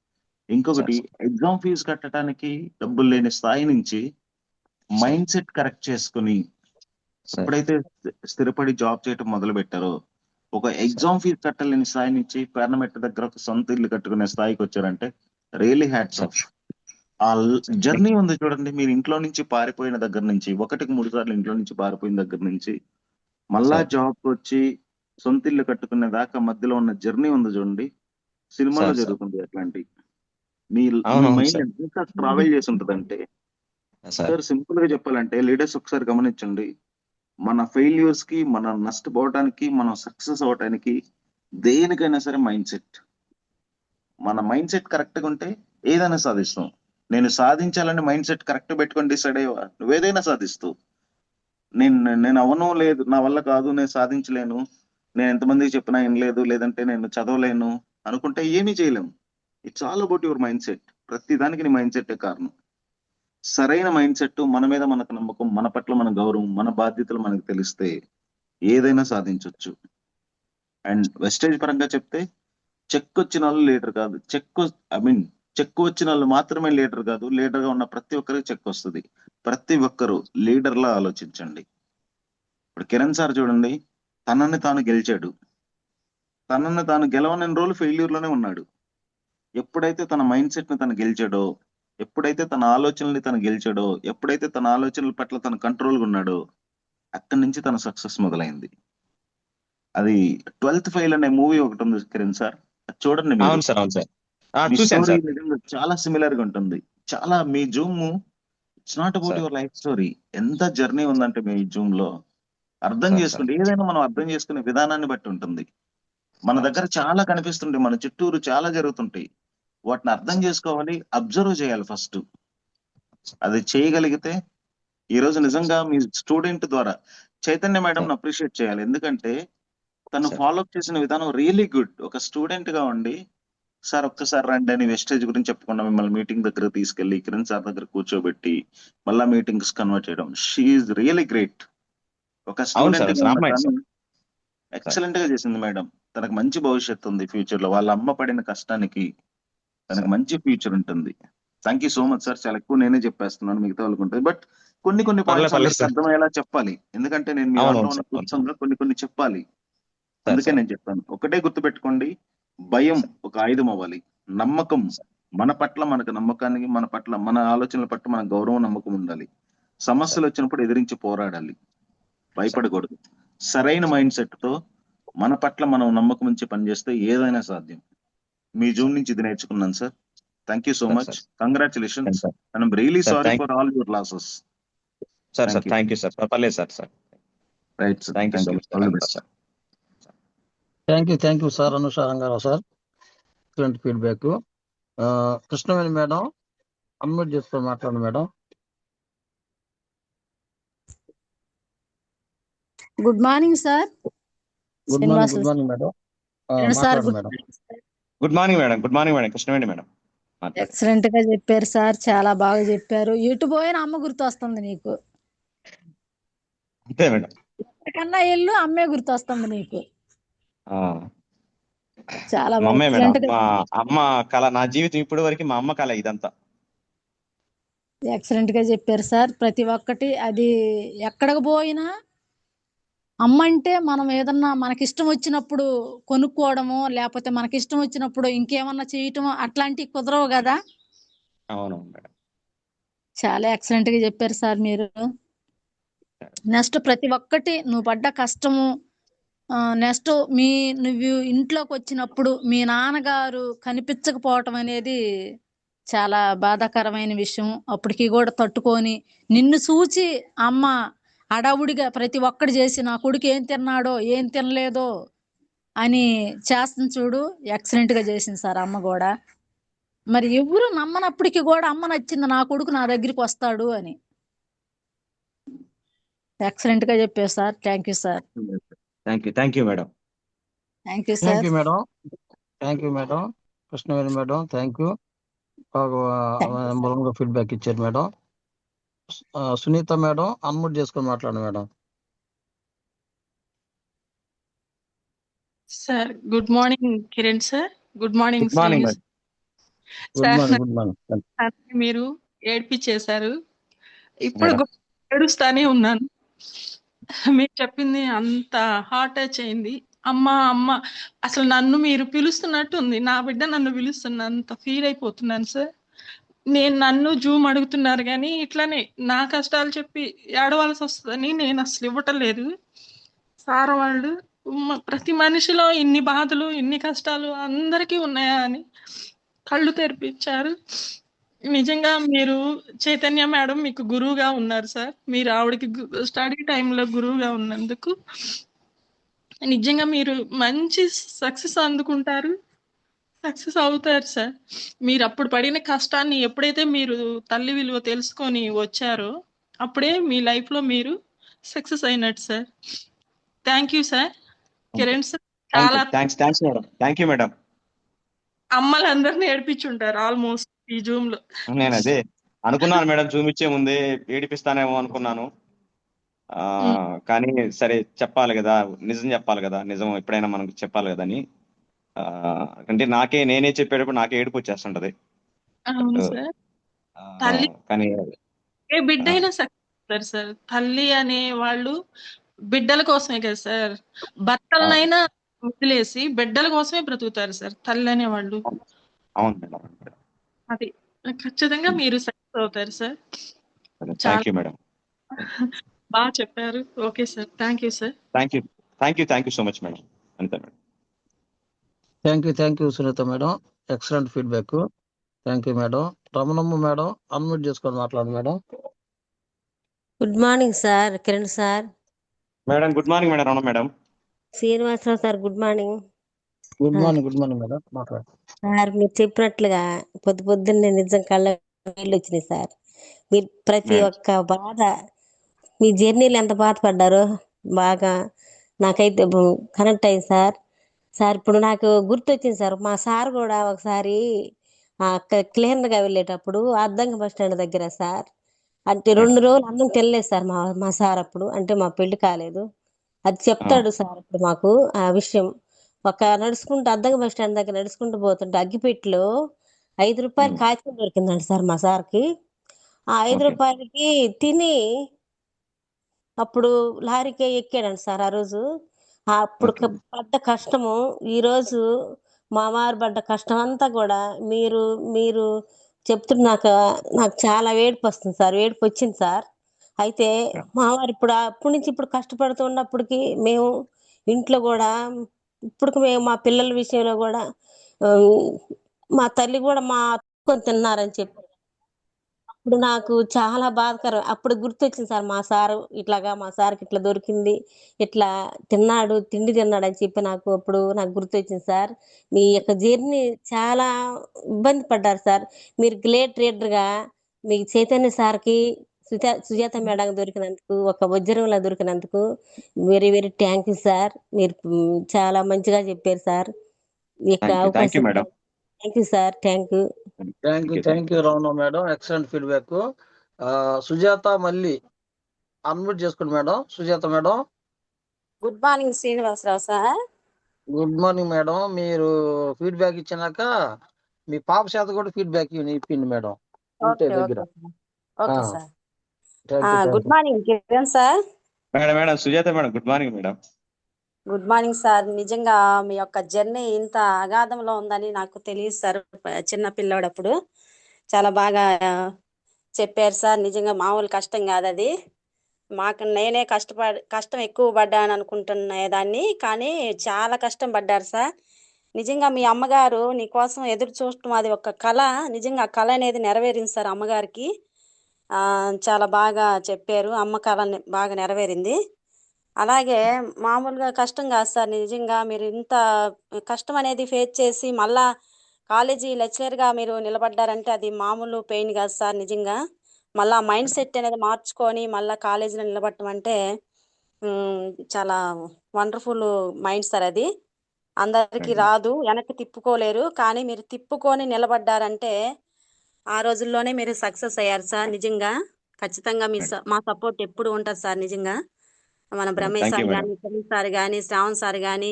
ఇంకొకటి, ఎగ్జామ్ ఫీజు కట్టడానికి డబ్బులు లేని స్థాయి నుంచి సార్ మైండ్ సెట్ కరెక్ట్ చేసుకుని సార్ ఎప్పుడైతే స్థిరపడి జాబ్ చేయటం మొదలు పెట్టారో, ఒక సార్ ఎగ్జామ్ ఫీజు కట్టలేని స్థాయి నుంచి పేర్నమెట్ట దగ్గర ఒక సొంత ఇల్లు కట్టుకునే స్థాయికి వచ్చారంటే రియలీ హ్యాట్స్ సార్ ఆఫ్. ఆ జర్నీ ఉంది చూడండి, మీరు ఇంట్లో నుంచి పారిపోయిన దగ్గర నుంచి, 1-3 సార్లు ఇంట్లో నుంచి పారిపోయిన దగ్గర నుంచి మళ్ళా సార్ జాబ్ వచ్చి సొంత ఇల్లు కట్టుకునే దాకా మధ్యలో ఉన్న జర్నీ ఉంది చూడండి, సినిమాలో సార్ జరుగుతుంది అట్లాంటి. మీ మీ అవునవును మైండ్ సార్ ఎంత ట్రావెల్ చేసి ఉంటుందంటే, సార్ సార్ సింపుల్ గా చెప్పాలంటే లీడర్స్ ఒకసారి గమనించండి, మన ఫెయిల్యూర్స్ కి, మనం నష్టపోవడానికి, మనం సక్సెస్ అవడానికి దేనికైనా సరే మైండ్ సెట్. మన మైండ్ సెట్ కరెక్ట్ గా ఉంటే ఏదైనా సాధిస్తాం. నేను సాధించాలని మైండ్ సెట్ కరెక్ట్ పెట్టుకొని డిసైడ్ అయ్యా నువ్వేదైనా సాధిస్తావు. నేను నేను అవను, లేదు నా వల్ల కాదు, నేను సాధించలేను, నేను ఎంతమందికి చెప్పినా ఏం లేదు, లేదంటే నేను చదవలేను అనుకుంటే ఏమీ చేయలేము. It's all about your mind set. ప్రతి దానికి నీ మైండ్ సెట్ కారణం. సరైన మైండ్ సెట్, మన మీద మనకు నమ్మకం, మన పట్ల మన గౌరవం, మన బాధ్యతలు మనకు తెలిస్తే ఏదైనా సాధించవచ్చు. అండ్ వెస్టేజ్ పరంగా చెప్తే, చెక్ వచ్చిన వాళ్ళు లీడర్ కాదు, చెక్ వచ్చిన వాళ్ళు మాత్రమే లీడర్ కాదు, లీడర్ గా ఉన్న ప్రతి ఒక్కరికి చెక్ వస్తుంది. ప్రతి ఒక్కరు లీడర్ లా ఆలోచించండి. ఇప్పుడు కిరణ్ సార్ చూడండి, తనని తాను గెలిచాడు. తనని తాను గెలవని రోజులు ఫెయిల్యూర్ లోనే ఉన్నాడు. ఎప్పుడైతే తన మైండ్ సెట్ ని తను గెలిచాడో, ఎప్పుడైతే తన ఆలోచనల్ని తను గెలిచాడో, ఎప్పుడైతే తన ఆలోచనల పట్ల తన కంట్రోల్ గా ఉన్నాడో, అక్కడి నుంచి తన సక్సెస్ మొదలైంది. అది 12th ఫెయిల్ అనే మూవీ ఒకటి ఉంది కిరణ్ సార్, అది చూడండి మీరు. అవును సార్ అవును సార్ మీ చూశాను స్టోరీ సార్ నిజంగా చాలా సిమిలర్ గా ఉంటుంది. చాలా మీ zoom, it's not about sir your life story. ఎంత జర్నీ ఉందంటే మీ జూమ్ లో అర్థం సార్ సార్ చేసుకోండి. ఏదైనా మనం అర్థం చేసుకునే విధానాన్ని బట్టి ఉంటుంది. మన అవును దగ్గర సార్ చాలా కనిపిస్తుంటాయి, మన చుట్టూరు చాలా జరుగుతుంటాయి. వాటిని అర్థం చేసుకోవాలి, అబ్జర్వ్ చేయాలి ఫస్ట్. అది చేయగలిగితే ఈ రోజు నిజంగా మీ స్టూడెంట్ ద్వారా చైతన్య మేడం అప్రిషియేట్ చేయాలి. ఎందుకంటే తను సార్ ఫాలో అప్ చేసిన విధానం రియలీ గుడ్. ఒక స్టూడెంట్ గా ఉండి, సార్ ఒక్కసారి రండి అని వెస్టేజ్ గురించి చెప్పకుండా మిమ్మల్ని మీటింగ్ దగ్గర తీసుకెళ్లి కిరణ్ సార్ దగ్గర కూర్చోబెట్టి మళ్ళా మీటింగ్స్ కన్వర్ట్ చేయడం, షీఈ్ రియలీ గ్రేట్. ఒక అవును సార్ స్టూడెంట్ గా ఉన్న అమ్మాయి తను సార్ ఎక్సలెంట్ గా చేసింది మేడం. తనకు మంచి భవిష్యత్తు ఉంది ఫ్యూచర్ లో. వాళ్ళ అమ్మ పడిన కష్టానికి తనకు సార్ మంచి ఫ్యూచర్ ఉంటుంది. Thank you so much sir. చాలా ఎక్కువ నేనే చెప్పేస్తున్నాను, మిగతా వాళ్ళకు ఉంటుంది. బట్ కొన్ని పర్లేదు పాయింట్స్ పర్లేదు అందరికి సార్ అర్థమయ్యేలా చెప్పాలి. ఎందుకంటే నేను మీ దాంట్లో అవునవును ఉన్న సార్ అవును సార్ క్లుప్తంగా కొన్ని చెప్పాలి. సార్ అందుకే సార్ నేను చెప్పాను. ఒకటే గుర్తుపెట్టుకోండి, భయం ఒక ఆయుధం అవ్వాలి. నమ్మకం, మన పట్ల మనకు నమ్మకానికి, మన పట్ల మన ఆలోచనల పట్ల మన గౌరవం, నమ్మకం ఉండాలి. సార్ సమస్యలు వచ్చినప్పుడు ఎదిరించి పోరాడాలి. భయపడకూడదు. సరైన మైండ్ సెట్ తో మన పట్ల మనం నమ్మకం ఉంచి పనిచేస్తే ఏదైనా సాధ్యం. మీ జూమ్ నుంచి ఇది నేర్చుకున్నాను sir. Thank you so much. Congratulations. I'm really sorry for all your losses. Sir thank you sir. పర్లేదు sir. Right sir. Thank you so much. All the best. Thank you sir. Anusha Rangarao sir, excellent feedback. Krishnaveni madam, unmute చేసుకొని మాట్లాడండి madam. Good morning sir. Good morning madam. మాట్లాడండి madam. Good morning madam. Krishnaveni madam. Excellent గా చెప్పారు sir, చాలా బాగా చెప్పారు. ఎటు పోయిన అమ్మ గుర్తు వస్తుంది నీకు. అంతే మేడం. ఎక్కడికన్నా ఇల్లు అమ్మే గుర్తు వస్తుంది నీకు. చాలా అమ్మే మేడం. excellent గా- మా అమ్మ కళ, నా జీవితం ఇప్పటి వరకు మా అమ్మ కళ ఇదంతా. ఎక్సలెంట్ గా చెప్పారు సార్. ప్రతి ఒక్కటి అది ఎక్కడికి పోయినా అమ్మ అంటే మనం ఏదన్నా మనకిష్టం వచ్చినప్పుడు కొనుక్కోవడము, లేకపోతే మనకిష్టం వచ్చినప్పుడు ఇంకేమన్నా చేయటము అట్లాంటివి కుదరవు కదా. అవును మేడం. చాలా ఎక్సలెంట్ గా చెప్పారు సార్ మీరు. నెక్స్ట్ ప్రతి ఒక్కటి నువ్వు పడ్డ కష్టము, నెక్స్ట్ నువ్వు ఇంట్లోకి వచ్చినప్పుడు మీ నాన్నగారు కనిపించకపోవటం అనేది చాలా బాధాకరమైన విషయం. అప్పటికి కూడా తట్టుకొని నిన్ను చూచి అమ్మ అడావుడిగా ప్రతి ఒక్కటి చేసి నా కొడుకు ఏం తిన్నాడో ఏం తినలేదో అని చేస్తుంది చూడు. ఎక్సలెంట్ గా చేసింది సార్ అమ్మ కూడా. మరి ఎవరు నమ్మనప్పటికీ కూడా అమ్మ నచ్చింది, నా కొడుకు నా దగ్గరికి వస్తాడు అని. ఎక్సలెంట్ గా చెప్పారు sir. Thank you sir. Thank you madam. Thank you sir. Thank you madam. Krishnaveni madam, thank you. బాగా బలంగా ఫీడ్బ్యాక్ ఇచ్చారు మేడం. సునీత మేడం, అన్మ్యూట్ చేసుకొని మాట్లాడండి madam. Sir good morning Kiran sir. Good morning good morning madam. Good morning. మీరు ఏడ్పించేశారు. ఇప్పుడు ఏడుస్తానే ఉన్నాను. మీరు చెప్పింది అంత హార్ట్ టచ్ అయింది. అమ్మ అసలు నన్ను మీరు పిలుస్తున్నట్టు ఉంది. నా బిడ్డ నన్ను పిలుస్తున్నంత ఫీల్ అయిపోతున్నాను సార్. నన్ను జూమ్ అడుగుతున్నారు కానీ ఇట్లానే నా కష్టాలు చెప్పి ఏడవలసి వస్తుందని నేను అసలు ఇవ్వటం లేదు సార్. వాళ్ళు ప్రతి మనిషిలో ఇన్ని బాధలు ఇన్ని కష్టాలు అందరికీ ఉన్నాయా అని కళ్ళు తెరిపించారు. నిజంగా మీరు చైతన్య మేడం మీకు గురువుగా ఉన్నారు సార్. మీరు ఆవిడకి స్టడీ టైంలో గురువుగా ఉన్నందుకు నిజంగా మీరు మంచి సక్సెస్ అందుకుంటారు, సక్సెస్ అవుతారు సార్. మీరు అప్పుడు పడిన కష్టాన్ని ఎప్పుడైతే మీరు తల్లి విలువ తెలుసుకొని వచ్చారో అప్పుడే మీ లైఫ్ లో మీరు సక్సెస్ అయినట్టు sir. Thank you sir. Kiran sir చాలా thanks madam. Thank you madam. అమ్మలందరినీ ఏడిపించుంటారు ఆల్మోస్ట్ ఈ జూమ్ లో. నేను అదే అనుకున్నాను మేడం, జూమ్ ఇచ్చే ముందే ఏడిపిస్తానేమో అనుకున్నాను. కానీ సరే చెప్పాలి కదా, నిజం చెప్పాలి కదా, నిజం ఎప్పుడైనా మనకు చెప్పాలి కదా అని. అంటే నేనే చెప్పేటప్పుడు నాకే ఏడుపు వచ్చేస్తుంటది. అవును సార్. తల్లి కానీ ఏ బిడ్డ అయినా సక్సెస్ సార్. తల్లి అనే వాళ్ళు బిడ్డల కోసమే కదా సార్. భర్తలనైనా వదిలేసి బిడ్డల కోసమే బ్రతుకుతారు సార్ తల్లి అనే వాళ్ళు. అవును మేడం. అది ఖచ్చితంగా మీరు సక్సెస్ అవుతారు సార్. Thank you madam. బాగా చెప్పారు. Okay sir. Thank you sir. Thank you so much madam. అంతే madam. Thank you Sunitha madam, excellent feedback. Thank you madam. Ramanamma madam, unmute చేసుకొని మాట్లాడండి madam. Good morning sir. Kiran sir. Madam good morning madam. Ramana madam. Srinivasarao sir good morning. Good morning madam, మాట్లాడండి sir. మీరు చెప్పినట్లుగా పొద్దున్నే నిజం కళ్ళ నీళ్ళు వచ్చినాయి సార్. మీరు ప్రతి ఒక్క బాధ, మీ జర్నీలు ఎంత బాధపడ్డారో బాగా నాకైతే కనెక్ట్ అయింది సార్. ఇప్పుడు నాకు గుర్తొచ్చింది సార్, మా సార్ కూడా ఒకసారి క్లియర్ గా వెళ్ళేటప్పుడు అద్దంకి బస్ స్టాండ్ దగ్గర సార్, అంటే 2 రోజులు అన్నం తినలేదు సార్ మా సార్. అప్పుడు అంటే మా పెళ్లి కాలేదు. అది చెప్తాడు సార్ ఇప్పుడు మాకు ఆ విషయం. నడుచుకుంటూ అద్దంకి బస్ స్టాండ్ దగ్గర నడుచుకుంటూ పోతుంటే అగ్గిపెట్టిలో 5 రూపాయలు కాగితం దొరికిందండి సార్ మా సార్కి. ఆ 5 రూపాయలకి తిని అప్పుడు లారీకే ఎక్కాడండి సార్ ఆ రోజు. అప్పుడు పడ్డ కష్టము, ఈ రోజు మా వారు పడ్డ కష్టం అంతా కూడా మీరు చెప్తున్నా నాకు చాలా ఏడుపు వస్తుంది సార్. ఏడుపు వచ్చింది సార్. అయితే మా వారు ఇప్పుడు అప్పటి నుంచి ఇప్పుడు కష్టపడుతున్నప్పటికి మేము ఇంట్లో కూడా ఇప్పుడు మేము మా పిల్లల విషయంలో కూడా ఆ, మా తల్లి కూడా మా అత్తుకొని తిన్నారని చెప్పి అప్పుడు నాకు చాలా బాధకరం. అప్పుడు గుర్తొచ్చింది సార్ మా సారు ఇట్లాగా మా సార్కి ఇట్లా దొరికింది, ఇట్లా తిన్నాడు, తిండి తిన్నాడు అని చెప్పి నాకు అప్పుడు నాకు గుర్తొచ్చింది సార్. మీ యొక్క జర్నీ చాలా ఇబ్బంది పడ్డారు సార్. మీరు గ్రేట్ రీడర్గా మీ చైతన్య సార్కి సుజాత మేడం దొరికినందుకు, ఒక వజ్రంలా దొరికినందుకు very very thank you sir. మీరు చాలా మంచిగా చెప్పారు సార్. ఈ యొక్క థ్యాంక్ యూ అవకాశం madam. Thank you sir. Thank you. Thank you Ramana madam, excellent feedback. Sujatha మళ్ళీ అన్మ్యూట్ చేసుకోండి madam. Sujatha madam, good morning Srinivasarao sir. Good morning madam. మీరు ఫీడ్బ్యాక్ ఇచ్చినాక మీ పాప చేత కూడా ఫీడ్బ్యాక్ ఇప్పింది మేడం ఉంటే ఓకే దగ్గర. Okay sir. Thank you. Good morning Kiran sir. Madam Sujatha madam, good morning madam. Good morning sir. నిజంగా మీ యొక్క జర్నీ ఇంత అగాధంలో ఉందని నాకు తెలియదు సార్. చిన్న పిల్లోడప్పుడు చాలా బాగా చెప్పారు సార్. నిజంగా మామూలు కష్టం కాదు అది. నేనే కష్టం ఎక్కువ పడ్డాను అనుకుంటున్నదాన్ని, కానీ చాలా కష్టం పడ్డారు సార్. నిజంగా మీ అమ్మగారు నీ కోసం ఎదురు చూడటం అది ఒక కళ. నిజంగా ఆ కళ అనేది నెరవేరింది సార్ అమ్మగారికి. చాలా బాగా చెప్పారు. అమ్మ కళ బాగా నెరవేరింది. అలాగే మామూలుగా కష్టం కాదు సార్. నిజంగా మీరు ఇంత కష్టం అనేది ఫేస్ చేసి మళ్ళా కాలేజీ లెక్చరర్గా మీరు నిలబడ్డారంటే అది మామూలు పెయిన్ కాదు సార్. నిజంగా మళ్ళా మైండ్ సెట్ అనేది మార్చుకొని మళ్ళీ కాలేజీలో నిలబడటం అంటే చాలా వండర్ఫుల్ మైండ్ సార్. అది అందరికీ రాదు, వెనక్కి తిప్పుకోలేరు. కానీ మీరు తిప్పుకొని నిలబడ్డారంటే ఆ రోజుల్లోనే మీరు సక్సెస్ అయ్యారు సార్. నిజంగా ఖచ్చితంగా మా సపోర్ట్ ఎప్పుడు ఉంటుంది సార్. నిజంగా మన బ్రహ్మయ్య సార్ కానీ, కిరణ్ సార్ కానీ, శ్రావణ్ సార్ కానీ,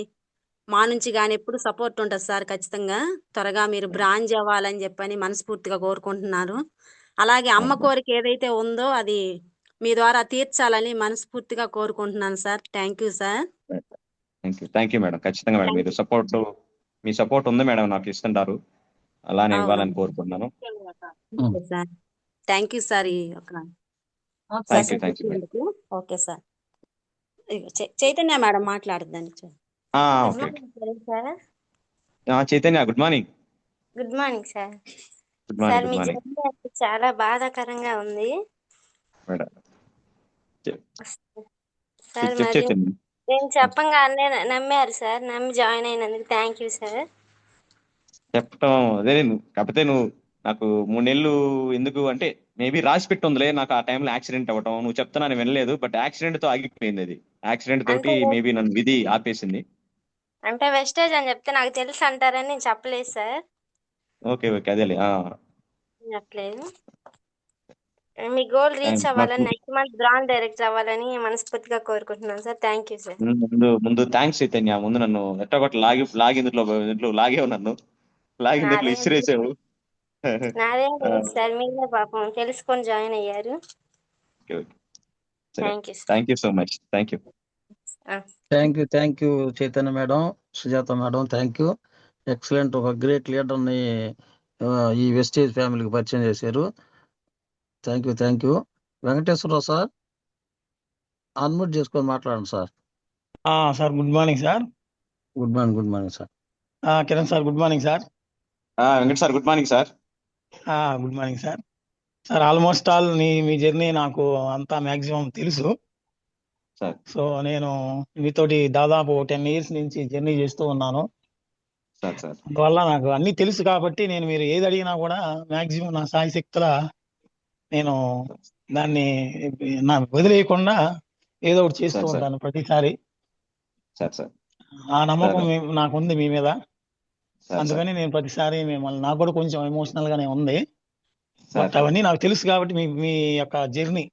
మా నుంచి కానీ ఎప్పుడు సపోర్ట్ ఉంటుంది సార్. ఖచ్చితంగా త్వరగా మీరు బ్రాంజ్ అవ్వాలని చెప్పని మనస్ఫూర్తిగా కోరుకుంటున్నారు. అలాగే అమ్మ కోరిక ఏదైతే ఉందో అది మీ ద్వారా తీర్చాలని మనస్ఫూర్తిగా కోరుకుంటున్నాను sir. Thank you sir. Thank you madam. ఖచ్చితంగా మేడం మీ సపోర్ట్ ఉంది మేడం, నాకు ఇస్తుంటారు. అలానే ఇవ్వాలని కోరుకుంటున్నాను. Sir thank you sir. ఈ ఓకే సార్. చైతన్య మేడం మాట్లాడుద్దాన్ని. Chaitanya, good morning. Good morning sir. Good sir morning. మీ గుడ్ మార్నింగ్ జర్నీ చాలా బాధాకరంగా ఉంది మేడం. సార్. మరి చైతన్య నేను చెప్పంగానే నమ్మారు సార్. నమ్మి జాయిన్ అయినందుకు థ్యాంక్ యూ సార్. చెప్పటం అదే, కాకపోతే నువ్వు నాకు 3 నెలలు ఎందుకు అంటే మేబీ రాసి పెట్టి ఉందిలే. నాకు ఆ టైంలో యాక్సిడెంట్ అవ్వటం నువ్వు చెప్తున్నా నేను వినలేదు. బట్ యాక్సిడెంట్ తో ఆగిపోయింది. అది యాక్సిడెంట్ తోటి మేబీ నన్ను విధి ఆపేసింది. అంటే వెస్టేజ్ అని చెప్తే నాకు తెలుసు అంటారని నేను చెప్పలేదు సార్. ఓకే అదేలే. చెప్పలేదు. మీ గోల్ రీచ్ అవ్వాలని, నెక్స్ట్ మంత్ బ్రాండ్ డైరెక్టర్ అవ్వాలని మనస్ఫూర్తిగా కోరుకుంటున్నాను సార్. Thank you sir. ముందు థ్యాంక్స్ చైతన్య. ముందు నన్ను ఎట్టగొట్ట లాగి ఇందులో లాగేవు, నన్ను లాగి ఇందులో ఇసిరేసావు. నాదేం లేదు సార్. మీరే పాపం తెలుసుకొని జాయిన్ అయ్యారు. Thank you so much. Thank you Chaitanya madam, Sujatha madam, thank you. Excellent. ఒక గ్రేట్ లీడర్ని ఈ వెస్టేజ్ ఫ్యామిలీకి పరిచయం చేశారు. Thank you. Venkateswararao sir, unmute చేసుకొని మాట్లాడండి sir. Sir good morning sir. Good morning sir. Kiran sir good morning sir. Venkata sir good morning sir. Good morning sir. Sir almost all మీ journey నాకు అంతా మ్యాక్సిమం తెలుసు. సో నేను మీతోటి దాదాపు 10 years నుంచి జర్నీ చేస్తూ ఉన్నాను. అందువల్ల నాకు అన్ని తెలుసు కాబట్టి నేను మీరు ఏది అడిగినా కూడా మ్యాక్సిమం నా సాయశక్తుల నేను దాన్ని వదిలేయకుండా ఏదో ఒకటి చేస్తూ ఉంటాను ప్రతిసారి. ఆ నమ్మకం నాకుంది మీ మీద. అందుకని నేను ప్రతిసారి మిమ్మల్ని, నాకు కూడా కొంచెం ఎమోషనల్ గానే ఉంది. బట్ అవన్నీ నాకు తెలుసు కాబట్టి మీ యొక్క జర్నీ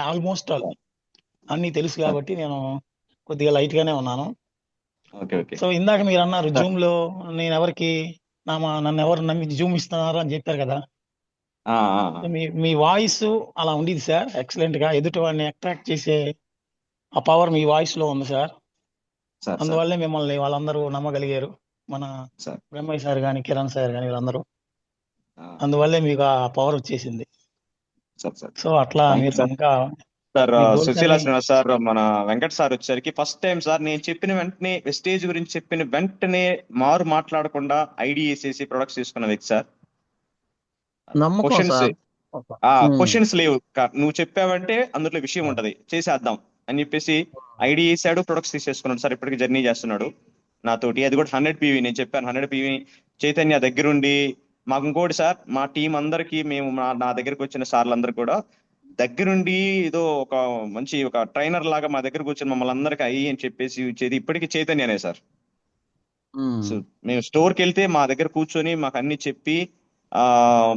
ఆల్మోస్ట్ ఆల్ అన్ని తెలుసు కాబట్టి నేను కొద్దిగా లైట్ గానే ఉన్నాను. సో ఇందాక మీరు అన్నారు జూమ్ లో నేను నన్ను ఎవరు నమ్మి జూమ్ ఇస్తున్నారు అని చెప్పారు కదా. మీ వాయిస్ అలా ఉండేది సార్. ఎక్సలెంట్ గా ఎదుటి వాడిని అట్రాక్ట్ చేసే ఆ పవర్ మీ వాయిస్ లో ఉంది సార్. అందువల్లే మిమ్మల్ని వాళ్ళందరూ నమ్మగలిగారు. మన బ్రహ్మయ్య సార్ గాని, కిరణ్ సార్ గాని, వీళ్ళందరూ. అందువల్లే మీకు ఆ పవర్ వచ్చేసింది. సో అట్లా మీరు ఇంకా సార్ మీ గోల్స్ సుశీల అన్ని. శ్రీనివాస్ సార్, మన వెంకట్ సార్ వచ్చేసరికి ఫస్ట్ టైం సార్ నేను చెప్పిన వెంటనే వెస్టేజ్ గురించి చెప్పిన వెంటనే మాట్లాడకుండా ఐడి వేసేసి ప్రొడక్ట్స్ తీసుకున్న వ్యక్తి సార్. నమ్మకం క్వశ్చన్స్ సార్. క్వశ్చన్స్ లేవు, నువ్వు చెప్పావంటే అందులో విషయం ఉంటది, చేసేద్దాం అని చెప్పేసి ఐడి వేసాడు, ప్రొడక్ట్స్ తీసేసుకున్నాడు సార్. ఇప్పటికి జర్నీ చేస్తున్నాడు నాతోటి. అది కూడా 100 PV. నేను చెప్పాను 100 PV చైతన్య దగ్గరుండి. మాకు ఇంకోటి సార్, మా టీం అందరికి మేము నా దగ్గరికి వచ్చిన సార్లందరూ కూడా దగ్గరుండి ఏదో ఒక మంచి ఒక ట్రైనర్ లాగా మా దగ్గరకు వచ్చిన మమ్మల్ని అందరికి అయ్యి అని చెప్పేసి ఇచ్చేది ఇప్పటికీ చైతన్యనే సార్. సో మేము స్టోర్కి వెళ్తే మా దగ్గర కూర్చొని మాకు అన్ని చెప్పి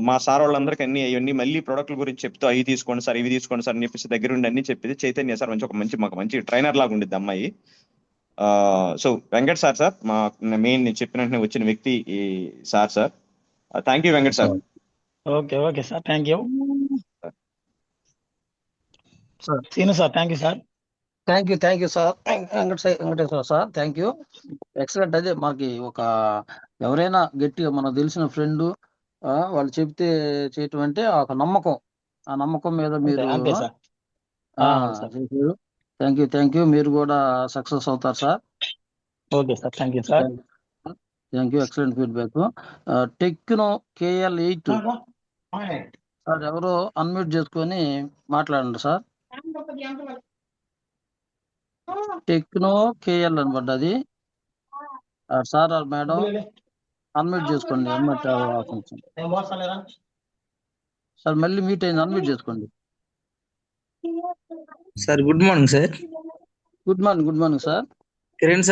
మా సార్ వాళ్ళందరికీ అన్ని అవన్నీ మళ్ళీ ప్రొడక్ట్ల గురించి చెప్తూ అవి తీసుకోండి సార్, ఇవి తీసుకోండి సార్ అని చెప్పేసి దగ్గరుండి అన్ని చెప్పేది చైతన్య సార్. మాకు మంచి ట్రైనర్ లాగా ఉండిద్ది అమ్మాయి. సో వెంకట్ సార్ మా మెయిన్ నేను చెప్పిన వెంటనే వచ్చిన వ్యక్తి ఈ sir. Thank you Venkat sir. Okay sir, thank you sir. Seenu sir, thank you sir. Thank you sir. Venkateswara sir, thank you. Excellent. అదే మనకి ఒక ఎవరైనా గట్టిగా మనకు తెలిసిన ఫ్రెండ్ వాళ్ళు చెప్తే చేయటం అంటే ఒక నమ్మకం. ఆ నమ్మకం మీద మీరు అంతే సార్. చేశారు. Thank you. మీరు కూడా సక్సెస్ అవుతారు sir. Okay sir, thank you sir. Thank you. Excellent feedback. Techno KL8 sir, ఎవరో అన్మ్యూట్ చేసుకొని మాట్లాడండి సార్. టెక్నో KL అని పడ్డది సార్. మేడం అన్మ్యూట్ చేసుకోండి. సార్ మళ్ళీ మీట్ అయింది, అన్మ్యూట్ చేసుకోండి sir. Good morning sir. Good morning sir. Kiran sir